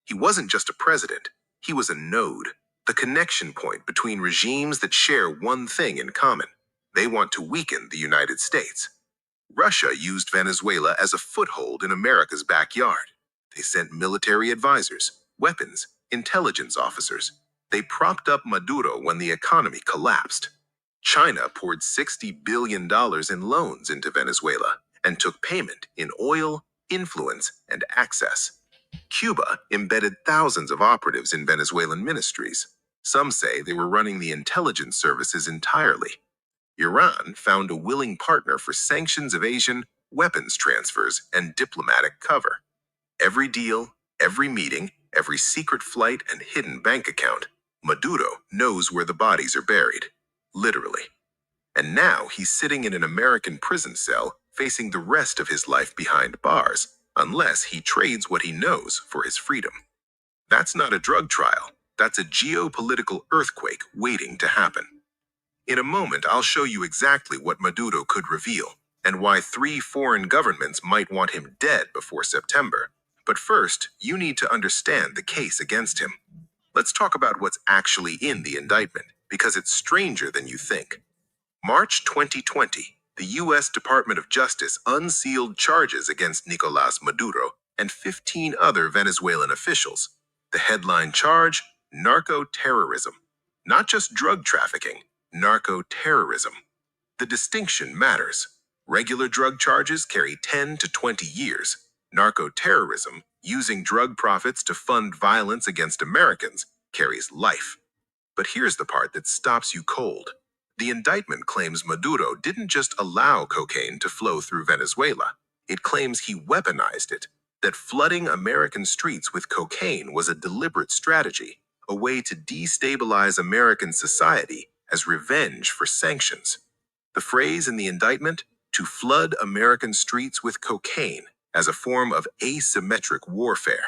He wasn't just a president, he was a node, the connection point between regimes that share one thing in common. They want to weaken the United States. Russia used Venezuela as a foothold in America's backyard. They sent military advisors, weapons, intelligence officers. They propped up Maduro when the economy collapsed. China poured $60 billion in loans into Venezuela and took payment in oil, influence, and access. Cuba embedded thousands of operatives in Venezuelan ministries. Some say they were running the intelligence services entirely. Iran found a willing partner for sanctions evasion, weapons transfers, and diplomatic cover. Every deal, every meeting, every secret flight and hidden bank account, Maduro knows where the bodies are buried. Literally. And now he's sitting in an American prison cell facing the rest of his life behind bars, unless he trades what he knows for his freedom. That's not a drug trial. That's a geopolitical earthquake waiting to happen. In a moment, I'll show you exactly what Maduro could reveal and why 3 foreign governments might want him dead before September. But first, you need to understand the case against him. Let's talk about what's actually in the indictment, because it's stranger than you think. March 2020, the U.S. Department of Justice unsealed charges against Nicolás Maduro and 15 other Venezuelan officials. The headline charge, narco-terrorism. Not just drug trafficking, narco-terrorism. The distinction matters. Regular drug charges carry 10 to 20 years. Narco-terrorism, using drug profits to fund violence against Americans, carries life. But here's the part that stops you cold. The indictment claims Maduro didn't just allow cocaine to flow through Venezuela. It claims he weaponized it, that flooding American streets with cocaine was a deliberate strategy, a way to destabilize American society as revenge for sanctions. The phrase in the indictment, to flood American streets with cocaine, as a form of asymmetric warfare.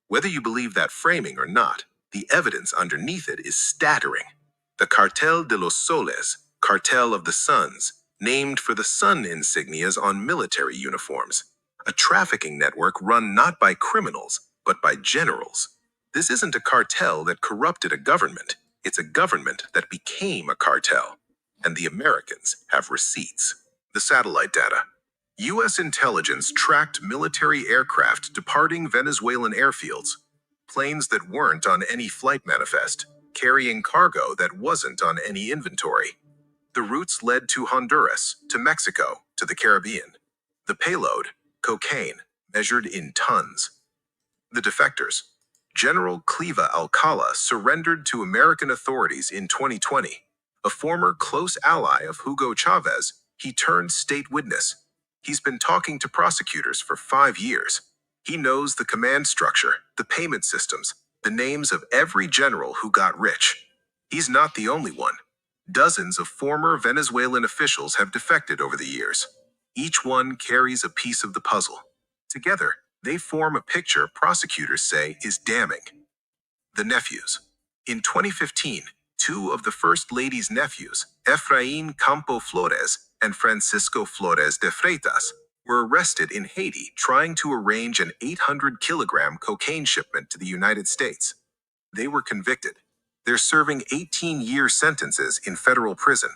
Whether you believe that framing or not, the evidence underneath it is staggering. The Cartel de los Soles, Cartel of the Suns, named for the sun insignias on military uniforms. A trafficking network run not by criminals, but by generals. This isn't a cartel that corrupted a government. It's a government that became a cartel. And the Americans have receipts. The satellite data. U.S. intelligence tracked military aircraft departing Venezuelan airfields. Planes that weren't on any flight manifest, carrying cargo that wasn't on any inventory. The routes led to Honduras, to Mexico, to the Caribbean. The payload, cocaine, measured in tons. The defectors. General Cleva Alcala surrendered to American authorities in 2020. A former close ally of Hugo Chavez, he turned state witness. He's been talking to prosecutors for 5 years. He knows the command structure, the payment systems, the names of every general who got rich. He's not the only one. Dozens of former Venezuelan officials have defected over the years. Each one carries a piece of the puzzle. Together, they form a picture prosecutors say is damning. The nephews. In 2015, 2 of the First Lady's nephews, Efraín Campo Flores and Francisco Flores de Freitas, were arrested in Haiti trying to arrange an 800-kilogram cocaine shipment to the United States. They were convicted. They're serving 18-year sentences in federal prison.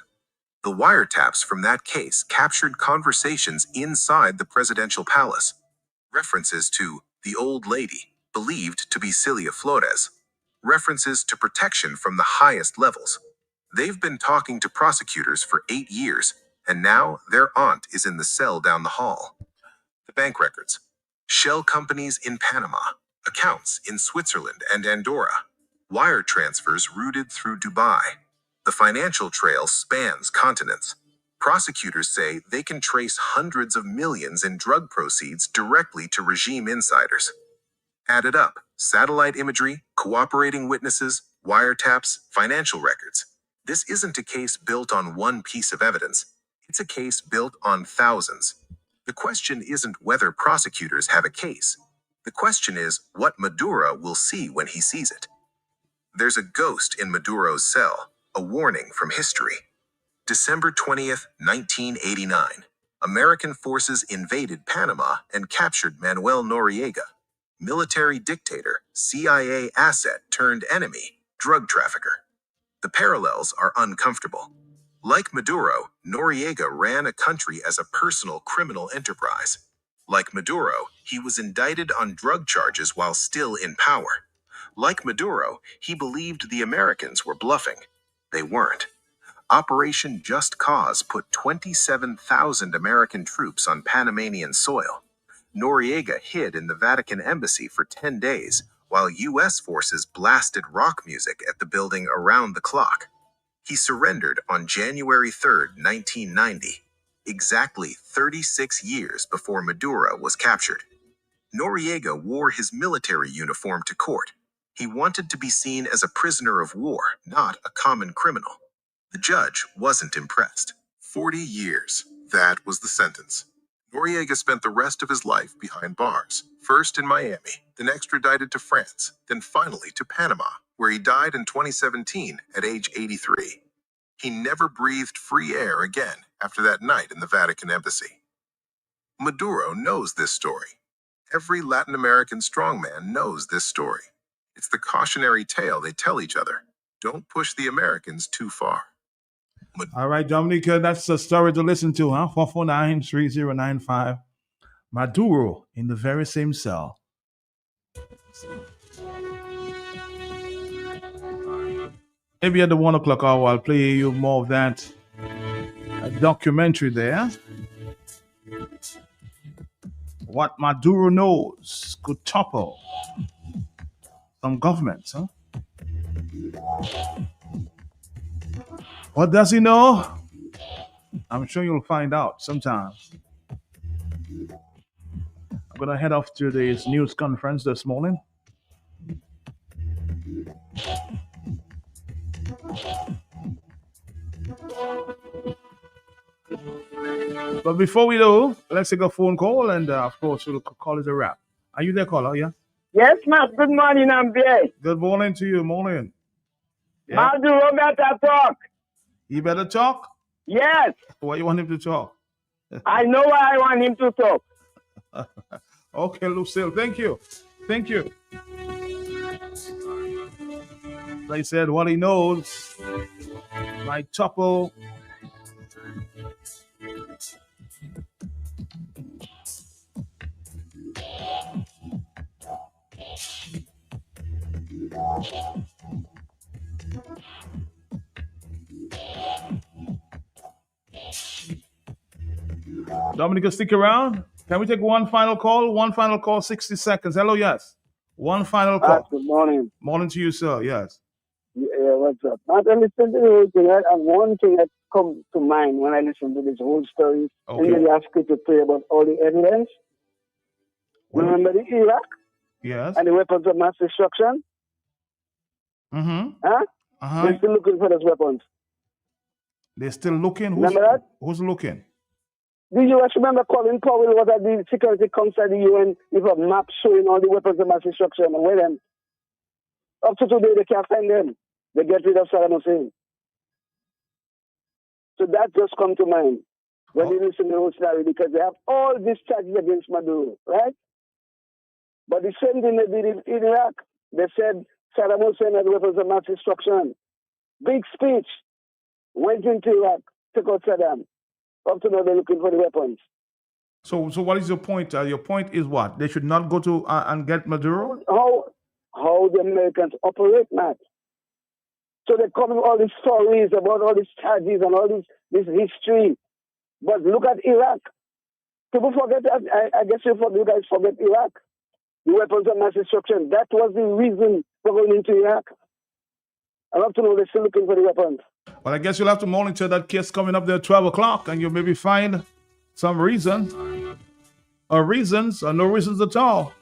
The wiretaps from that case captured conversations inside the presidential palace. References to the old lady, believed to be Celia Flores. References to protection from the highest levels. They've been talking to prosecutors for 8 years, and now their aunt is in the cell down the hall. The bank records. Shell companies in Panama. Accounts in Switzerland and Andorra. Wire transfers routed through Dubai. The financial trail spans continents. Prosecutors say they can trace hundreds of millions in drug proceeds directly to regime insiders. Added up, satellite imagery, cooperating witnesses, wiretaps, financial records. This isn't a case built on one piece of evidence. It's a case built on thousands. The question isn't whether prosecutors have a case. The question is what Maduro will see when he sees it. There's a ghost in Maduro's cell, a warning from history. December 20th, 1989. American forces invaded Panama and captured Manuel Noriega. Military dictator, CIA asset turned enemy, drug trafficker. The parallels are uncomfortable. Like Maduro, Noriega ran a country as a personal criminal enterprise. Like Maduro, he was indicted on drug charges while still in power. Like Maduro, he believed the Americans were bluffing. They weren't. Operation Just Cause put 27,000 American troops on Panamanian soil. Noriega hid in the Vatican embassy for 10 days, while U.S. forces blasted rock music at the building around the clock. He surrendered on January 3, 1990, exactly 36 years before Maduro was captured. Noriega wore his military uniform to court. He wanted to be seen as a prisoner of war, not a common criminal. The judge wasn't impressed. 40 years. That was the sentence. Noriega spent the rest of his life behind bars, first in Miami, then extradited to France, then finally to Panama, where he died in 2017 at age 83. He never breathed free air again after that night in the Vatican embassy. Maduro knows this story. Every Latin American strongman knows this story. It's the cautionary tale they tell each other. Don't push the Americans too far. All right, Dominica, that's a story to listen to, huh? 449-3095. Maduro in the very same cell. Maybe at the 1 o'clock hour, I'll play you more of that documentary there. What Maduro knows could topple some governments, huh? What does he know? I'm sure you'll find out sometime. I'm going to head off to this news conference this morning. But before we do, let's take a phone call, and of course, we'll call it a wrap. Are you there, caller? Yeah? Yes, Matt. Good morning, I'm there. Good morning to you. Morning. Yeah. Maduro better talk. He better talk? Yes. Why you want him to talk? I know why I want him to talk. Okay, Lucille. Thank you. Thank you. They said what he knows might topple Dominica, stick around. Can we take one final call? 60 seconds. Hello, yes. One final call. Good morning. Morning to you, sir. Yes. Yeah, what's up? Not I listen to the whole thing, and one thing that comes to mind when I listen to this whole story, and you ask you to pray about all the evidence. Remember the Iraq? Yes. And the weapons of mass destruction? Mm-hmm. Huh? They're still looking for those weapons. They're still looking? Remember that? Who's looking? The U.S. remember Colin Powell was at the Security Council of the UN with a map showing all the weapons of mass destruction and where them. Up to today, they can't find them. They get rid of Saddam Hussein. So that just come to mind when you listen to the whole story, because they have all these charges against Maduro, right? But the same thing they did in Iraq. They said Saddam Hussein had weapons of mass destruction. Big speech. Went into Iraq, took out Saddam. Up to now, they're looking for the weapons. So what is your point? Your point is what? They should not go to and get Maduro? How the Americans operate, Matt. So they come with all these stories about all these charges and all this history. But look at Iraq. People forget that. I guess you guys forget Iraq. The weapons of mass destruction. That was the reason for going into Iraq. And up to now, they're still looking for the weapons. Well, I guess you'll have to monitor that case coming up there at 12 o'clock, and you'll maybe find some reason, or reasons, or no reasons at all.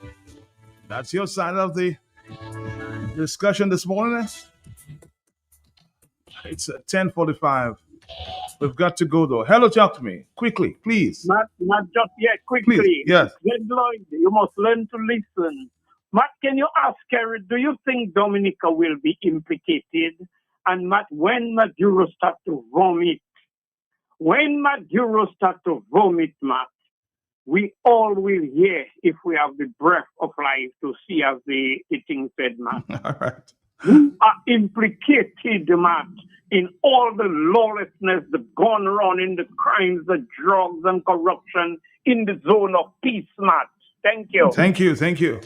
That's your side of the discussion this morning. It's 10:45. We've got to go, though. Hello, talk to me. Quickly, please. Not just yet, quickly. Please, yes. Red Lloyd, you must learn to listen. Matt, can you ask Kerry, do you think Dominica will be implicated? And Matt, when Maduro start to vomit, Matt, we all will hear, if we have the breath of life to see, as the thing said, Matt. All right. We are implicated, Matt, in all the lawlessness, the gone running, the crimes, the drugs and corruption in the zone of peace, Matt. Thank you. Thank you. Thank you.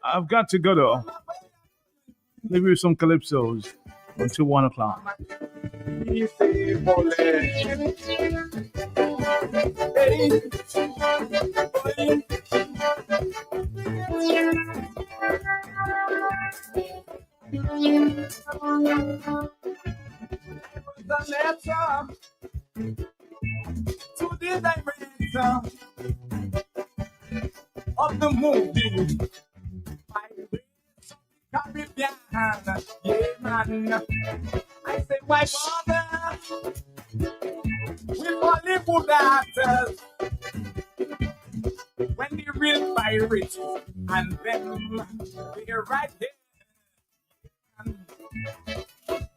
I've got to go though. Maybe with some calypsos until 1 o'clock. The letter to the director of the movie Caribbean. Yeah, man. I say, why bother with Hollywood actors when the real pirates and them they're right there.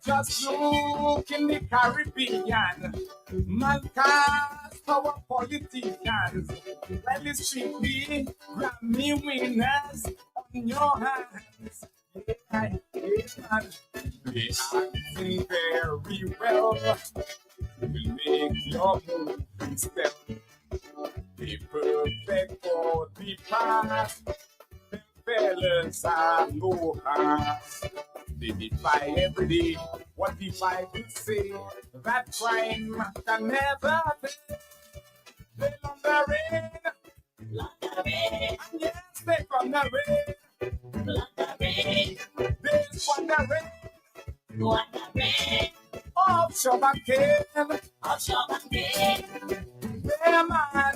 Just look in the Caribbean, man cast our politicians. Well, it's strictly Grammy winners on your hands. Yeah, man. They acting very well. Will make your move step. They perfect for the past. Them fellas are no ass. They defy every day what the Bible say. That crime can never be. They love the rain. Love the rain. And yes, they from the rain. Love the rain. They from the rain. Want the rain. Offshore banking. Offshore banking. Where man.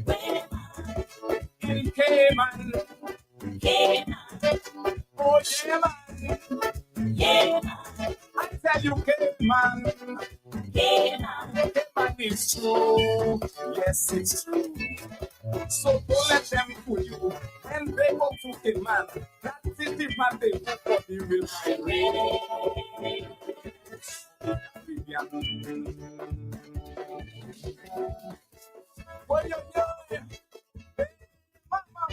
Where man. In Cayman. Cayman. Oh yeah man. Yeah man. I tell you Cayman. Yeah man. Cayman is true. Yes it's true. So don't let them fool you. When they go to Cayman, that is the man they go for the real pirates. Oh yo yo. Hey, mama.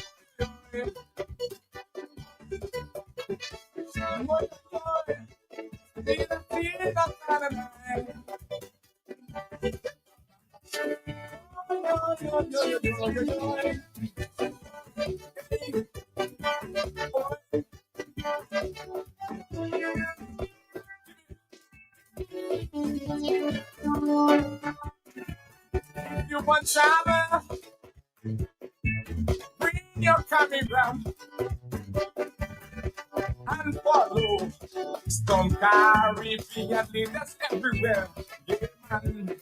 You want Java? Bring your camera and follow some Caribbean leaders everywhere. Yeah, man.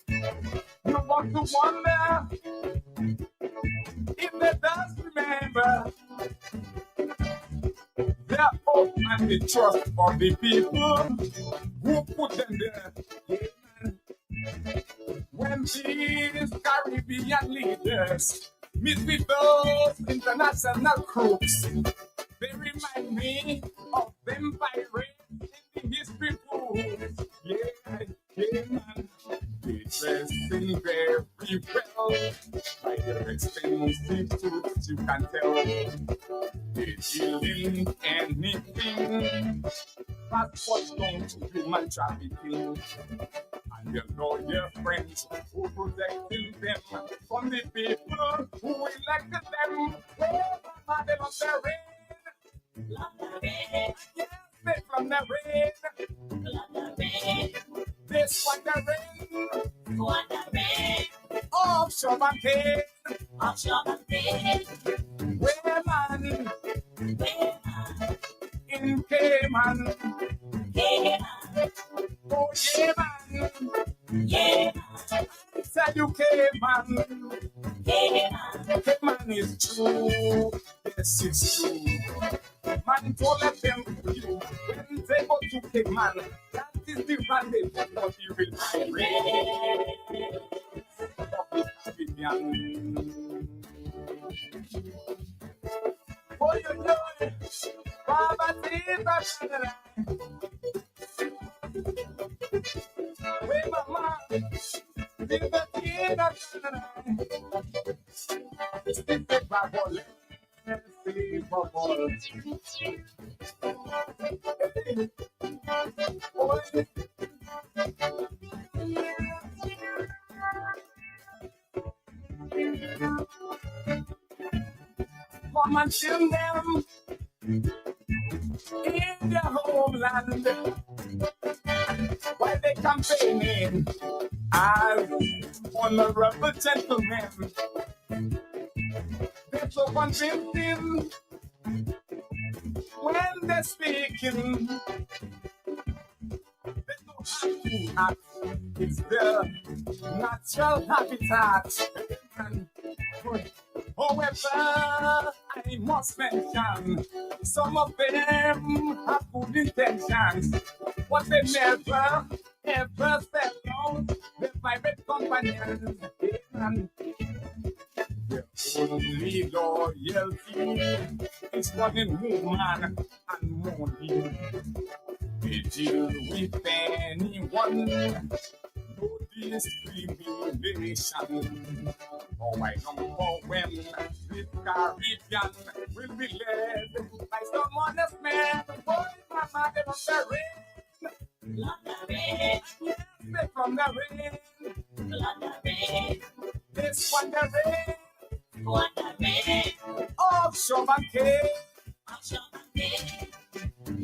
You want to wonder if they does remember their hope and the trust of the people who put them there. Yeah, man. When these Caribbean leaders meet with those international crooks, they remind me of them pirates in the history books. Yeah, yeah, man. They dressing very well by their expensive suits, you can tell. They dealing anything. That's what's going to human trafficking. And you know your friends who protecting them from the people who elected them. Oh, they love their rain. Love the rain. Yes, they from the rain. Love the rain. It's wondering. Offshore and pain. Offshore and pain. Where man? In Cayman. Oh, yeah, man. Yeah. Said you Cayman. Cayman is true. Yes, it's true. Man, don't let them fool you. When they go to Cayman, that is the rendezvous for the real Oh, you know it. Baba Tiva. Where mama? Tiva Tiva. It's the bubble. Come and chill them in their homeland while they campaigning as honorable gentlemen. They're so convincing when they're speaking. They don't have to act. It's their natural habitat. However, I must mention some of them have good intentions, but they never ever step down with private companions. Their only loyalty is running woman and money. They deal with anyone. No discrimination. Oh, I know when this Caribbean will be led by some honest man. Boy, my mother on the rain. Yes, they from the rain. This one the rain. Offshore and cave.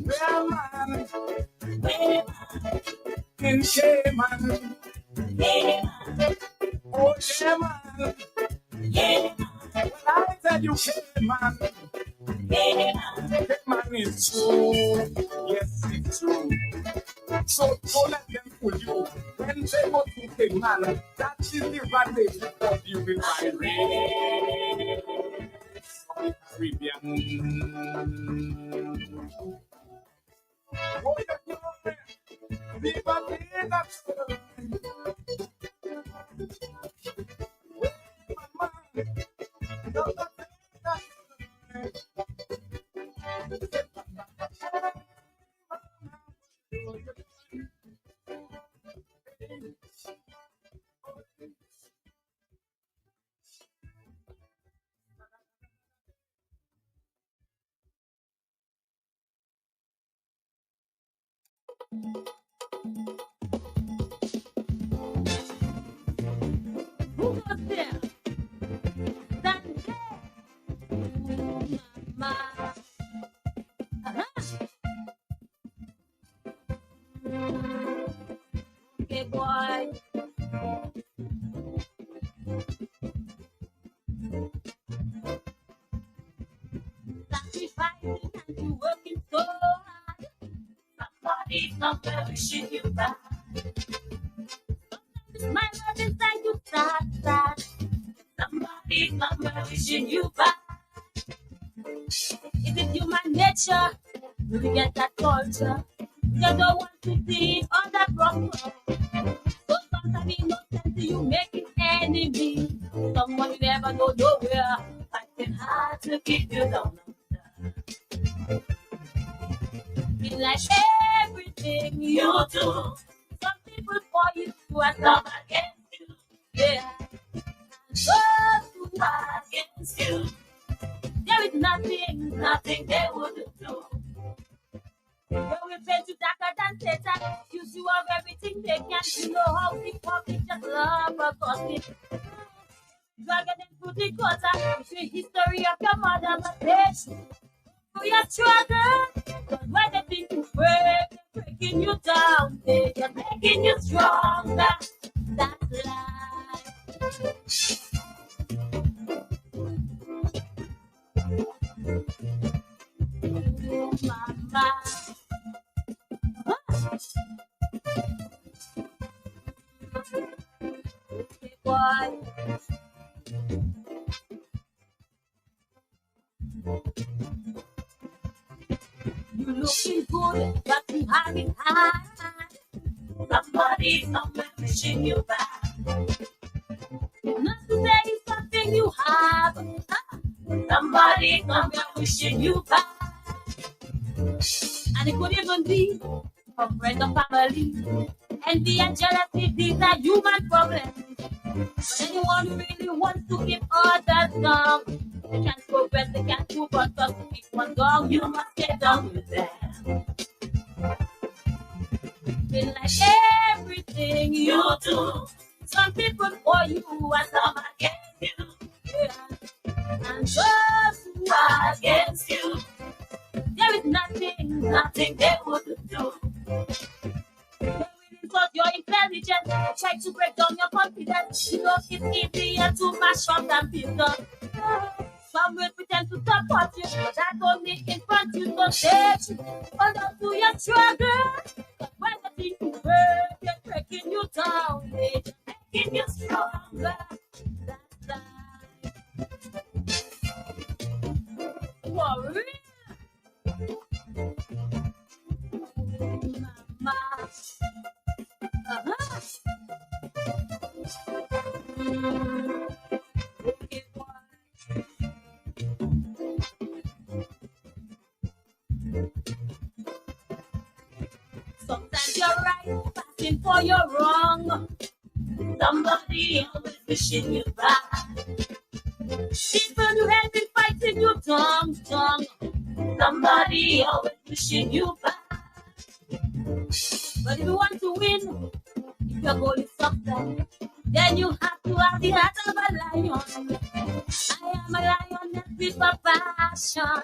Where man? In Cayman. Oh, yeah, man. Well, I tell you, Cayman. Cayman is true. Yes, it's true. So don't let them fool you. When they go to Cayman, that is the advantage of you will find Caribbean. Oh, yeah, Viva Vida. Who was there? That mama. Okay, boy. Sacrificing and you working so hard. Somebody's not wishing you back. My love inside you sad. Somebody's not wishing you back. Is it human nature? Do we get that culture? You don't want to see it on that wrong road. So sometimes innocent you make it enemy. Someone you never go nowhere. Fighting hard to keep you down. Feel like everything you do. Some people for you and some against you. Yeah. Those who are against you. There is nothing they wouldn't do. They will pay you darker than Satan. Use you of everything they can. You know how the public just love a gossip. You are getting through the gutter. It's the history of your mother, but bitch. Through your struggle. Cause when they think you break, breaking you down, they're just making you stronger. That's life. Mama. Boy. You looking good, but you having hard. Somebody somewhere wishing you back. Not to say it's something you have. Somebody somewhere wishing you back. And it could even be a friend or family. Envy and jealousy, these are human problems. But anyone who really wants to keep others down, they can't progress, they can't move on, but to keep one down, you must get down with them. Feel like everything you do, some people for you and some against you. Yeah. And those who are against you, there is nothing they wouldn't do. Because your intelligence try to break down your confidence. You know it's easier to mash up than people. Some will pretend to support you, but that only in front you don't take you. Hold on to your struggle. But when the things you break, they're breaking you down. They're just making you stronger. That's life. Worry. Mama. Sometimes you're right, passing for you're wrong. Somebody always wishing you back. People you have been fighting you tongue. Somebody always wishing you back. But if you want to win, if your goal is success, then you have to have the heart of a lion. I am a lioness with a passion.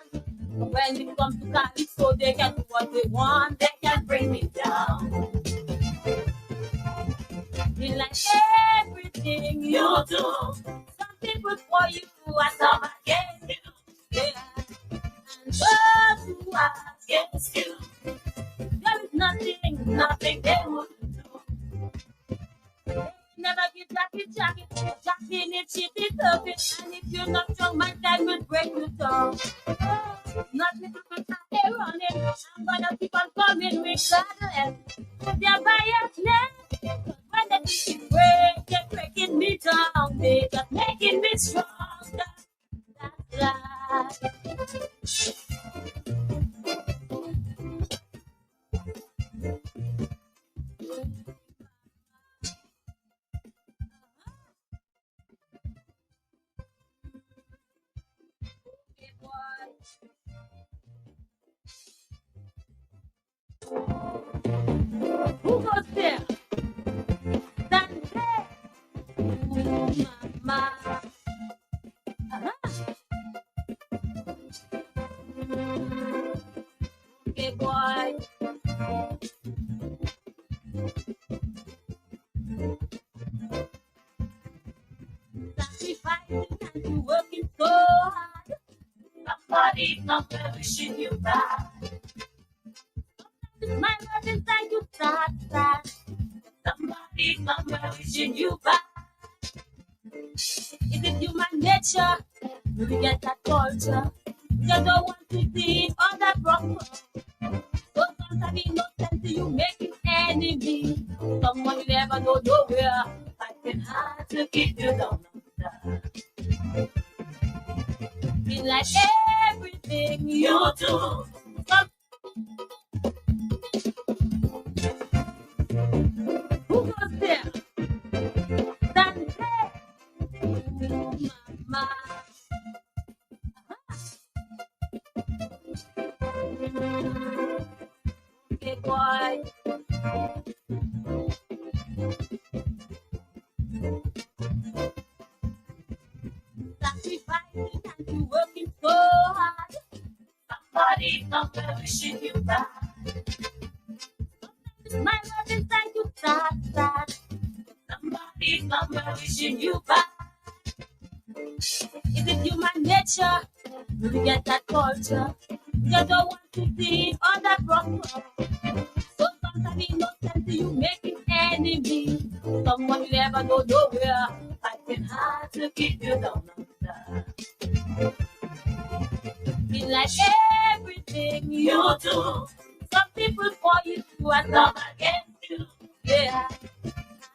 When it comes to carry, so they can do what they want, they can bring me down. You like everything you do. Some people for you and some against you. Yeah. And those who are against you, there is nothing they wouldn't do. Never give Jackie. Jackie in it, she deserves it. And if you're not strong, my time will break you down. Not little bit of air on it. I'm gonna keep on coming with gladness. With their biasness. When the things break, they're breaking me down. They're just making me stronger. That's life. Who goes there? Dante. Mama. Okay, boy. Sacrificing and you working so hard. Somebody somewhere wishing you back. My love inside you sad. Somebody somewhere wishing you back. Is it human nature? Do we get that culture? We just don't want to see it on that proper. So sometimes innocent you make it enemy. Someone you never know nowhere. Fighting hard to keep you down. Feel like everything you do. Who goes there? Dante. Mama. Okay, boy. Sacrificing and you working so hard. Somebody somewhere wishing you back. Somebody somewhere wishing you back. Is it human nature? Do we get that culture? You don't want to see other prosper. So sometimes innocent you make it enemy. Someone you never go nowhere. Fighting hard to keep you down under. Feel like everything you do. Some people for you and some against you. Yeah.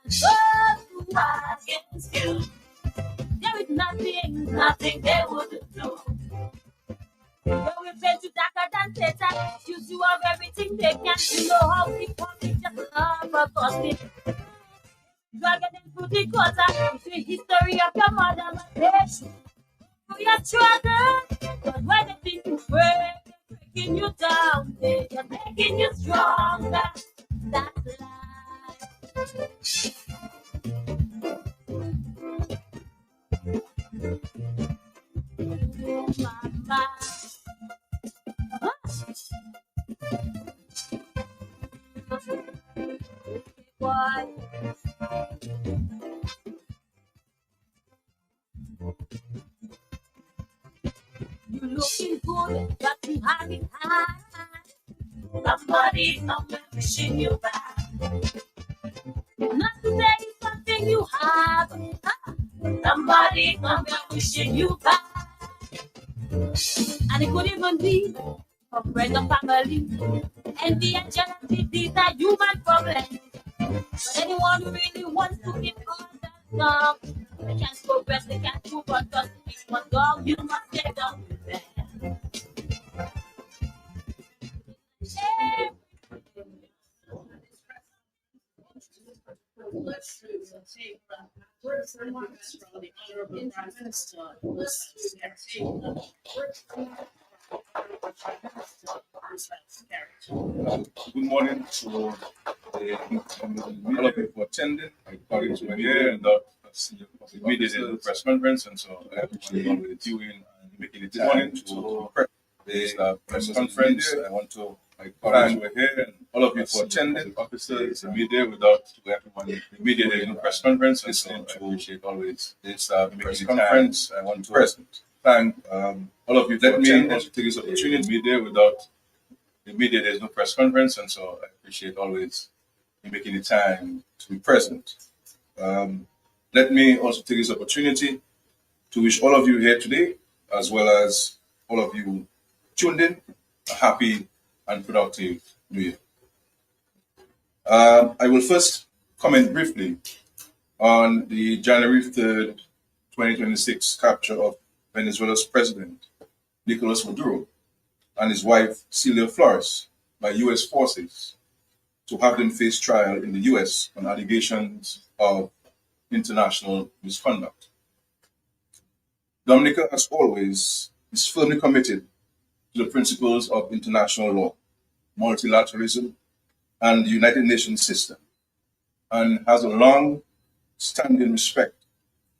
Those who are against you. There is nothing they wouldn't do. When we bend you darker than Satan, use you of everything they can. You know how we come, just love us gossip. Dragging them through the gutter, it's the history of your mother, my nation. Through your struggle, but when they think you break, they're breaking you down, they're making you stronger. That's life. Mama. Why? You looking good, but you having high. Somebody somewhere wishing you back. Not to say it's something you have. Somebody somewhere wishing you back. And it could even be a friend or family. Envy and jealousy, these are human problems. But anyone who really wants to keep others down, they can't progress, they can't move on, just keep one dog, you must get down with them. Good morning to all of you for attending. My colleagues were here and the media did the press conference, and so everyone with the viewing and making it time to the press conference. I want to my colleagues were here and all of you for attending. Officers, the media, without everyone, the media did the press conference, and so I appreciate always this press conference. I want to thank all of you for attending. Also take this opportunity, media, without the media, there's no press conference, and so I appreciate always you making the time to be present. Let me also take this opportunity to wish all of you here today, as well as all of you tuned in, a happy and productive New Year. I will first comment briefly on the January 3rd, 2026 capture of Venezuela's president, Nicolas Maduro, and his wife, Celia Flores, by U.S. forces to have them face trial in the U.S. on allegations of international misconduct. Dominica, as always, is firmly committed to the principles of international law, multilateralism, and the United Nations system, and has a long-standing respect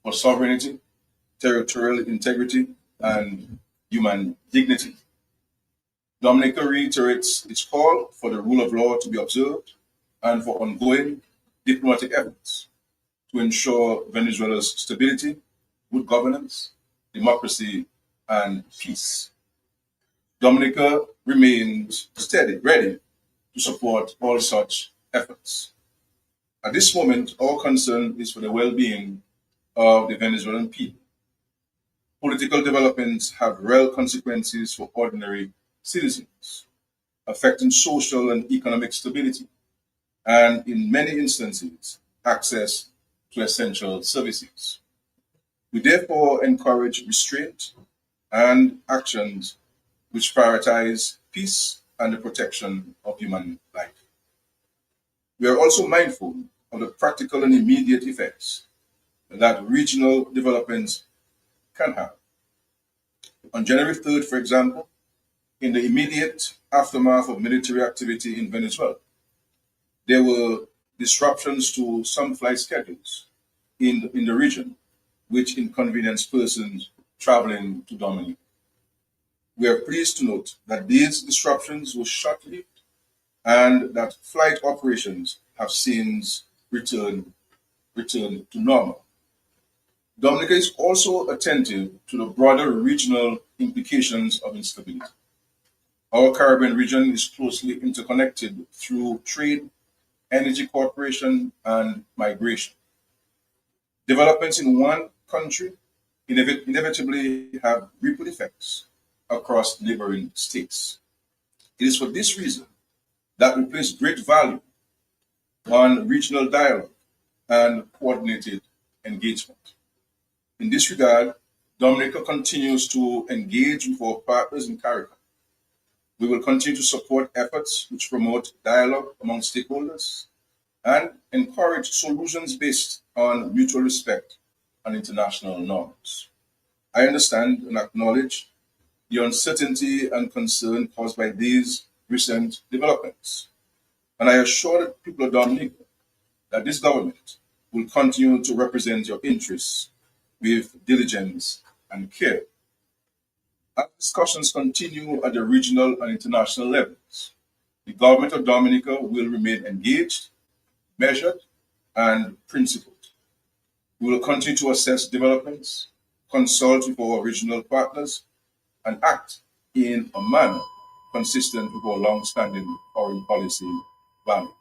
for sovereignty, territorial integrity, and human dignity. Dominica reiterates its call for the rule of law to be observed and for ongoing diplomatic efforts to ensure Venezuela's stability, good governance, democracy, and peace. Dominica remains steady, ready to support all such efforts. At this moment, our concern is for the well-being of the Venezuelan people. Political developments have real consequences for ordinary citizens, affecting social and economic stability, and in many instances, access to essential services. We therefore encourage restraint and actions which prioritize peace and the protection of human life. We are also mindful of the practical and immediate effects that regional developments can have. On January 3rd, for example, in the immediate aftermath of military activity in Venezuela, there were disruptions to some flight schedules in the region, which inconvenienced persons traveling to Dominica. We are pleased to note that these disruptions were short-lived and that flight operations have since returned return to normal. Dominica is also attentive to the broader regional implications of instability. Our Caribbean region is closely interconnected through trade, energy cooperation, and migration. Developments in one country inevitably have ripple effects across neighboring states. It is for this reason that we place great value on regional dialogue and coordinated engagement. In this regard, Dominica continues to engage with our partners in CARICOM. We will continue to support efforts which promote dialogue among stakeholders and encourage solutions based on mutual respect and international norms. I understand and acknowledge the uncertainty and concern caused by these recent developments, and I assure the people of Dominica that this government will continue to represent your interests with diligence and care. As discussions continue at the regional and international levels, the government of Dominica will remain engaged, measured, and principled. We will continue to assess developments, consult with our regional partners, and act in a manner consistent with our long-standing foreign policy values.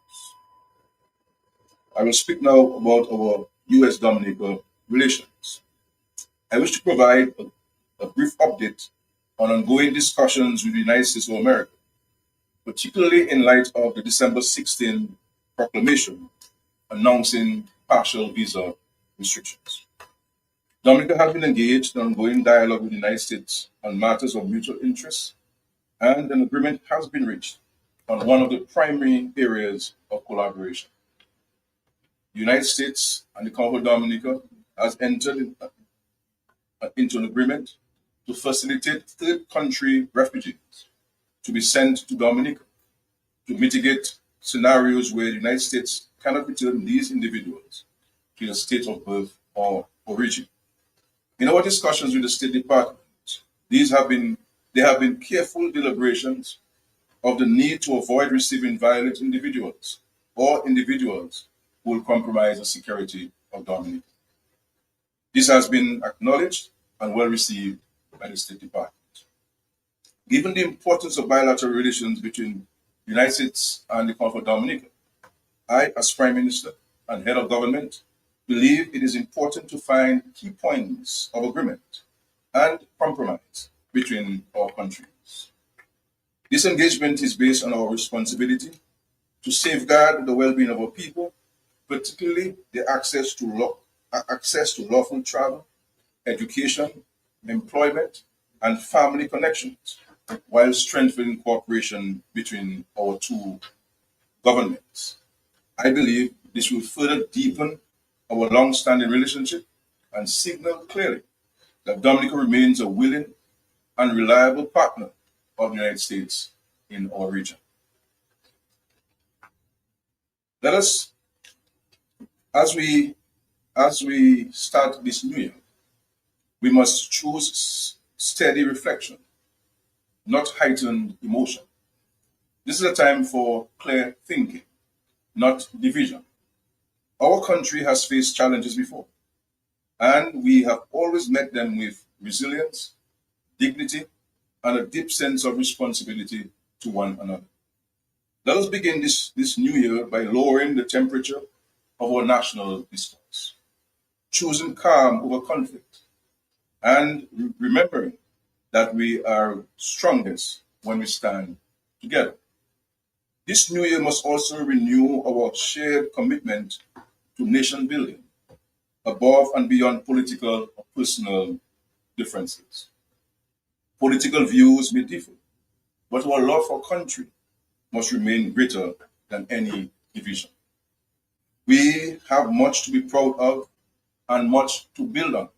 I will speak now about our U.S.-Dominica relations. I wish to provide a brief update on ongoing discussions with the United States of America, particularly in light of the December 16 proclamation announcing partial visa restrictions. Dominica has been engaged in ongoing dialogue with the United States on matters of mutual interest, and an agreement has been reached on one of the primary areas of collaboration. The United States and the Commonwealth of Dominica has entered into an agreement to facilitate third country refugees to be sent to Dominica to mitigate scenarios where the United States cannot return these individuals to their state of birth or origin. In our discussions with the State Department, there have been careful deliberations of the need to avoid receiving violent individuals or individuals who will compromise the security of Dominica. This has been acknowledged and well received by the State Department. Given the importance of bilateral relations between the United States and the Commonwealth of Dominica, I, as Prime Minister and Head of Government, believe it is important to find key points of agreement and compromise between our countries. This engagement is based on our responsibility to safeguard the well-being of our people, particularly the access to lawful travel, education, employment, and family connections, while strengthening cooperation between our two governments. I believe this will further deepen our long-standing relationship and signal clearly that Dominica remains a willing and reliable partner of the United States in our region. Let us, as we start this new year, we must choose steady reflection, not heightened emotion. This is a time for clear thinking, not division. Our country has faced challenges before, and we have always met them with resilience, dignity, and a deep sense of responsibility to one another. Let us begin this new year by lowering the temperature of our national discourse, choosing calm over conflict, and remembering that we are strongest when we stand together. This new year must also renew our shared commitment to nation building, above and beyond political or personal differences. Political views may differ, but our love for country must remain greater than any division. We have much to be proud of and much to build on.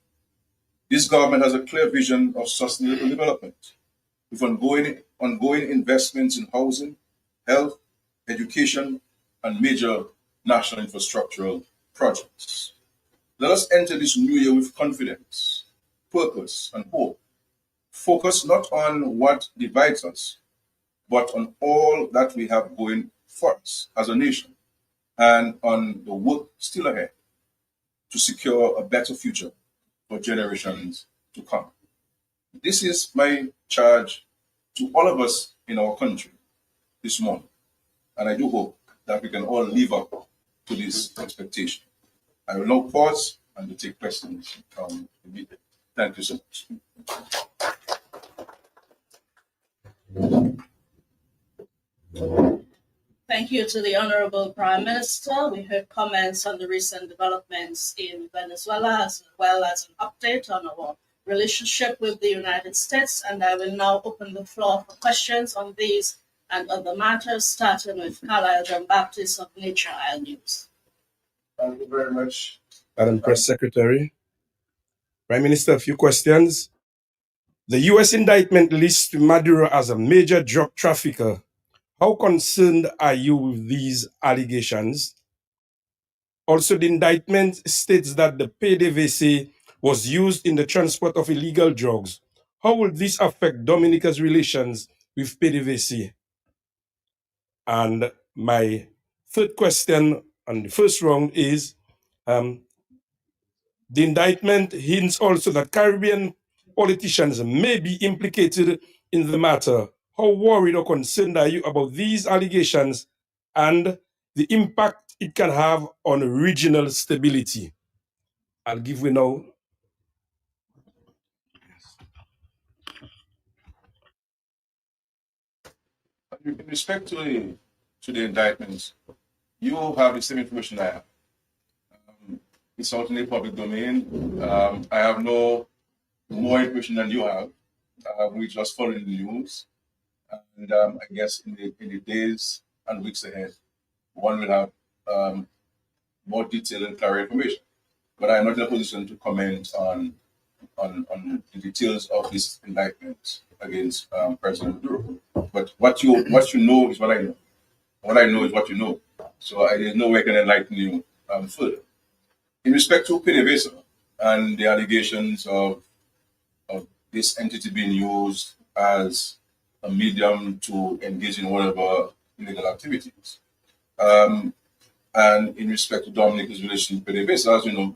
This government has a clear vision of sustainable development, with ongoing investments in housing, health, education, and major national infrastructural projects. Let us enter this new year with confidence, purpose, and hope. Focus not on what divides us, but on all that we have going for us as a nation and on the work still ahead. to secure a better future for generations to come. This is my charge to all of us in our country this morning. And I do hope that we can all live up to this expectation. I will now pause and to take questions from the meeting. Thank you so much. Thank you to the Honorable Prime Minister. We heard comments on the recent developments in Venezuela, as well as an update on our relationship with the United States. And I will now open the floor for questions on these and other matters, starting with Carlisle John Baptist of Nature Isle News. Thank you very much, Madam Press Secretary. Prime Minister, a few questions. The U.S. indictment lists Maduro as a major drug trafficker. How concerned are you with these allegations? Also, the indictment states that the PDVSA was used in the transport of illegal drugs. How will this affect Dominica's relations with PDVSA? And my third question on the first round is, the indictment hints also that Caribbean politicians may be implicated in the matter. How worried or concerned are you about these allegations and the impact it can have on regional stability? I'll give you now. In respect to the indictments, you have the same information I have. It's out in the public domain. I have no more information than you have. We just follow the news. And I guess in the days and weeks ahead, one will have more detailed and clear information. But I'm not in a position to comment on the details of this indictment against President Maduro. But what you know is what I know. What I know is what you know. So there's no way I can enlighten you further. In respect to PDVSA and the allegations of this entity being used as a medium to engage in whatever illegal activities. And in respect to Dominica's relation with PDVSA, as you know,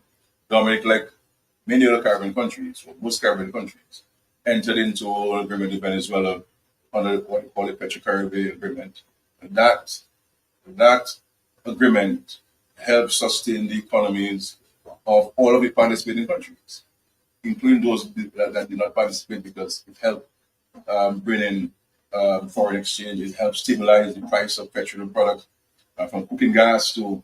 Dominic, like many other Caribbean countries, or most Caribbean countries, entered into an agreement with Venezuela under what we call the Petro-Caribbean Agreement. And that agreement helps sustain the economies of all of the participating countries, including those that did not participate, because it helped bring in foreign exchange. It helps stabilize the price of petroleum products, from cooking gas to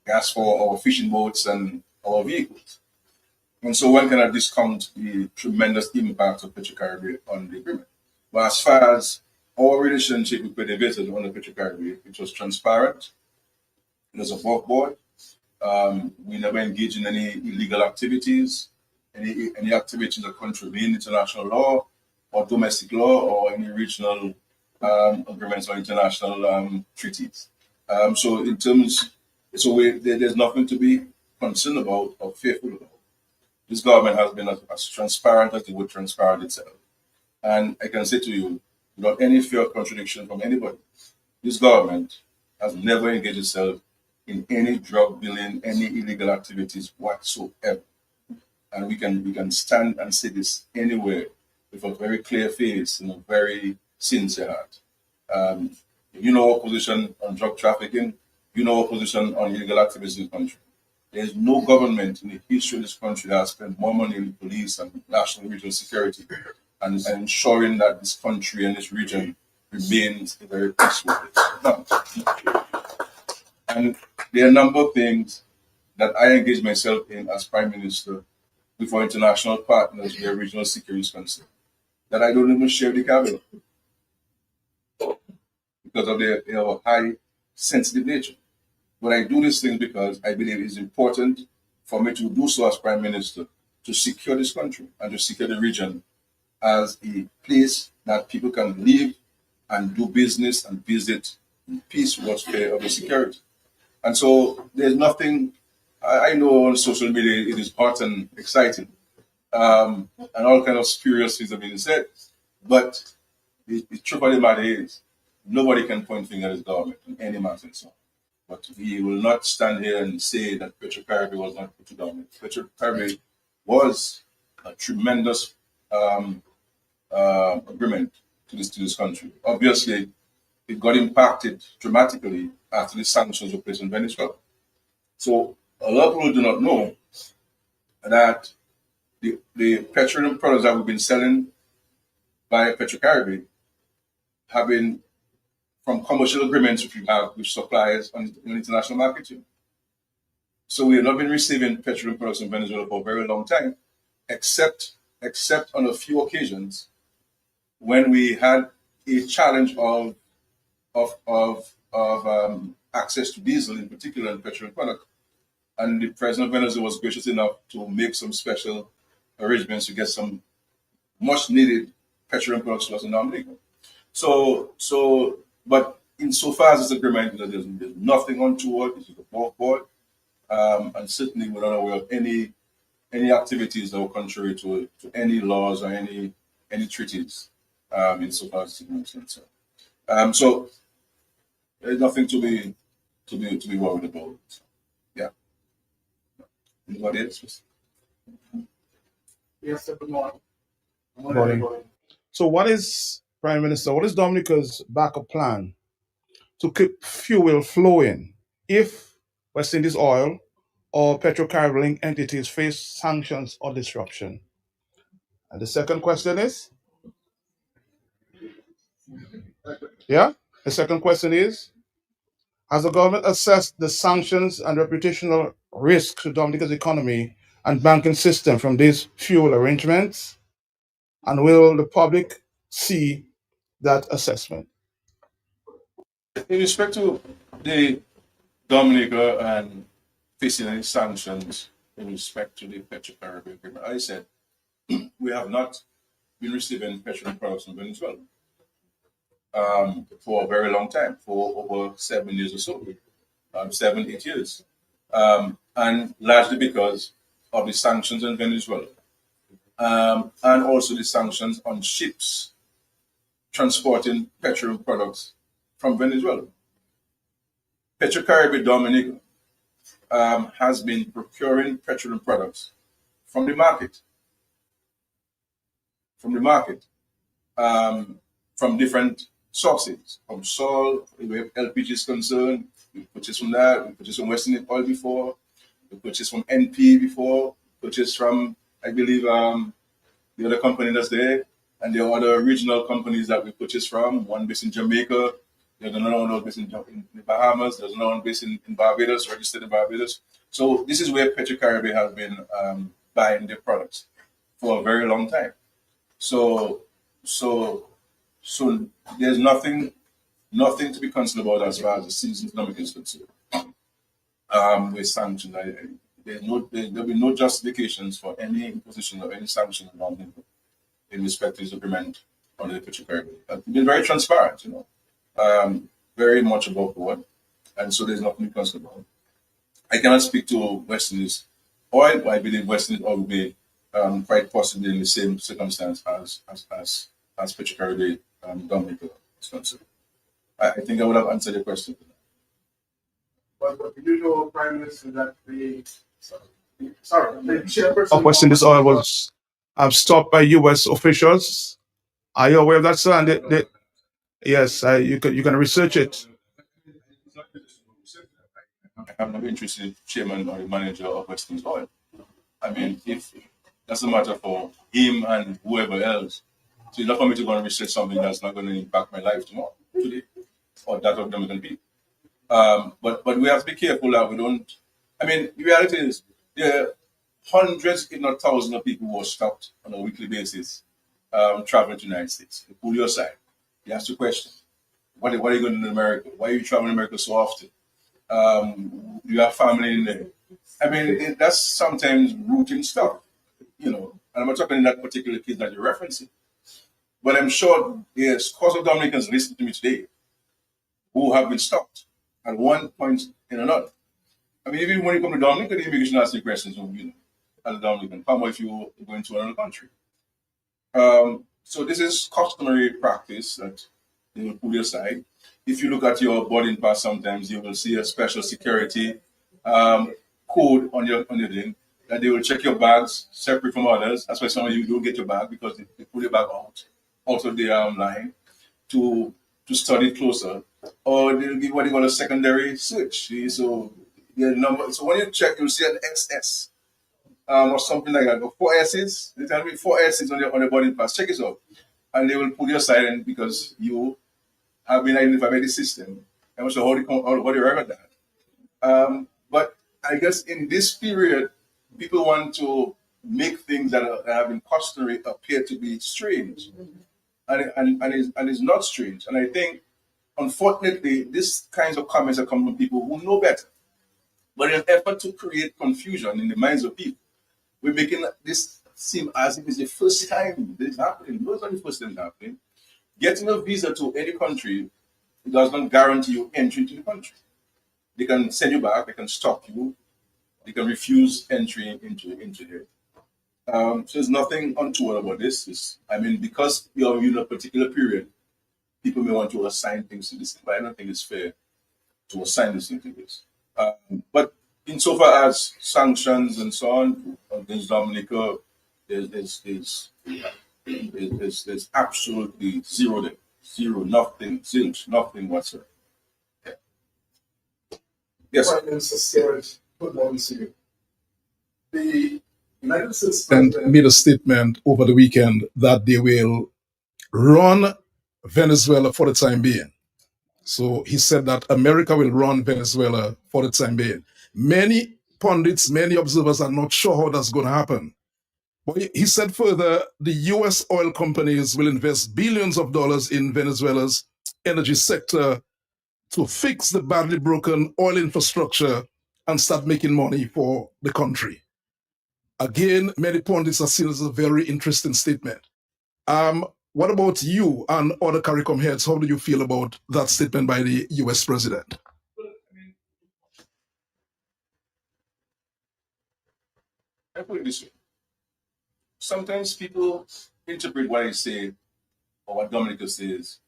gas for our fishing boats and our vehicles. And so one cannot discount the tremendous impact of Petro-Caribbean on the agreement. But as far as our relationship with PDVSA on the Petro-Caribbean, it was transparent. It was above board. We never engaged in any illegal activities, any activities that contravene international law or domestic law or any regional agreements or international treaties. So in terms, there's nothing to be concerned about or fearful about. This government has been as transparent as it would transparent itself. And I can say to you, without any fear of contradiction from anybody, this government has never engaged itself in any drug dealing, any illegal activities whatsoever. And we can stand and say this anywhere with a very clear face and a very sincere heart. You know our position on drug trafficking. You know our position on illegal activities in the country. There's no government in the history of this country that has spent more money on the police and national and regional security and ensuring that this country and this region remains a very peaceful place. No. And there are a number of things that I engage myself in as Prime Minister with our international partners where regional security is concerned, that I don't even share the cabinet because of their high sensitive nature. But I do these things because I believe it is important for me to do so as Prime Minister, to secure this country and to secure the region as a place that people can live and do business and visit in peace without fear of insecurity. And so there's nothing, I know on social media it is hot and exciting, and all kinds of spurious things have been said, but the truth of the matter is, nobody can point finger at this government in any matter and so on. But we will not stand here and say that Petrocaribe was not predominant. Petrocaribe was a tremendous agreement to this country. Obviously, it got impacted dramatically after the sanctions were placed on Venezuela. So a lot of people do not know that the petroleum products that we've been selling by Petrocaribe have been from commercial agreements which we have with suppliers on the international market. So we have not been receiving petroleum products in Venezuela for a very long time, except on a few occasions when we had a challenge of access to diesel, in particular, and petroleum product. And the president of Venezuela was gracious enough to make some special arrangements to get some much needed petroleum products to us in Dominica. But insofar as this agreement, there's nothing untoward, this is above board, and certainly we're not aware of any activities that were contrary to any laws or any treaties insofar as this is concerned. So there's nothing to be worried about. Yeah. Anybody else? Yes, sir. Good morning. Morning. So what is, Prime Minister, what is Dominica's backup plan to keep fuel flowing if West Indies Oil or Petrocaribe linked entities face sanctions or disruption? And the second question is, the second question is, has the government assessed the sanctions and reputational risk to Dominica's economy and banking system from these fuel arrangements? And will the public see that assessment? In respect to the Dominica and facing any sanctions in respect to the Petrocaribe agreement, I said we have not been receiving petroleum products from Venezuela for a very long time, for over 7 years or so, 7-8 years, and largely because of the sanctions in Venezuela, and also the sanctions on ships transporting petroleum products from Venezuela. Petrocaribe Dominica has been procuring petroleum products from the market, from different sources. From Sol, where LPG is concerned, we purchased from that, we purchased from Western Oil before, we purchased from NP before, purchased from, I believe, the other company that's there, and there are other regional companies that we purchased from, one based in Jamaica, there's another one based in the Bahamas, there's another one based in Barbados, registered in Barbados. So this is where Petrocaribe has been buying their products for a very long time. So there's nothing to be concerned about as far as the citizens' economic is concerned. With sanctions, there'll be no justifications for any imposition of any sanctions in respect to this agreement under the Petrocaribe. It's been very transparent, very much above board, and so there's nothing to be concerned about. I cannot speak to West Indies Oil, but I believe West Indies Oil will be quite possibly in the same circumstance as Petrocaribe Dominica is concerned. I think I would have answered your question. But the usual Prime Minister that the chairperson Of West Indies Oil was stopped by U.S. officials. Are you aware of that, sir? And yes, you can research it. I'm not interested in chairman or the manager of West Indies Oil. I mean, if that's a matter for him and whoever else, so it's not for me to go and research something that's not going to impact my life today, or that of them can be. But we have to be careful that we don't. I mean, the reality is there are hundreds, if not thousands, of people who are stopped on a weekly basis traveling to the United States. You pull your side. You ask the question: what are you going to do in America? Why are you traveling to America so often? You have family in there. I mean, that's sometimes routine stuff, And I'm not talking in that particular case that you're referencing. But I'm sure there's scores of Dominicans listening to me today who have been stopped at one point in another. I mean, even when you come to Dominica, the immigration asks you questions, as a Dominican, how much you're going to another country. So this is customary practice that they will pull you aside. if you look at your boarding pass, sometimes you will see a special security code on your thing that they will check your bags separate from others. That's why some of you don't get your bag because they pull your bag out of the line to study it closer, or they'll give what they call a secondary search. See? So the number. So when you check, you'll see an XS or something like that. Or 4 S's. They tell me 4 S's on your boarding pass. Check it out, and they will pull your side in because you have been identified by the system. I'm not sure how they remember that. But I guess in this period, people want to make things that have been customary appear to be strange, and it's not strange. And I think, unfortunately, these kinds of comments are coming from people who know better. But in an effort to create confusion in the minds of people, we're making this seem as if it's the first time this is happening. No, it's not the first time it's happening. Getting a visa to any country does not guarantee you entry into the country. They can send you back, they can stop you, they can refuse entry into it. So there's nothing untoward about this. Because you're in a particular period, people may want to assign things to this, but I don't think it's fair to assign this into this. But insofar as sanctions and so on against Dominica, there's absolutely zero there. Zero, nothing, zilch, nothing whatsoever. Yeah. Yes. Prime Minister Skerrit, good morning to you. The United States And President made a statement over the weekend that they will run Venezuela for the time being. So he said that America will run Venezuela for the time being. Many pundits, many observers are not sure how that's going to happen. But he said further, the U.S. oil companies will invest billions of dollars in Venezuela's energy sector to fix the badly broken oil infrastructure and start making money for the country. Again, many pundits are seen as a very interesting statement. What about you and other CARICOM heads? How do you feel about that statement by the U.S. president? I put it this way. Sometimes people interpret what I say or what Dominica says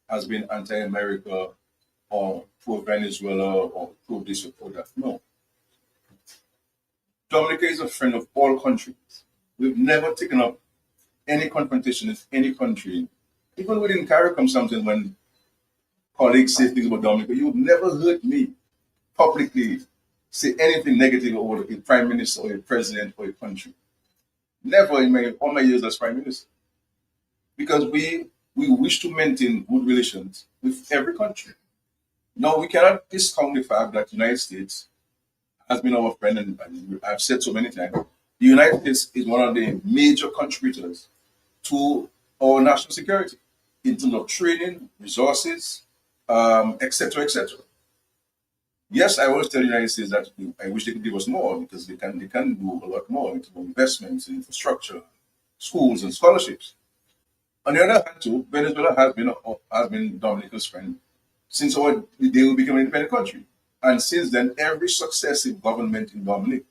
as being anti-America or pro-Venezuela or pro-this or pro-that. No. Dominica is a friend of all countries. We've never taken up any confrontation with any country. Even within CARICOM, sometimes when colleagues say things about Dominica, you've never heard me publicly say anything negative over a prime minister or a president or a country. Never in all my years as prime minister. Because we wish to maintain good relations with every country. Now, we cannot discount the fact that the United States has been our friend, and I've said so many times, the United States is one of the major contributors to our national security in terms of training, resources, etc., etc. Yes, I always tell the United States that I wish they could give us more because they can do a lot more in terms of investments in infrastructure, schools, and scholarships. On the other hand, too, Venezuela has been Dominica's friend since they will become an independent country. And since then, every successive government in Dominica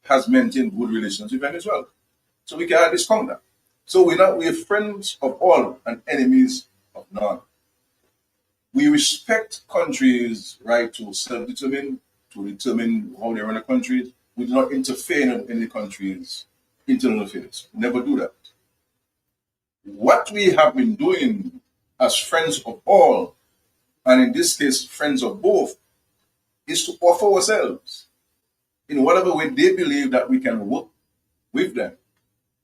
has maintained good relations with Venezuela. So we cannot discount that. So we're friends of all and enemies of none. We respect countries' right to self-determine, to determine how they run a country. We do not interfere in any country's internal affairs. We never do that. What we have been doing as friends of all, and in this case, friends of both, is to offer ourselves in whatever way they believe that we can work with them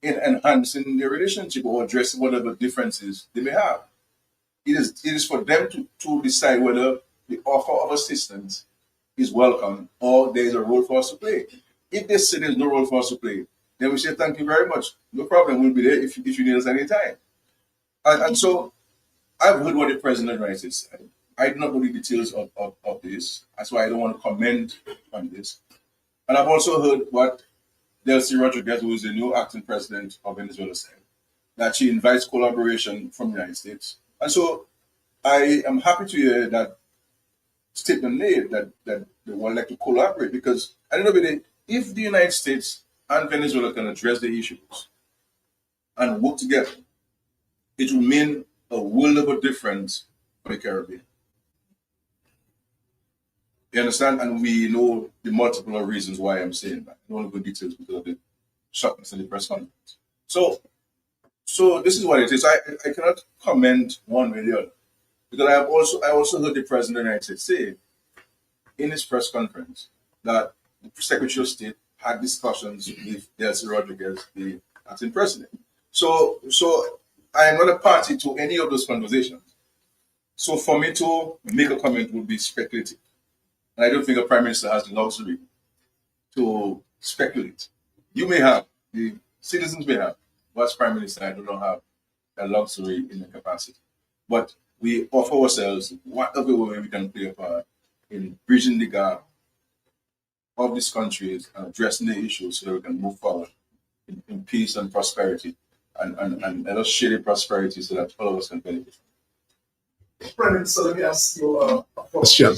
in enhancing their relationship or addressing whatever differences they may have. It is for them to decide whether the offer of assistance is welcome or there is a role for us to play. If they say there's no role for us to play, then we say thank you very much. No problem, we'll be there if you need us anytime. And so I've heard what the president writes. I do not know the details of this. That's why I don't want to comment on this. And I've also heard what Delcy Rodriguez, who is the new acting president of Venezuela, said, that she invites collaboration from the United States. And so I am happy to hear that statement made that they would like to collaborate, because at the end of the day, if the United States and Venezuela can address the issues and work together, it will mean a world of a difference for the Caribbean. You understand? And we know the multiple reasons why I'm saying that. I don't want to go details because of the sharpness in the press conference. So this is what it is. I cannot comment one way or the other because I also heard the President of the United States say in his press conference that the Secretary of State had discussions with Delcy Rodriguez, the acting president. So I am not a party to any of those conversations. So for me to make a comment would be speculative. And I don't think a prime minister has the luxury to speculate. You may have, the citizens may have, but as prime minister, I do not have that luxury in the capacity. But we offer ourselves whatever way we can play a part in bridging the gap of these countries and addressing the issues so that we can move forward in peace and prosperity and let us share the prosperity so that all of us can benefit. Prime Minister, let me ask you a question.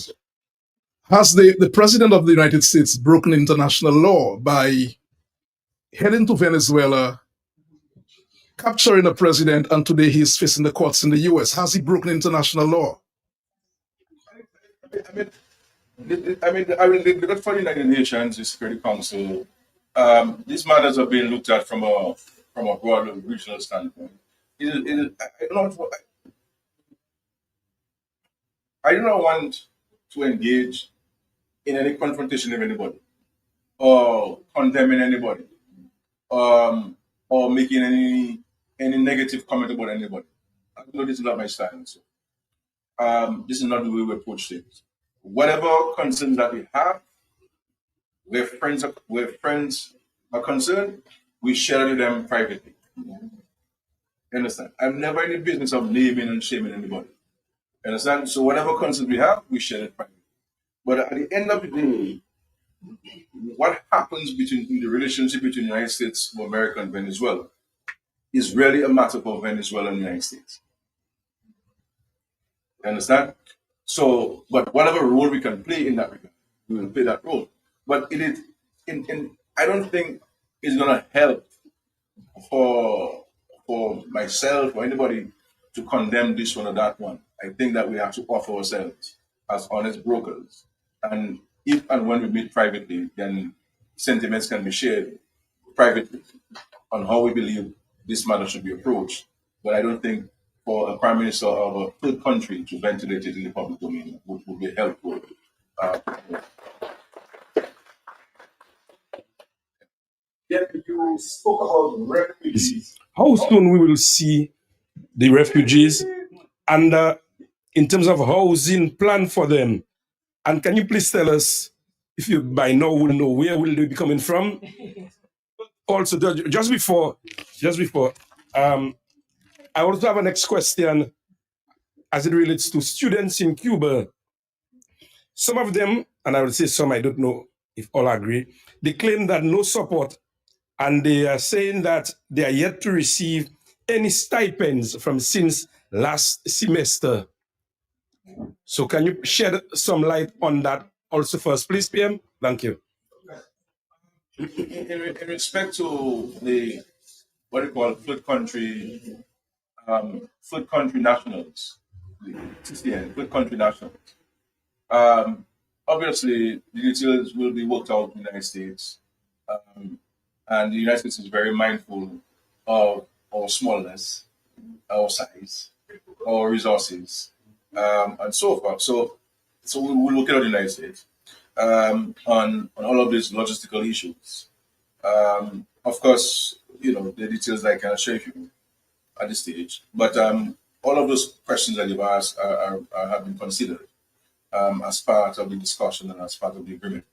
Has the President of the United States broken international law by heading to Venezuela, capturing a president, and today he's facing the courts in the US? Has he broken international law? I mean, the for the United Nations, the Security Council, these matters are being looked at from a broader regional standpoint. I do not want to engage in any confrontation with anybody, or condemning anybody, or making any negative comment about anybody. I know this is not my style. So, this is not the way we approach things. Whatever concerns that we have, where friends are concerned, we share with them privately. You understand? I'm never in the business of naming and shaming anybody. You understand? So whatever concerns we have, we share it privately. But at the end of the day, what happens in the relationship between the United States of America and Venezuela is really a matter for Venezuela and the United States. You understand? So, but whatever role we can play in that regard, we will play that role. But I don't think it's going to help for myself or anybody to condemn this one or that one. I think that we have to offer ourselves as honest brokers. And if and when we meet privately, then sentiments can be shared privately on how we believe this matter should be approached. But I don't think for a prime minister of a third country to ventilate it in the public domain would be helpful. You spoke about refugees. How soon we will see the refugees, and in terms of housing plan for them? And can you please tell us, if you by now will know, where will they be coming from? Also, just before, I also have a next question as it relates to students in Cuba. Some of them, and I will say some, I don't know if all agree, they claim that no support, and they are saying that they are yet to receive any stipends from since last semester. So can you shed some light on that also first, please, PM? Thank you. In respect to the what you call flood country nationals, TCN, flood country nationals. Obviously, the details will be worked out in the United States, and the United States is very mindful of our smallness, our size, our resources, and so forth. So we will look at the United States on all of these logistical issues. Of course, the details I cannot share with you at this stage, but all of those questions that you've asked have been considered as part of the discussion and as part of the agreement,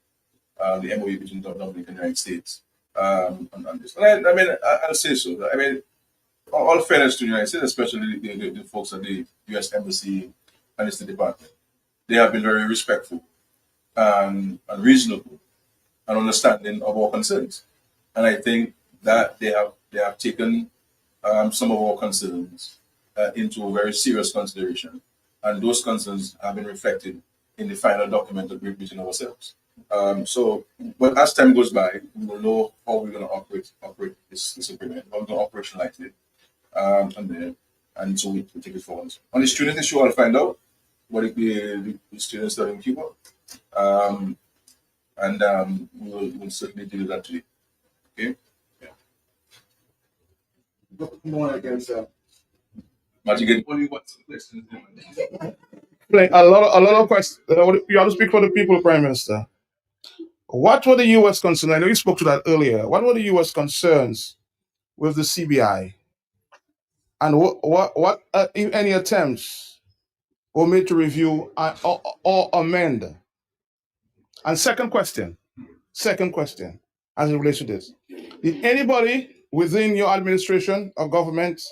the MOU between Dominican and the United States on this. And I'll say so. I mean, all fairness to the United States, especially the folks at the U.S. Embassy and the State Department, they have been very respectful and reasonable and understanding of our concerns. And I think that they have taken some of our concerns into a very serious consideration. And those concerns have been reflected in the final document agreed between ourselves. But as time goes by, we will know how we're going to operate this agreement, how we're going to operationalize it, and so we take it forward. On the student issue, I'll find out what the students are in Cuba. We'll certainly deal with that today. Okay. More against Martin, get only what questions? A lot of questions. You have to speak for the people, Prime Minister. What were the U.S. concerns? I know you spoke to that earlier. What were the U.S. concerns with the CBI? And what if any attempts were made to review or amend? And second question, as it relates to this. Did anybody within your administration or government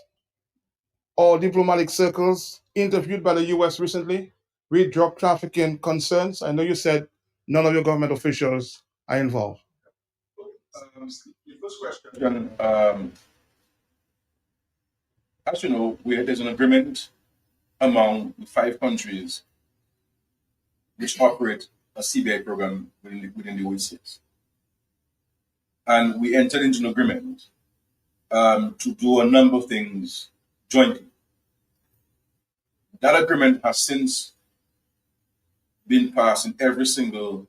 or diplomatic circles interviewed by the U.S. recently read drug trafficking concerns? I know you said none of your government officials are involved. The first question, as you know, there's an agreement among the 5 countries which operate a CBI program within the OECS. And we entered into an agreement to do a number of things jointly. That agreement has since been passed in every single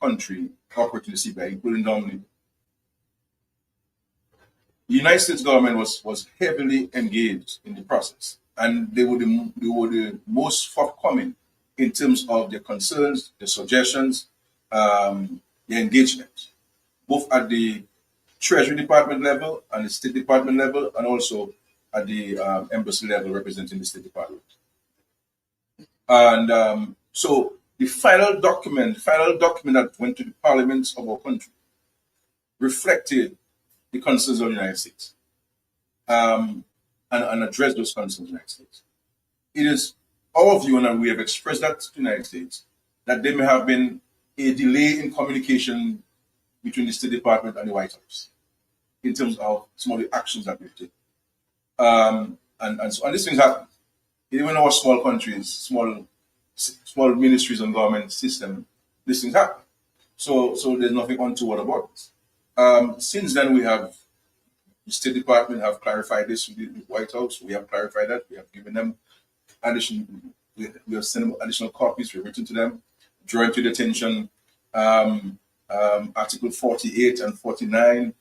country operating the CBI, including Germany. The United States government was heavily engaged in the process, and they were the most forthcoming in terms of their concerns, their suggestions, their engagement, both at the Treasury Department level and the State Department level, and also at the embassy level representing the State Department. And so the final document that went to the parliaments of our country reflected the concerns of the United States and addressed those concerns of the United States. It is our view, and we have expressed that to the United States, that there may have been a delay in communication between the State Department and the White House in terms of some of the actions that we've taken. And these things happen. Even in our small countries, small ministries and government system, these things happen. So there's nothing untoward about this. Since then, the State Department have clarified this with the White House. We have clarified that. We have given them we have sent them additional copies. We've written to them, drawing to the attention Article 48 and 49,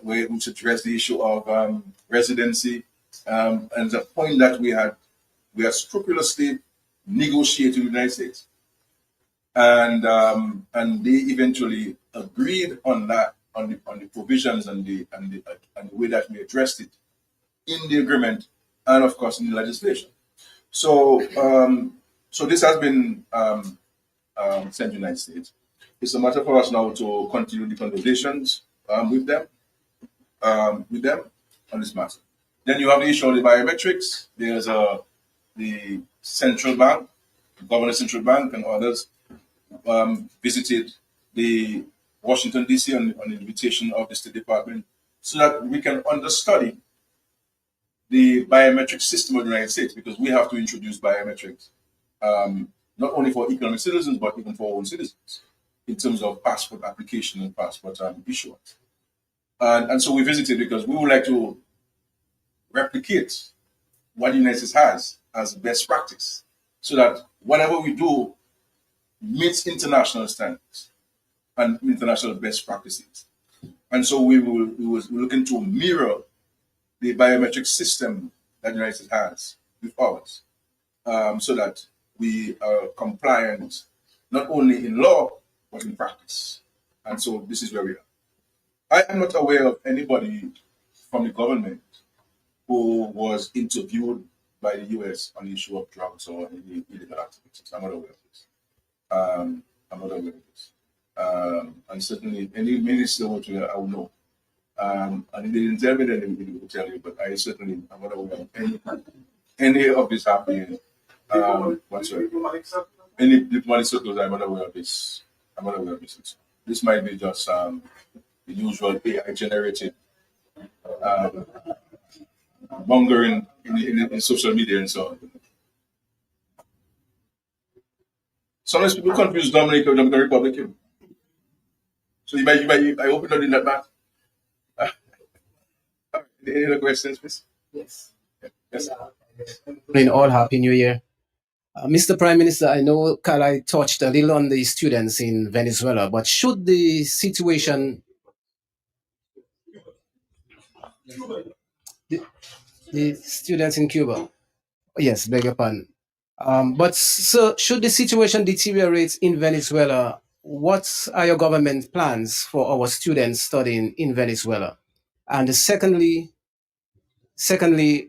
which address the issue of residency, and the point that we had scrupulously negotiated with the United States, and they eventually agreed on that, on the provisions and the way that we addressed it in the agreement, and of course in the legislation. So this has been sent to the United States. It's a matter for us now to continue the conversations with them on this matter. Then you have the issue of the biometrics. There's the central bank, the Governor Central Bank, and others visited the Washington, D.C. on the invitation of the State Department so that we can understudy the biometric system of the United States, because we have to introduce biometrics not only for economic citizens, but even for our own citizens in terms of passport application and passport issuance. And so we visited because we would like to replicate what the United States has as best practice, so that whatever we do meets international standards and international best practices. And so we were looking to mirror the biometric system that the United States has with ours, so that we are compliant not only in law but in practice. And so this is where we are. I am not aware of anybody from the government who was interviewed by the U.S. on the issue of drugs or any illegal activities. I'm not aware of this. And certainly any minister I will know. And they didn't tell me, then they will tell you, but I certainly am not aware of any of this happening whatsoever. Any diplomatic circles, I'm not aware of this. This might be just the usual AI generated mongering in social media and so on. Sometimes people confuse Dominican with Dominican Republic. So you might I hope you're not in that matter. Any other questions, please? Yes. Yes. In all, Happy New Year. Mr. Prime Minister, I know Kala touched a little on the students in Venezuela, but should the situation, the students in Cuba, yes, beg your pardon. But so, should the situation deteriorate in Venezuela, what are your government plans for our students studying in Venezuela? And secondly,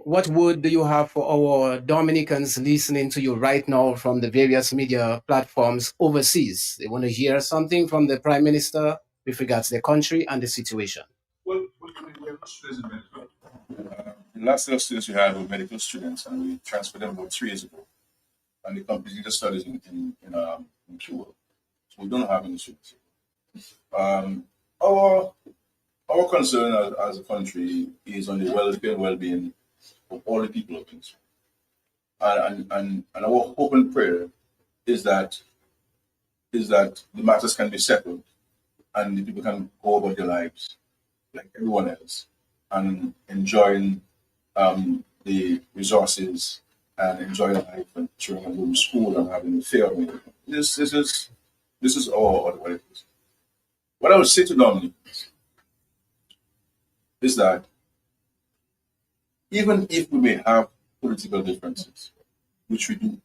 what word do you have for our Dominicans listening to you right now from the various media platforms overseas? They want to hear something from the Prime Minister with regards to the country and the situation. Well, we have students in Venezuela. The last set of students we had were medical students, and we transferred them about 3 years ago. And they completed the studies in Cuba. So we don't have any students. Our concern as a country is on the welfare and well-being of all the people of Venezuela. And our hope and prayer is that the matters can be settled and the people can go about their lives like everyone else and enjoying the resources and enjoying life and children going to school and having a fair meal. This is all what it is. What I would say to Dominic is that even if we may have political differences, which we do,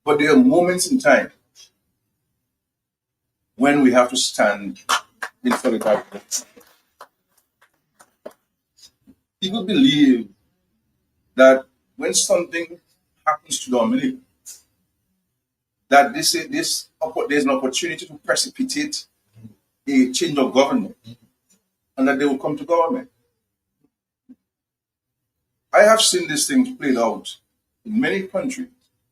but there are moments in time when we have to stand in solidarity. People believe that when something happens to Dominic, that there's an opportunity to precipitate a change of government and that they will come to government. I have seen these things played out in many countries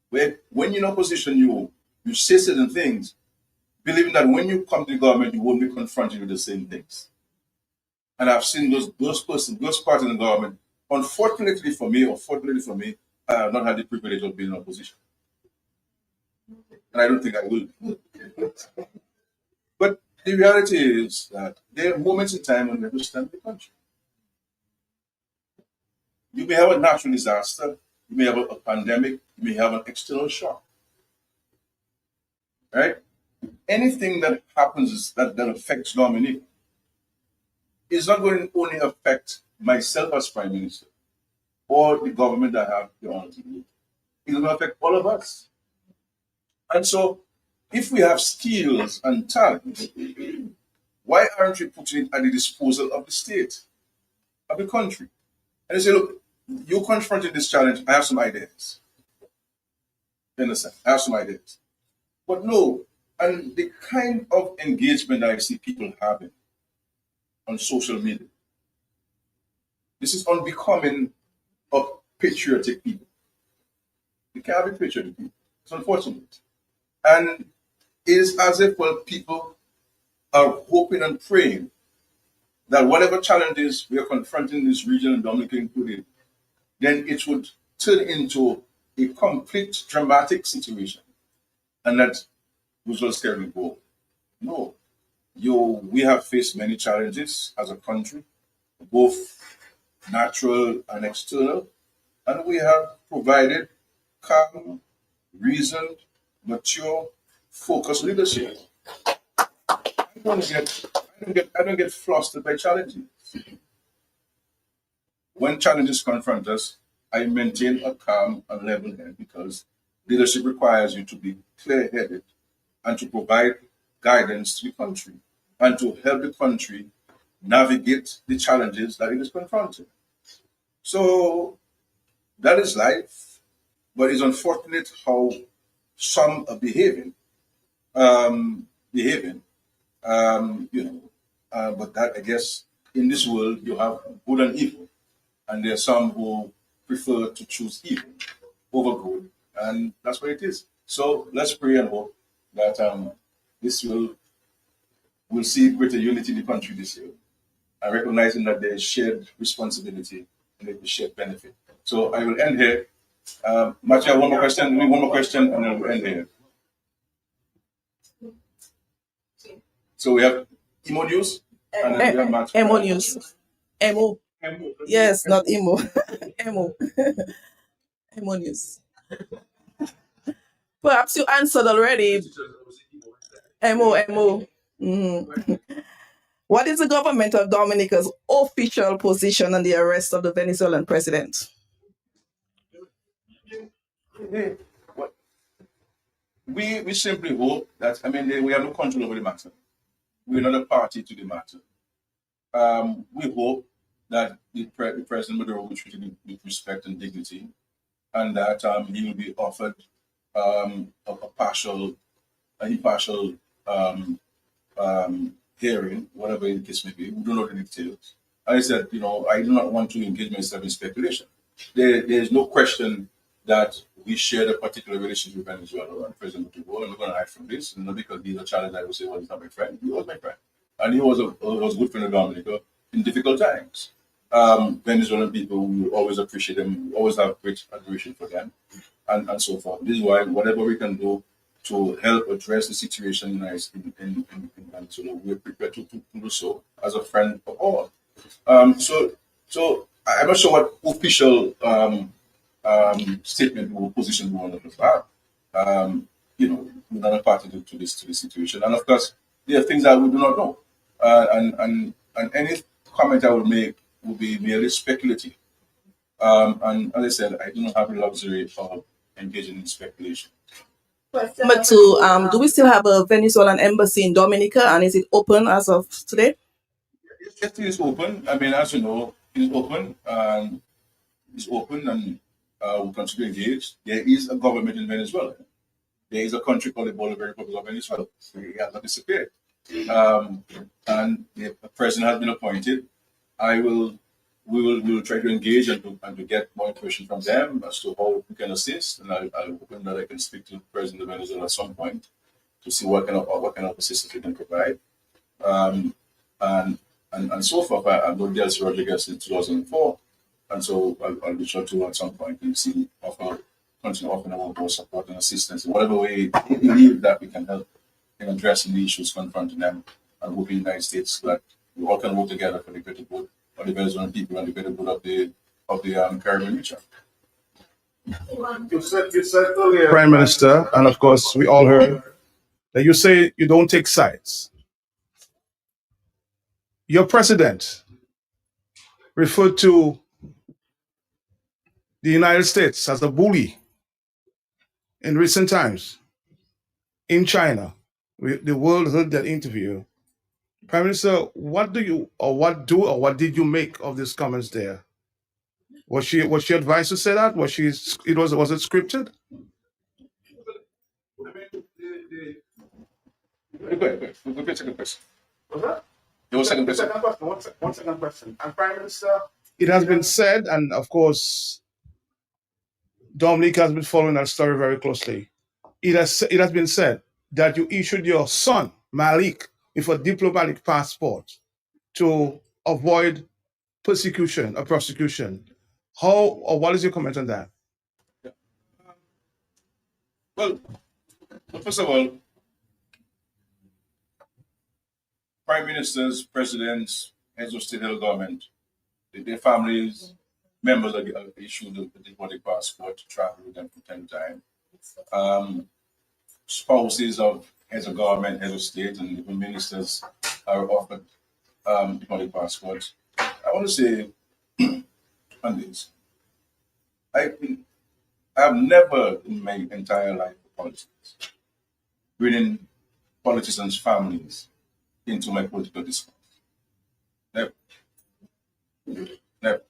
where when you're in opposition, you say certain things, believing that when you come to the government, you won't be confronted with the same things. And I've seen those parts in the government. Unfortunately for me, I have not had the privilege of being in opposition. And I don't think I will. But the reality is that there are moments in time when we have to stand the country. You may have a natural disaster, you may have a pandemic, you may have an external shock. Right? Anything that happens that affects Dominic is not going to only affect myself as Prime Minister or the government that I have the honor to lead. It will affect all of us. And so, if we have skills and talent, why aren't we putting it at the disposal of the state, of the country? And they say, look, you're confronting this challenge, I have some ideas. You understand? I have some ideas. But no, and the kind of engagement that I see people having on social media, this is unbecoming of patriotic people. You can't be patriotic people. It's unfortunate. And it is as if, well, people are hoping and praying that whatever challenges we are confronting in this region, and Dominica included, then it would turn into a complete dramatic situation. And that was just carry the ball. No. We have faced many challenges as a country, both natural and external, and we have provided calm, reasoned, mature, focused leadership. I don't get flustered by challenges. When challenges confront us, I maintain a calm and level head because leadership requires you to be clear-headed and to provide guidance to the country and to help the country navigate the challenges that it is confronting. So that is life, but it's unfortunate how some are behaving. But that, I guess, in this world, you have good and evil. And there are some who prefer to choose evil over good. And that's what it is. So let's pray and hope that this will see greater unity in the country this year. And recognizing that there is shared responsibility and there is shared benefit. So I will end here. Matthew, one more question, and then we'll end here. So we have Imo News, and then we have Matthew. Emo News. Emo. Yes, not Emo. Emo. Emo News. Perhaps you answered already. Mo. Mhm. What is the government of Dominica's official position on the arrest of the Venezuelan president? We simply hope that, we have no control over the matter. We're not a party to the matter. We hope that the President Maduro will be treated with respect and dignity, and that he will be offered a impartial hearing, whatever the case may be. We don't know the details. I said, I do not want to engage myself in speculation. There is no question that we shared a particular relationship with Venezuela and President Maduro, and we're going to hide from this. And not because he's a challenge, I would say, well, he's not my friend. He was my friend. And he was a good friend of Dominica in difficult times. Venezuelan people, we always appreciate them, we always have great admiration for them, and so forth. This is why whatever we can do to help address the situation in Venezuela, we're prepared to do so as a friend of all. So I'm not sure what official statement or position we want to have. We're not a party to this situation, and of course there are things that we do not know, and any comment I would make would be merely speculative. And as I said, I do not have the luxury of engaging in speculation. Number two, do we still have a Venezuelan embassy in Dominica, and is it open as of today? It is open. As you know, it is open, and we continue to engage. There is a government in Venezuela. There is a country called the Bolivarian Republic of Venezuela. It has not disappeared. And the president has been appointed. We will try to engage and to get more information from them as to how we can assist. And I hope that I can speak to the president of Venezuela at some point to see what kind of assistance we can provide. And so forth. I know Delcy Rodriguez in 2004, and so I'll reach out to her at some point and see continue offering our support and assistance in whatever way they believe that we can help in addressing the issues confronting them, and hope in the United States that we all can work together for the greater good of the Venezuelan people and the greater good of the Caribbean region. You said earlier, Prime Minister, and of course we all heard that you say you don't take sides. Your president referred to the United States as a bully in recent times. In China, the world heard that interview. Prime Minister, what did you make of these comments there? Was she advised to say that? Was it scripted? Go second question. Was that? Your second question. One second question. And Prime Minister, it has been said, and of course, Dominic has been following that story very closely. It has been said that you issued your son Malik with a diplomatic passport to avoid persecution or prosecution. What is your comment on that? Well, first of all, prime ministers, presidents, heads of state and government, their families, members are issued the diplomatic passport to travel with them from time to time. Spouses of heads of government, heads of state, and even ministers are offered diplomatic passports. I want to say on this, I have never in my entire life of politics bringing politicians' families into my political discourse. Never. Never.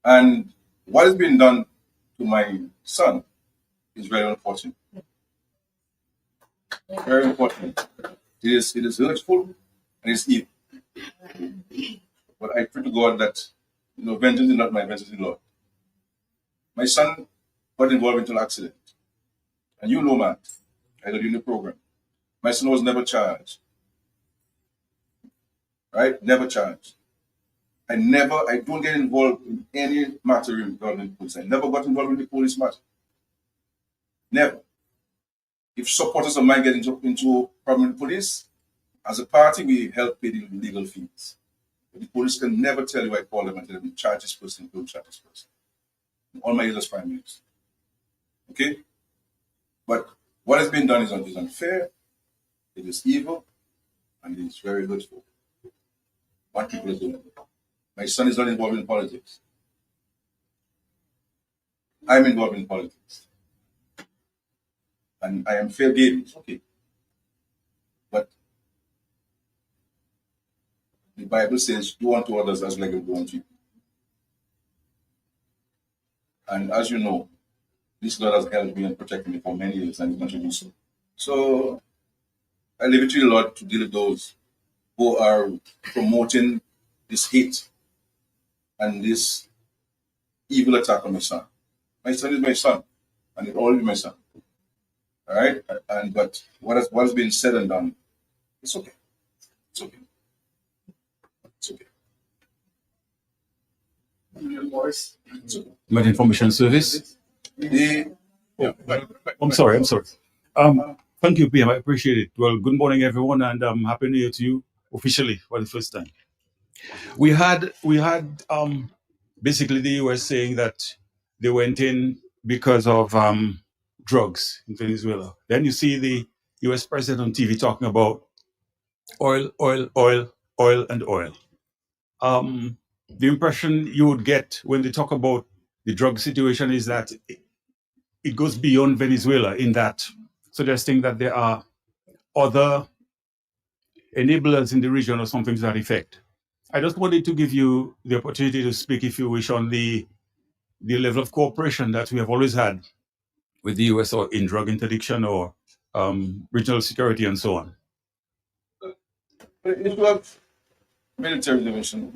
And what has been done to my son is very unfortunate. Very unfortunate. It is hurtful and it's evil. But I pray to God that vengeance is not my vengeance in Lord. My son got involved in an accident. And you know, Matt, I got you in the program. My son was never charged. Right? Never charged. I don't get involved in any matter regarding the police. I never got involved in the police matter. Never. If supporters of mine get into problem with the police, as a party, we help pay the legal fees. But the police can never tell you I call them and tell them charge this person, don't charge this person. All my years as prime minister. Okay? But what has been done is unfair, it is evil, and it is very hurtful. What people are doing. My son is not involved in politics. I'm involved in politics. And I am fair game, it's okay. But the Bible says, do unto others as like you do unto you. And as you know, this Lord has helped me and protected me for many years, and He continues to do so. So I leave it to the Lord to deal with those who are promoting this hate and this evil attack on my son. My son is my son, and it will always be my son. All right? But what has been said and done, it's okay. It's okay. It's okay. It's okay. Met Information Service. I'm sorry. Thank you, PM. I appreciate it. Well, good morning, everyone, and Happy New Year to you officially for the first time. We had basically the US saying that they went in because of drugs in Venezuela. Then you see the US president on TV talking about oil. The impression you would get when they talk about the drug situation is that it goes beyond Venezuela, in that suggesting that there are other enablers in the region or something to that effect. I just wanted to give you the opportunity to speak, if you wish, on the level of cooperation that we have always had with the US or in drug interdiction or regional security and so on. The issue of military intervention,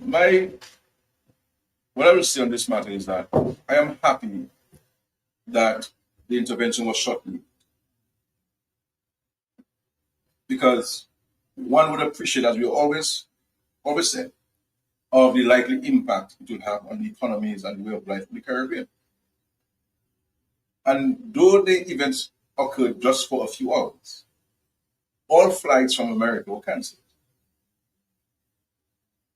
what I will say on this matter is that I am happy that the intervention was short-lived, because one would appreciate, as we always said, of the likely impact it will have on the economies and the way of life in the Caribbean. And though the events occurred just for a few hours, all flights from America were cancelled.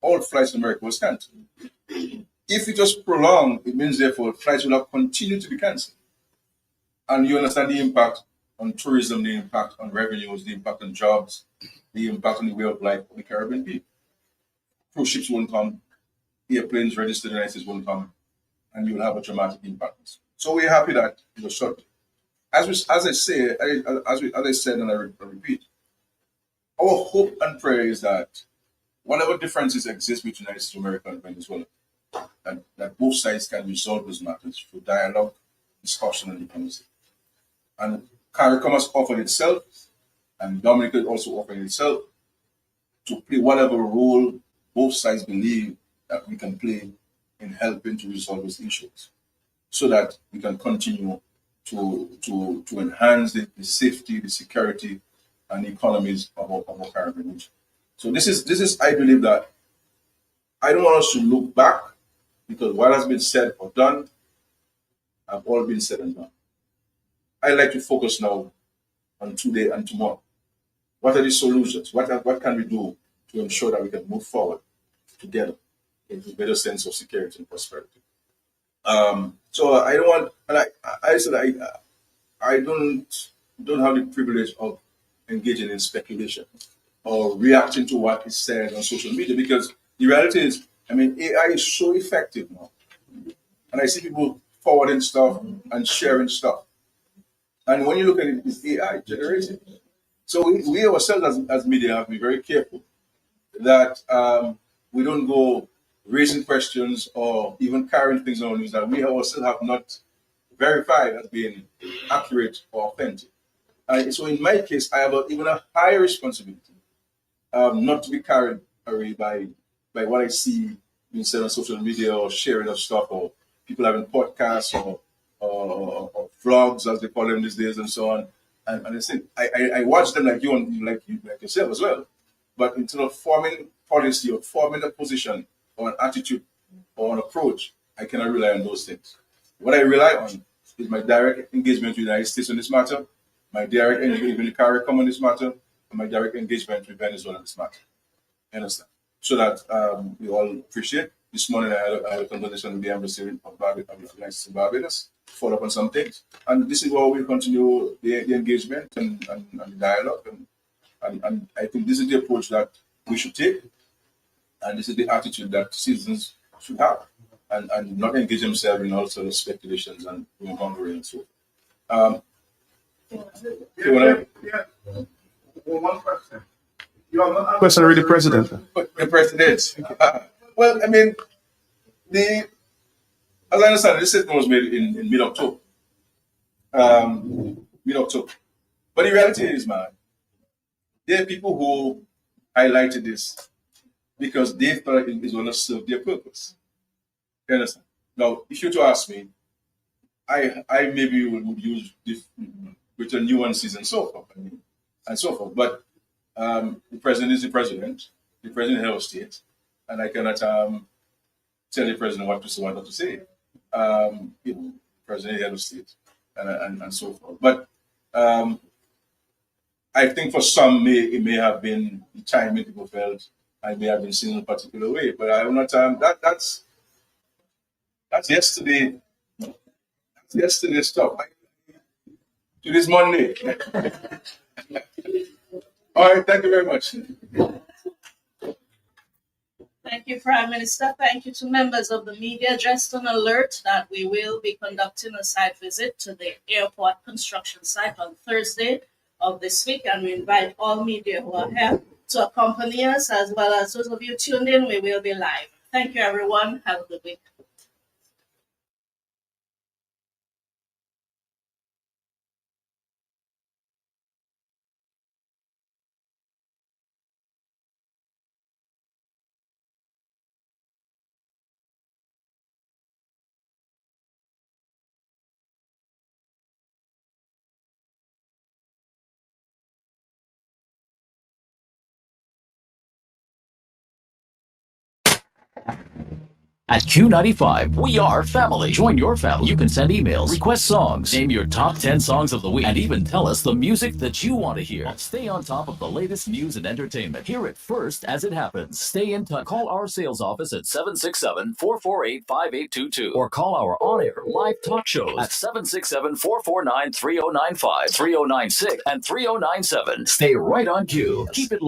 All flights from America was cancelled. If it was prolonged, it means therefore flights will have continued to be cancelled. And you understand the impact on tourism, the impact on revenues, the impact on jobs, the impact on the way of life of the Caribbean people. Cruise ships won't come, airplanes registered in the United States won't come, and you will have a dramatic impact. So we're happy that it was short. As I said, and I repeat, our hope and prayer is that whatever differences exist between the United States of America and Venezuela, that both sides can resolve those matters through dialogue, discussion, and diplomacy. And CARICOM has offered itself, and Dominica is also offering itself, to play whatever role both sides believe that we can play in helping to resolve those issues, so that we can continue to enhance the safety, the security, and the economies of our Caribbean region. So this is I believe that I don't want us to look back, because what has been said or done have all been said and done. I like to focus now on today and tomorrow. What are the solutions? What can we do to ensure that we can move forward together into a better sense of security and prosperity? So I don't want, and I said I don't have the privilege of engaging in speculation or reacting to what is said on social media, because the reality is, AI is so effective now, and I see people forwarding stuff and sharing stuff, and when you look at it, it's AI generated. So we ourselves as media have to be very careful that we don't go raising questions or even carrying things on news that we ourselves have not verified as being accurate or authentic. So in my case, I have even a higher responsibility not to be carried away by what I see being said on social media or sharing of stuff, or people having podcasts or vlogs, as they call them these days, and so on. And I said, I watch them like you and like yourself as well. But instead of forming policy or forming a position or an attitude or an approach, I cannot rely on those things. What I rely on is my direct engagement with the United States on this matter, my direct engagement with the CARICOM on this matter, and my direct engagement with Venezuela on this matter. You understand? So that we all appreciate. This morning I had a conversation with the embassy of the United States in Barbados, follow up on some things. And this is how we continue the engagement and the dialogue. And I think this is the approach that we should take. And this is the attitude that citizens should have. And not engage themselves in all sorts of speculations and mongering and so forth. One question. Question already, President. The President. Well, I mean, as I understand, this statement was made in mid-October. Mid-October. But the reality is, man, there are people who highlighted this because they thought it was going to serve their purpose. You understand? Now, if you were to ask me, I maybe would use with nuances and so forth. But the president is the president head of state, and I cannot tell the president what to say, what not to say. President head of state, and so forth. But I think for some, it may have been the time when people felt I may have been seen in a particular way. But I will not. That's yesterday. That's yesterday's stuff. Today's Monday. All right. Thank you very much. Thank you, Prime Minister. Thank you to members of the media. Just an alert that we will be conducting a site visit to the airport construction site on Thursday of this week, and we invite all media who are here to accompany us, as well as those of you tuned in. We will be live. Thank you, everyone. Have a good week. At Q95, we are family. Join your family. You can send emails, request songs, name your top 10 songs of the week, and even tell us the music that you want to hear. Stay on top of the latest news and entertainment. Hear it first as it happens. Stay in touch. Call our sales office at 767-448-5822 or call our on-air live talk shows at 767-449-3095, 3096, and 3097. Stay right on Q. Keep it